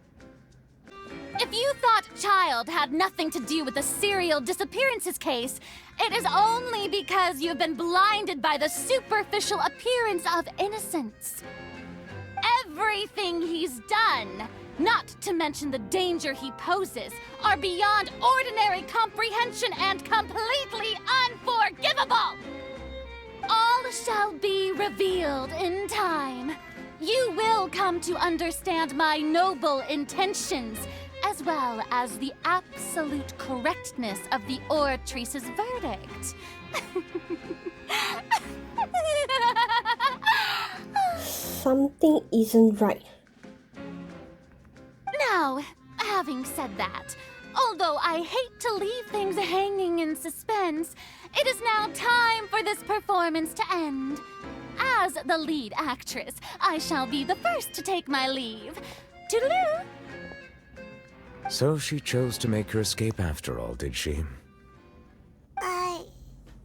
If you thought Childe had nothing to do with the serial disappearances case, it is only because you've been blinded by the superficial appearance of innocence. Everything he's done, not to mention the danger he poses, are beyond ordinary comprehension and completely unforgivable! All shall be revealed in time. You will come to understand my noble intentions, as well as the absolute correctness of the Oratrice's verdict. Something isn't right. Now, having said that, although I hate to leave things hanging in suspense, it is now time for this performance to end. As the lead actress, I shall be the first to take my leave. Toodaloo! So she chose to make her escape after all, did she?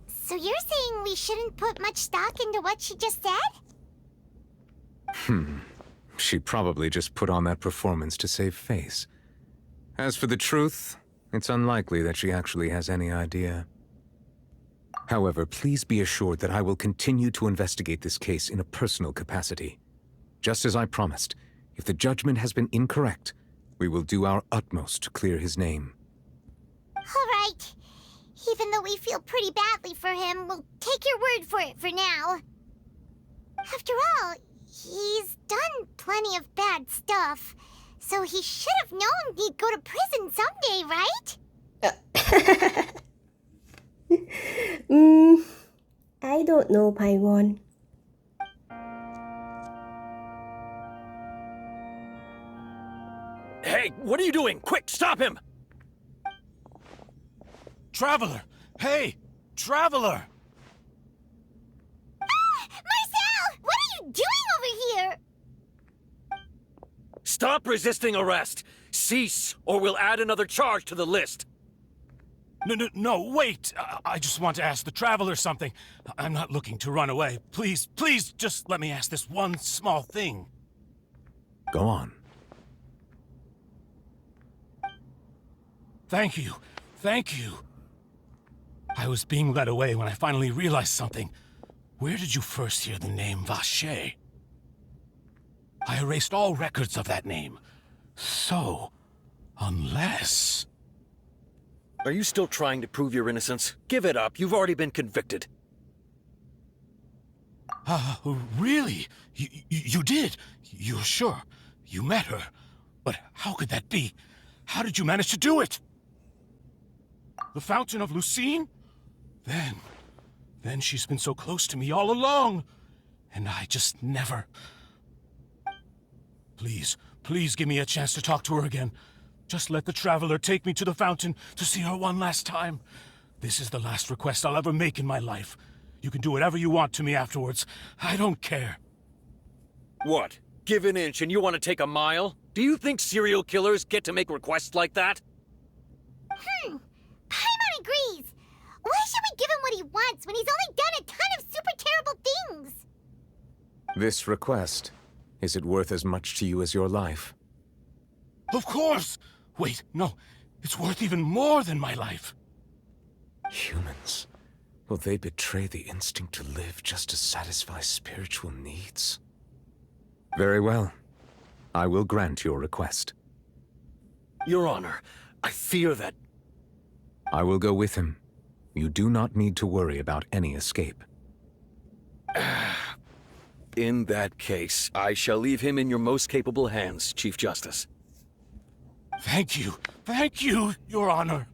So you're saying we shouldn't put much stock into what she just said? She probably just put on that performance to save face. As for the truth, it's unlikely that she actually has any idea. However, please be assured that I will continue to investigate this case in a personal capacity. Just as I promised, if the judgment has been incorrect, we will do our utmost to clear his name. All right. Even though we feel pretty badly for him, we'll take your word for it for now. After all, he's done plenty of bad stuff, so he should have known he'd go to prison someday, right? I don't know, Paimon. Hey, what are you doing? Quick, stop him! Traveler! Hey! Traveler! Marcel! What are you doing over here? Stop resisting arrest! Cease, or we'll add another charge to the list! No, wait! I just want to ask the Traveler something. I'm not looking to run away. Please, just let me ask this one small thing. Go on. Thank you. I was being led away when I finally realized something. Where did you first hear the name Vacher? I erased all records of that name. So, unless... Are you still trying to prove your innocence? Give it up. You've already been convicted. Really? You did? You're sure? You met her? But how could that be? How did you manage to do it? The Fountain of Lucine? Then she's been so close to me all along. And I just never... Please give me a chance to talk to her again. Just let the Traveler take me to the fountain to see her one last time. This is the last request I'll ever make in my life. You can do whatever you want to me afterwards. I don't care. What? Give an inch and you want to take a mile? Do you think serial killers get to make requests like that? Paimon agrees. Why should we give him what he wants when he's only done a ton of super terrible things? This request, is it worth as much to you as your life? Of course! Wait, no. It's worth even more than my life. Humans. Will they betray the instinct to live just to satisfy spiritual needs? Very well. I will grant your request. Your Honor, I fear that... I will go with him. You do not need to worry about any escape. In that case, I shall leave him in your most capable hands, Chief Justice. Thank you, Your Honor.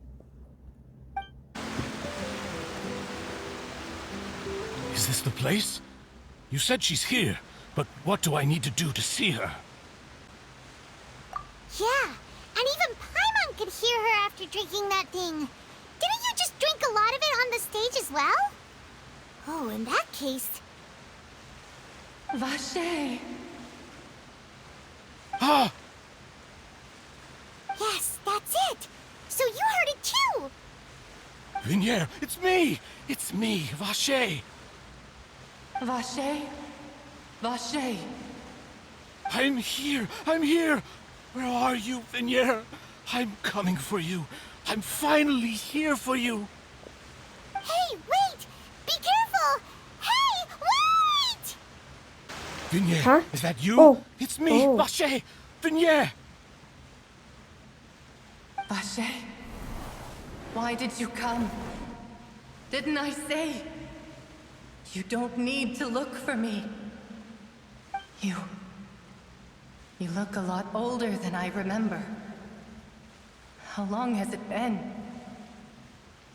Is this the place? You said she's here, but what do I need to do to see her? Yeah, and even Paimon could hear her after drinking that thing. Didn't you just drink a lot of it on the stage as well? Oh, in that case... Vache! Ah! Yes, that's it! So you heard it too! Vinier, it's me! It's me, Vache! Vache? Vache? I'm here! Where are you, Vinier? I'm coming for you. I'm finally here for you. Hey, wait! Be careful! Hey, wait! Vinier, is that you? Oh. It's me, Vache! Vinier! Vache? Why did you come? Didn't I say? You don't need to look for me. You look a lot older than I remember. How long has it been?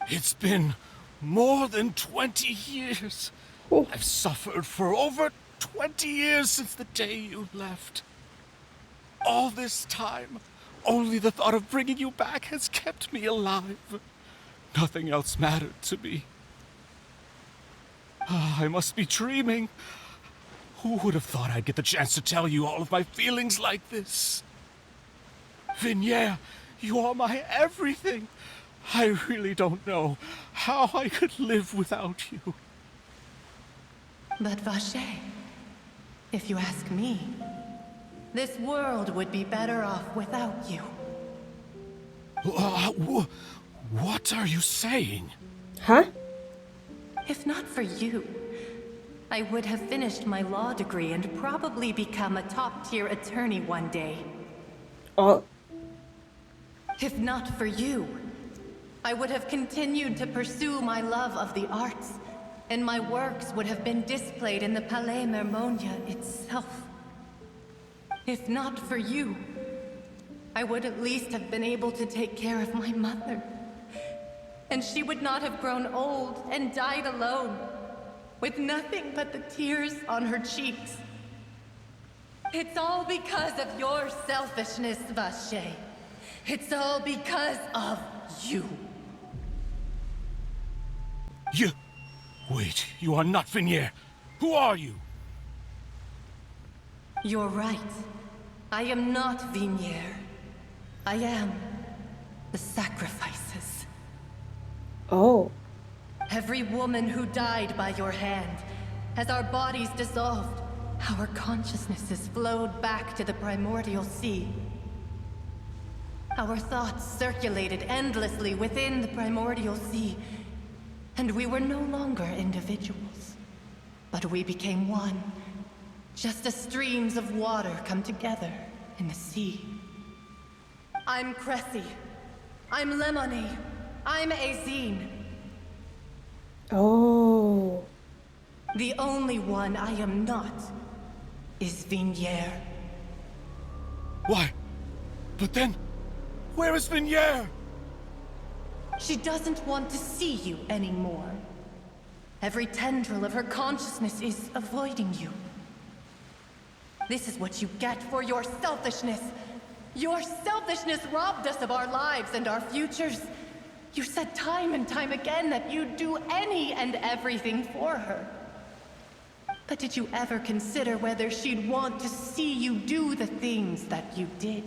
It's been more than 20 years. I've suffered for over 20 years since the day you left. All this time, only the thought of bringing you back has kept me alive. Nothing else mattered to me. I must be dreaming. Who would have thought I'd get the chance to tell you all of my feelings like this? Vinier, you are my everything. I really don't know how I could live without you. But Vache, if you ask me, this world would be better off without you. What are you saying? Huh? If not for you, I would have finished my law degree and probably become a top-tier attorney one day. Oh. If not for you, I would have continued to pursue my love of the arts, and my works would have been displayed in the Palais Mermonia itself. If not for you, I would at least have been able to take care of my mother. And she would not have grown old and died alone, with nothing but the tears on her cheeks. It's all because of your selfishness, Vache. It's all because of you. Wait, you are not Vinier. Who are you? You're right. I am not Vinier. I am the sacrifices. Oh. Every woman who died by your hand, as our bodies dissolved, our consciousnesses flowed back to the primordial sea. Our thoughts circulated endlessly within the primordial sea, and we were no longer individuals. But we became one, just as streams of water come together in the sea. I'm Cressy. I'm Lemony. I'm Azine. Oh. The only one I am not is Vinier. Why? But then, where is Vinier? She doesn't want to see you anymore. Every tendril of her consciousness is avoiding you. This is what you get for your selfishness. Your selfishness robbed us of our lives and our futures. You said time and time again that you'd do any and everything for her. But did you ever consider whether she'd want to see you do the things that you did?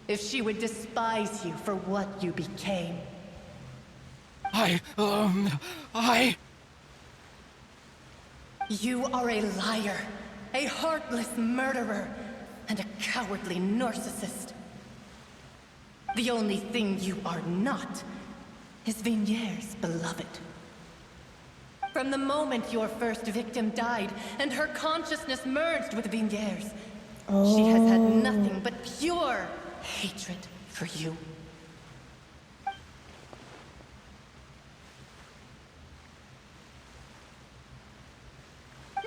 If she would despise you for what you became? You are a liar, a heartless murderer, and a cowardly narcissist. The only thing you are not is Vigniere's beloved. From the moment your first victim died and her consciousness merged with Vigniere's, she has had nothing but pure hatred for you.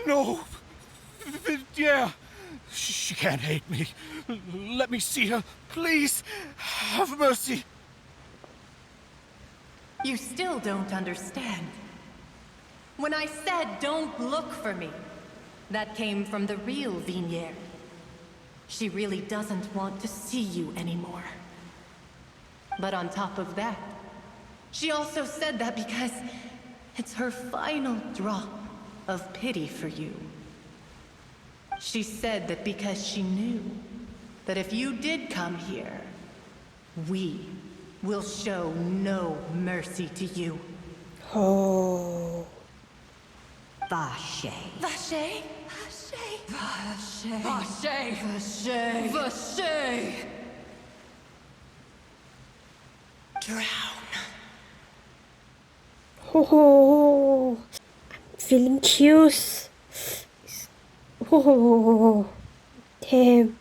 No! Yeah! She can't hate me. Let me see her, please. Have mercy. You still don't understand. When I said don't look for me, that came from the real Vigniere. She really doesn't want to see you anymore. But on top of that, she also said that because it's her final drop of pity for you. She said that because she knew that if you did come here, we will show no mercy to you. Oh. Vache. Vache? Vache. Vache. Vache. Vache. Vache. Drown. Oh. I'm feeling chills. Oh. Damn.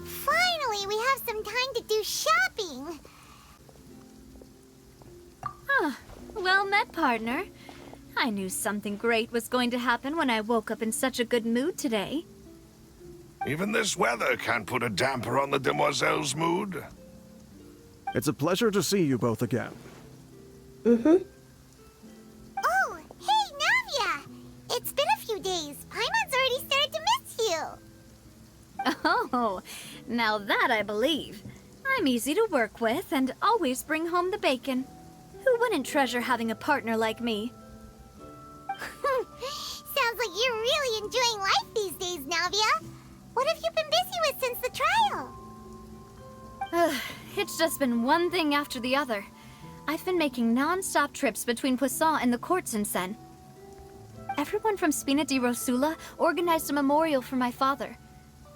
Finally, we have some time to do shopping. Ah, well met, partner. I knew something great was going to happen when I woke up in such a good mood today. Even this weather can't put a damper on the demoiselle's mood. It's a pleasure to see you both again. Oh, hey, Navia! It's been a few days. Paimon's already started to miss you. Oh, now that I believe. I'm easy to work with and always bring home the bacon. Who wouldn't treasure having a partner like me? Sounds like you're really enjoying life these days, Navia. What have you been busy with since the trial? It's just been one thing after the other. I've been making non-stop trips between Poisson and the courts in Seine. Everyone from Spina di Rosula organized a memorial for my father.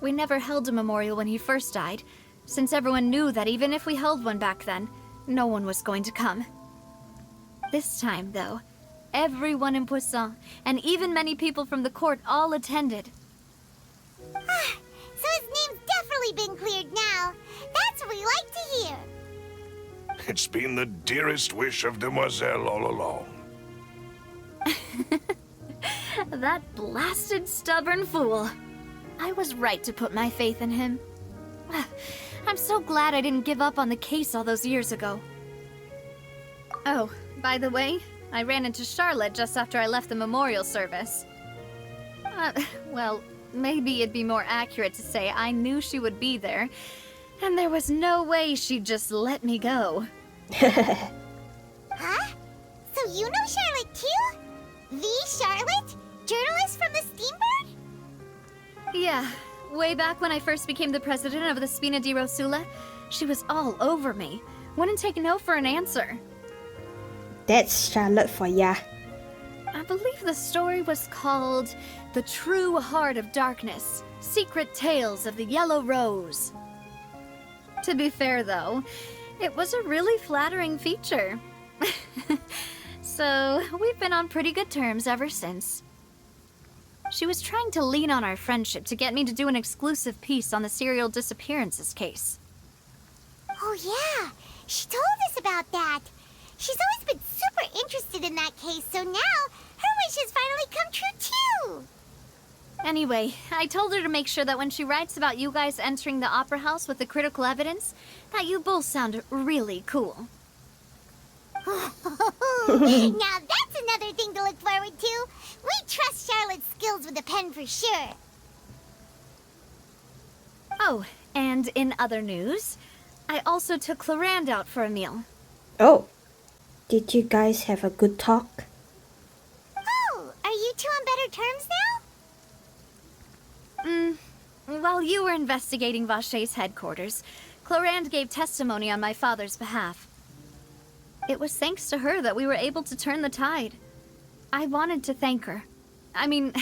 We never held a memorial when he first died, since everyone knew that even if we held one back then, no one was going to come. This time, though, everyone in Poisson, and even many people from the court, all attended. So his name's definitely been cleared now. That's what we like to hear. It's been the dearest wish of Demoiselle all along. That blasted stubborn fool. I was right to put my faith in him. I'm so glad I didn't give up on the case all those years ago. Oh, by the way, I ran into Charlotte just after I left the memorial service. Well, maybe it'd be more accurate to say I knew she would be there, and there was no way she'd just let me go. Huh? So you know Charlotte too? The Charlotte? Journalist from the Steambird? Yeah, way back when I first became the president of the Spina di Rosula, she was all over me. Wouldn't take no for an answer. That's Charlotte for ya. I believe the story was called The True Heart of Darkness, Secret Tales of the Yellow Rose. To be fair, though, it was a really flattering feature. So, we've been on pretty good terms ever since. She was trying to lean on our friendship to get me to do an exclusive piece on the serial disappearances case. Oh yeah, she told us about that. She's always been super interested in that case, so now her wish has finally come true too! Anyway, I told her to make sure that when she writes about you guys entering the opera house with the critical evidence, that you both sound really cool. Now that's another thing to look forward to. We trust Charlotte's skills with a pen for sure. Oh, and in other news, I also took Clorinde out for a meal. Oh, did you guys have a good talk? Oh, are you two on better terms now? While you were investigating Vache's headquarters, Clorinde gave testimony on my father's behalf. It was thanks to her that we were able to turn the tide. I wanted to thank her. I mean,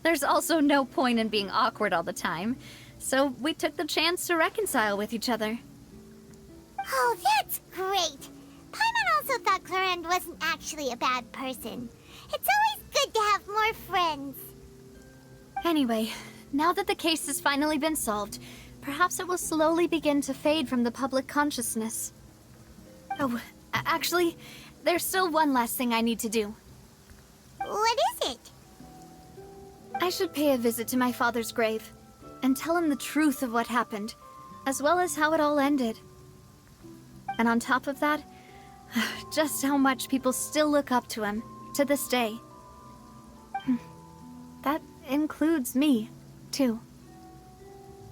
there's also no point in being awkward all the time, so we took the chance to reconcile with each other. Oh, that's great! Paimon also thought Clorinde wasn't actually a bad person. It's always good to have more friends. Anyway, now that the case has finally been solved, perhaps it will slowly begin to fade from the public consciousness. Oh, actually, there's still one last thing I need to do. What is it? I should pay a visit to my father's grave and tell him the truth of what happened, as well as how it all ended. And on top of that, just how much people still look up to him to this day. That includes me, too.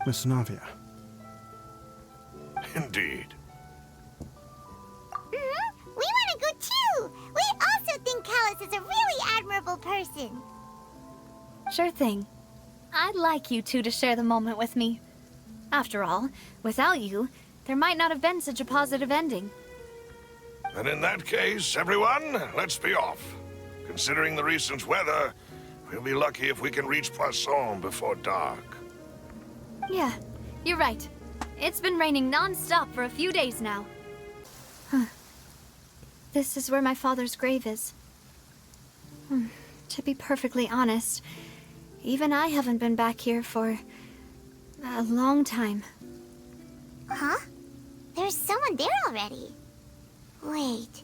Miss Navia. Indeed. We want to go too! We also think Callus is a really admirable person. Sure thing. I'd like you two to share the moment with me. After all, without you, there might not have been such a positive ending. And in that case, everyone, let's be off. Considering the recent weather, we'll be lucky if we can reach Poisson before dark. Yeah, you're right. It's been raining non-stop for a few days now. This is where my father's grave is. To be perfectly honest, even I haven't been back here for a long time. Huh? There's someone there already. Wait,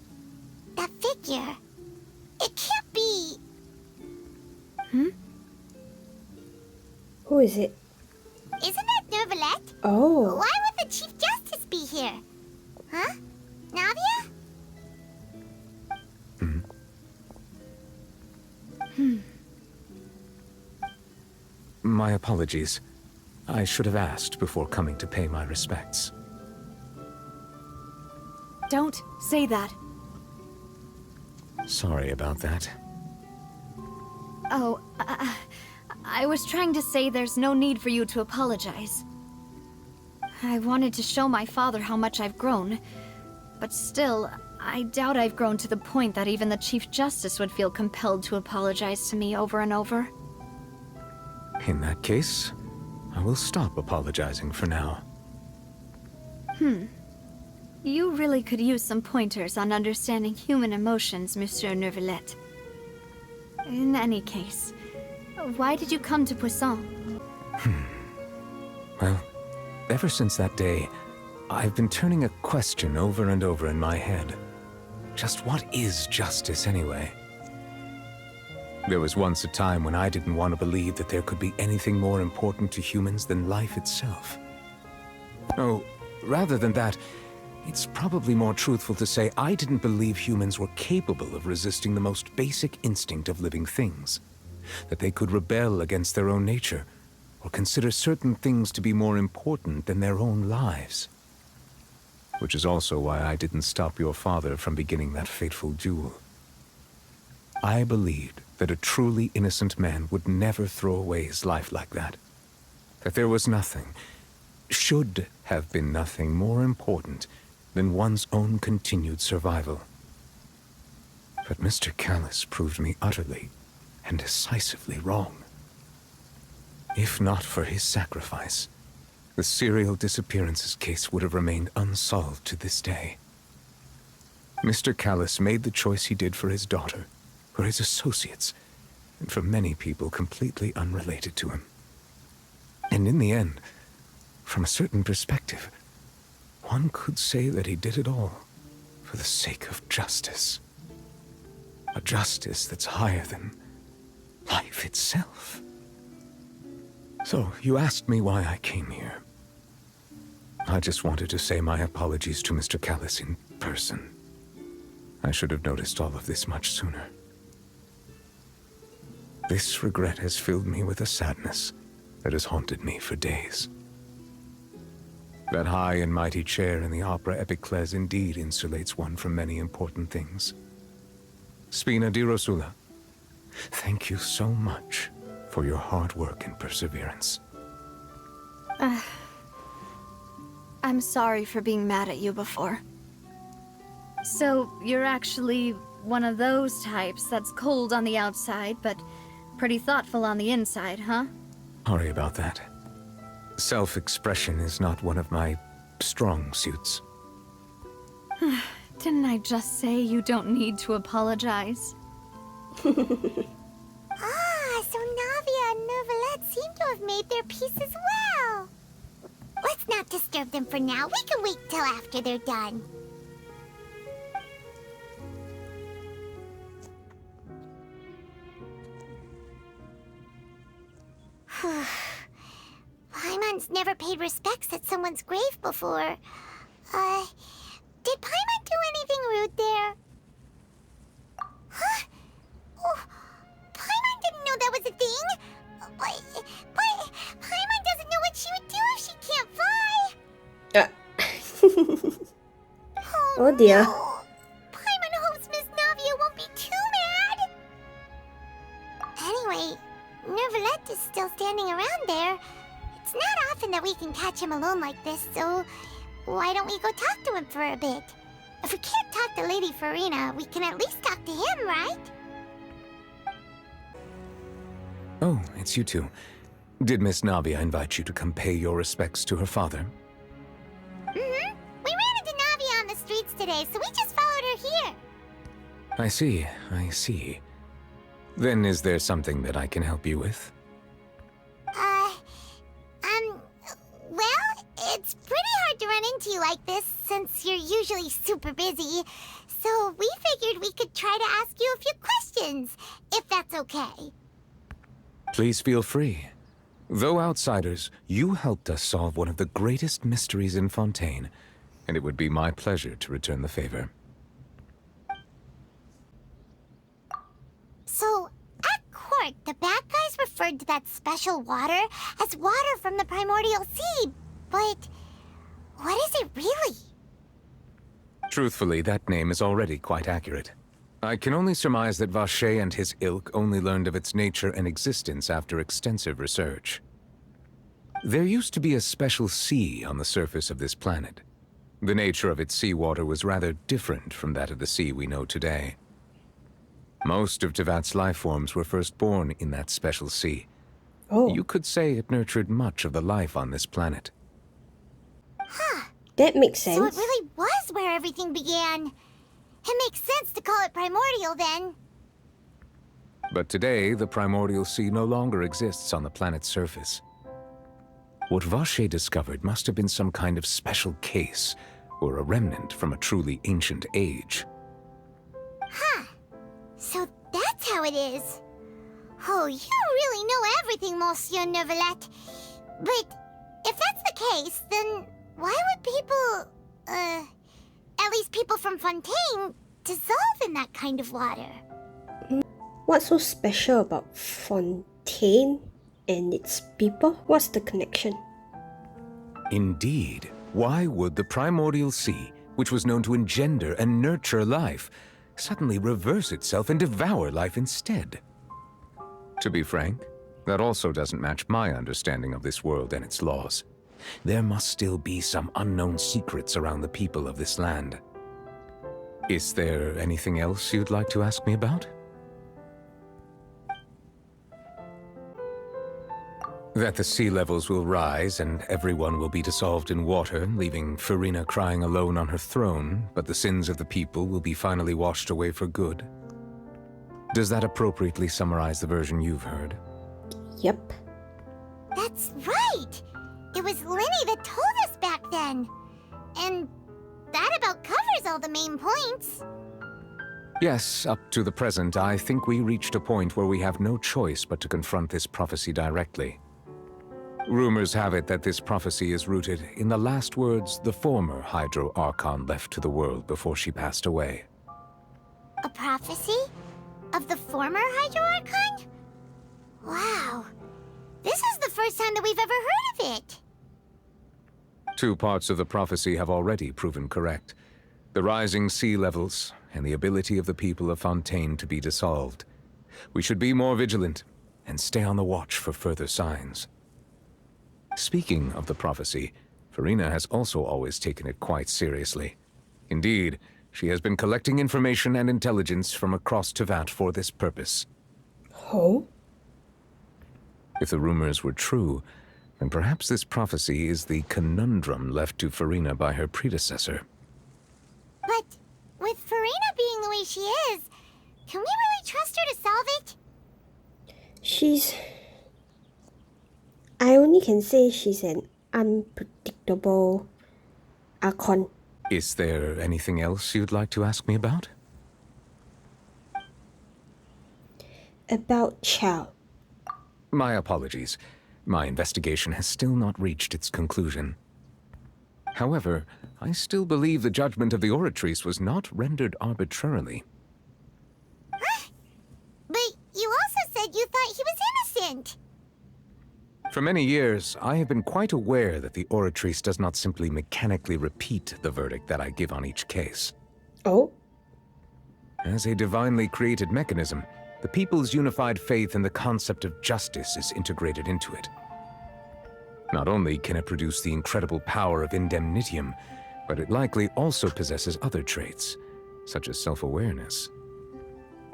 that figure. It can't be... Who is it? Isn't that Neuvillettte? Oh. Why would the Chief Justice be here? Huh? Navia? My apologies. I should have asked before coming to pay my respects. Don't say that. Sorry about that. Oh, I was trying to say there's no need for you to apologize. I wanted to show my father how much I've grown, but still, I doubt I've grown to the point that even the Chief Justice would feel compelled to apologize to me over and over. In that case, I will stop apologizing for now. You really could use some pointers on understanding human emotions, Monsieur Neuvillettte. In any case, why did you come to Poisson? Well, ever since that day, I've been turning a question over and over in my head. Just what is justice anyway? There was once a time when I didn't want to believe that there could be anything more important to humans than life itself. Oh, rather than that, it's probably more truthful to say I didn't believe humans were capable of resisting the most basic instinct of living things. That they could rebel against their own nature, or consider certain things to be more important than their own lives. Which is also why I didn't stop your father from beginning that fateful duel. I believed that a truly innocent man would never throw away his life like that. That there was nothing, should have been nothing more important than one's own continued survival. But Mr. Callus proved me utterly and decisively wrong. If not for his sacrifice, the serial disappearances case would have remained unsolved to this day. Mr. Callus made the choice he did for his daughter, for his associates, and for many people completely unrelated to him. And in the end, from a certain perspective, one could say that he did it all for the sake of justice. A justice that's higher than life itself. So, you asked me why I came here. I just wanted to say my apologies to Mr. Callis in person. I should have noticed all of this much sooner. This regret has filled me with a sadness that has haunted me for days. That high and mighty chair in the opera Epiclese indeed insulates one from many important things. Spina di Rosula, thank you so much for your hard work and perseverance. I'm sorry for being mad at you before. So, you're actually one of those types that's cold on the outside, but pretty thoughtful on the inside, huh? Sorry about that. Self-expression is not one of my strong suits. Didn't I just say you don't need to apologize? So Navia and Neuvillette seem to have made their peace as well. Let's not disturb them for now. We can wait till after they're done. Paimon's never paid respects at someone's grave before. Did Paimon do anything rude there? Huh? Oh, Paimon didn't know that was a thing. But Paimon doesn't know what she would do if she can't fly. Oh dear. No. Paimon hopes Miss Navia won't be too mad. Anyway, Neuvillettte is still standing around there. It's not often that we can catch him alone like this, so why don't we go talk to him for a bit? If we can't talk to Lady Furina, we can at least talk to him, right? Oh, it's you two. Did Miss Navia invite you to come pay your respects to her father? We ran into Navia on the streets today, so we just followed her here. I see. Then is there something that I can help you with? Well, it's pretty hard to run into you like this, since you're usually super busy. So we figured we could try to ask you a few questions, if that's okay. Please feel free. Though outsiders, you helped us solve one of the greatest mysteries in Fontaine, and it would be my pleasure to return the favor. So, at court, the bad guys referred to that special water as water from the primordial sea, but what is it really? Truthfully, that name is already quite accurate. I can only surmise that Vacher and his ilk only learned of its nature and existence after extensive research. There used to be a special sea on the surface of this planet. The nature of its seawater was rather different from that of the sea we know today. Most of Tevat's life forms were first born in that special sea. Oh. You could say it nurtured much of the life on this planet. Huh. That makes sense. So it really was where everything began. It makes sense to call it primordial then. But today, the primordial sea no longer exists on the planet's surface. What Vacher discovered must have been some kind of special case, or a remnant from a truly ancient age. Huh. So that's how it is. Oh, you really know everything, Monsieur Neuvillettte. But if that's the case, then why would people, at least people from Fontaine, dissolve in that kind of water? What's so special about Fontaine and its people? What's the connection? Indeed. Why would the primordial sea, which was known to engender and nurture life, suddenly reverse itself and devour life instead? To be frank, that also doesn't match my understanding of this world and its laws. There must still be some unknown secrets around the people of this land. Is there anything else you'd like to ask me about? That the sea levels will rise and everyone will be dissolved in water, leaving Furina crying alone on her throne, but the sins of the people will be finally washed away for good. Does that appropriately summarize the version you've heard? Yep. That's right! It was Linny that told us back then. And that about covers all the main points. Yes, up to the present, I think we reached a point where we have no choice but to confront this prophecy directly. Rumors have it that this prophecy is rooted in the last words the former Hydro Archon left to the world before she passed away. A prophecy? Of the former Hydro Archon? Wow. This is the first time that we've ever heard of it. 2 parts of the prophecy have already proven correct. The rising sea levels and the ability of the people of Fontaine to be dissolved. We should be more vigilant and stay on the watch for further signs. Speaking of the prophecy, Furina has also always taken it quite seriously. Indeed, she has been collecting information and intelligence from across Tevat for this purpose. Oh? If the rumors were true, then perhaps this prophecy is the conundrum left to Furina by her predecessor. But with Furina being the way she is, can we really trust her to solve it? I only can say she's an unpredictable Archon. Is there anything else you'd like to ask me about? About Childe. My apologies. My investigation has still not reached its conclusion. However, I still believe the judgment of the Oratrice was not rendered arbitrarily. But you also said you thought he was innocent. For many years, I have been quite aware that the Oratrice does not simply mechanically repeat the verdict that I give on each case. Oh? As a divinely created mechanism, the people's unified faith in the concept of justice is integrated into it. Not only can it produce the incredible power of indemnitium, but it likely also possesses other traits, such as self-awareness.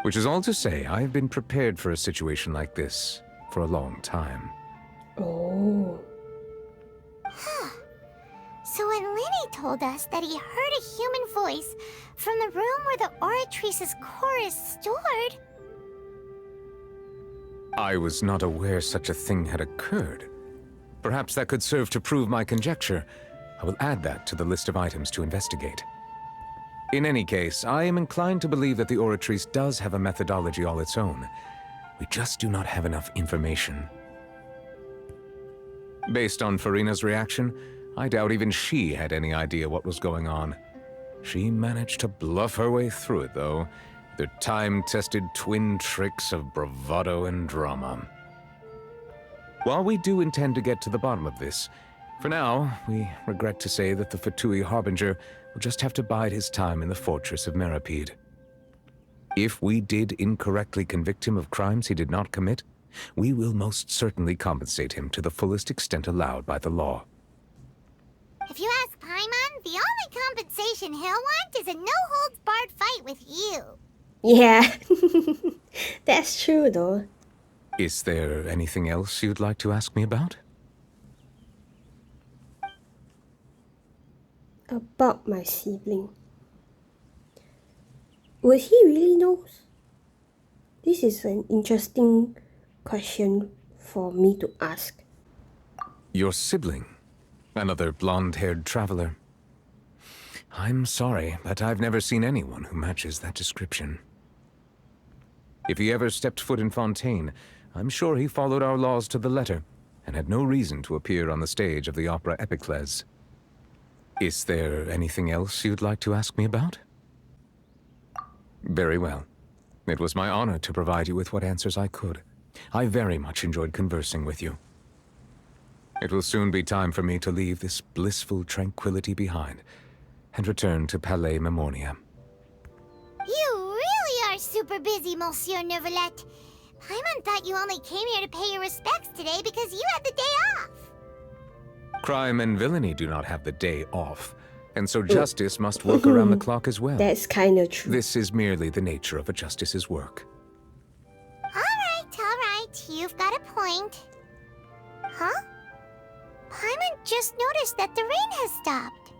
Which is all to say, I have been prepared for a situation like this for a long time. Oh. So when Lenny told us that he heard a human voice from the room where the Oratrice's core is stored... I was not aware such a thing had occurred. Perhaps that could serve to prove my conjecture. I will add that to the list of items to investigate. In any case, I am inclined to believe that the Oratrice does have a methodology all its own. We just do not have enough information. Based on Furina's reaction, I doubt even she had any idea what was going on. She managed to bluff her way through it, though, with her time-tested twin tricks of bravado and drama. While we do intend to get to the bottom of this, for now, we regret to say that the Fatui Harbinger will just have to bide his time in the fortress of Meripede. If we did incorrectly convict him of crimes he did not commit, we will most certainly compensate him to the fullest extent allowed by the law. If you ask Paimon, the only compensation he'll want is a no-holds-barred fight with you. Yeah, that's true though. Is there anything else you'd like to ask me about? About my sibling. Would he really know? This is an interesting question for me to ask. Your sibling? Another blonde-haired traveler? I'm sorry, but I've never seen anyone who matches that description. If he ever stepped foot in Fontaine, I'm sure he followed our laws to the letter, and had no reason to appear on the stage of the opera Epicles. Is there anything else you'd like to ask me about? Very well. It was my honor to provide you with what answers I could. I very much enjoyed conversing with you. It will soon be time for me to leave this blissful tranquility behind, and return to Palais Memornia. You really are super busy, Monsieur Neuvillettte. Paimon thought you only came here to pay your respects today because you had the day off. Crime and villainy do not have the day off, and so justice must work around the clock as well. That's kind of true. This is merely the nature of a justice's work. All right, you've got a point. Huh? Paimon just noticed that the rain has stopped.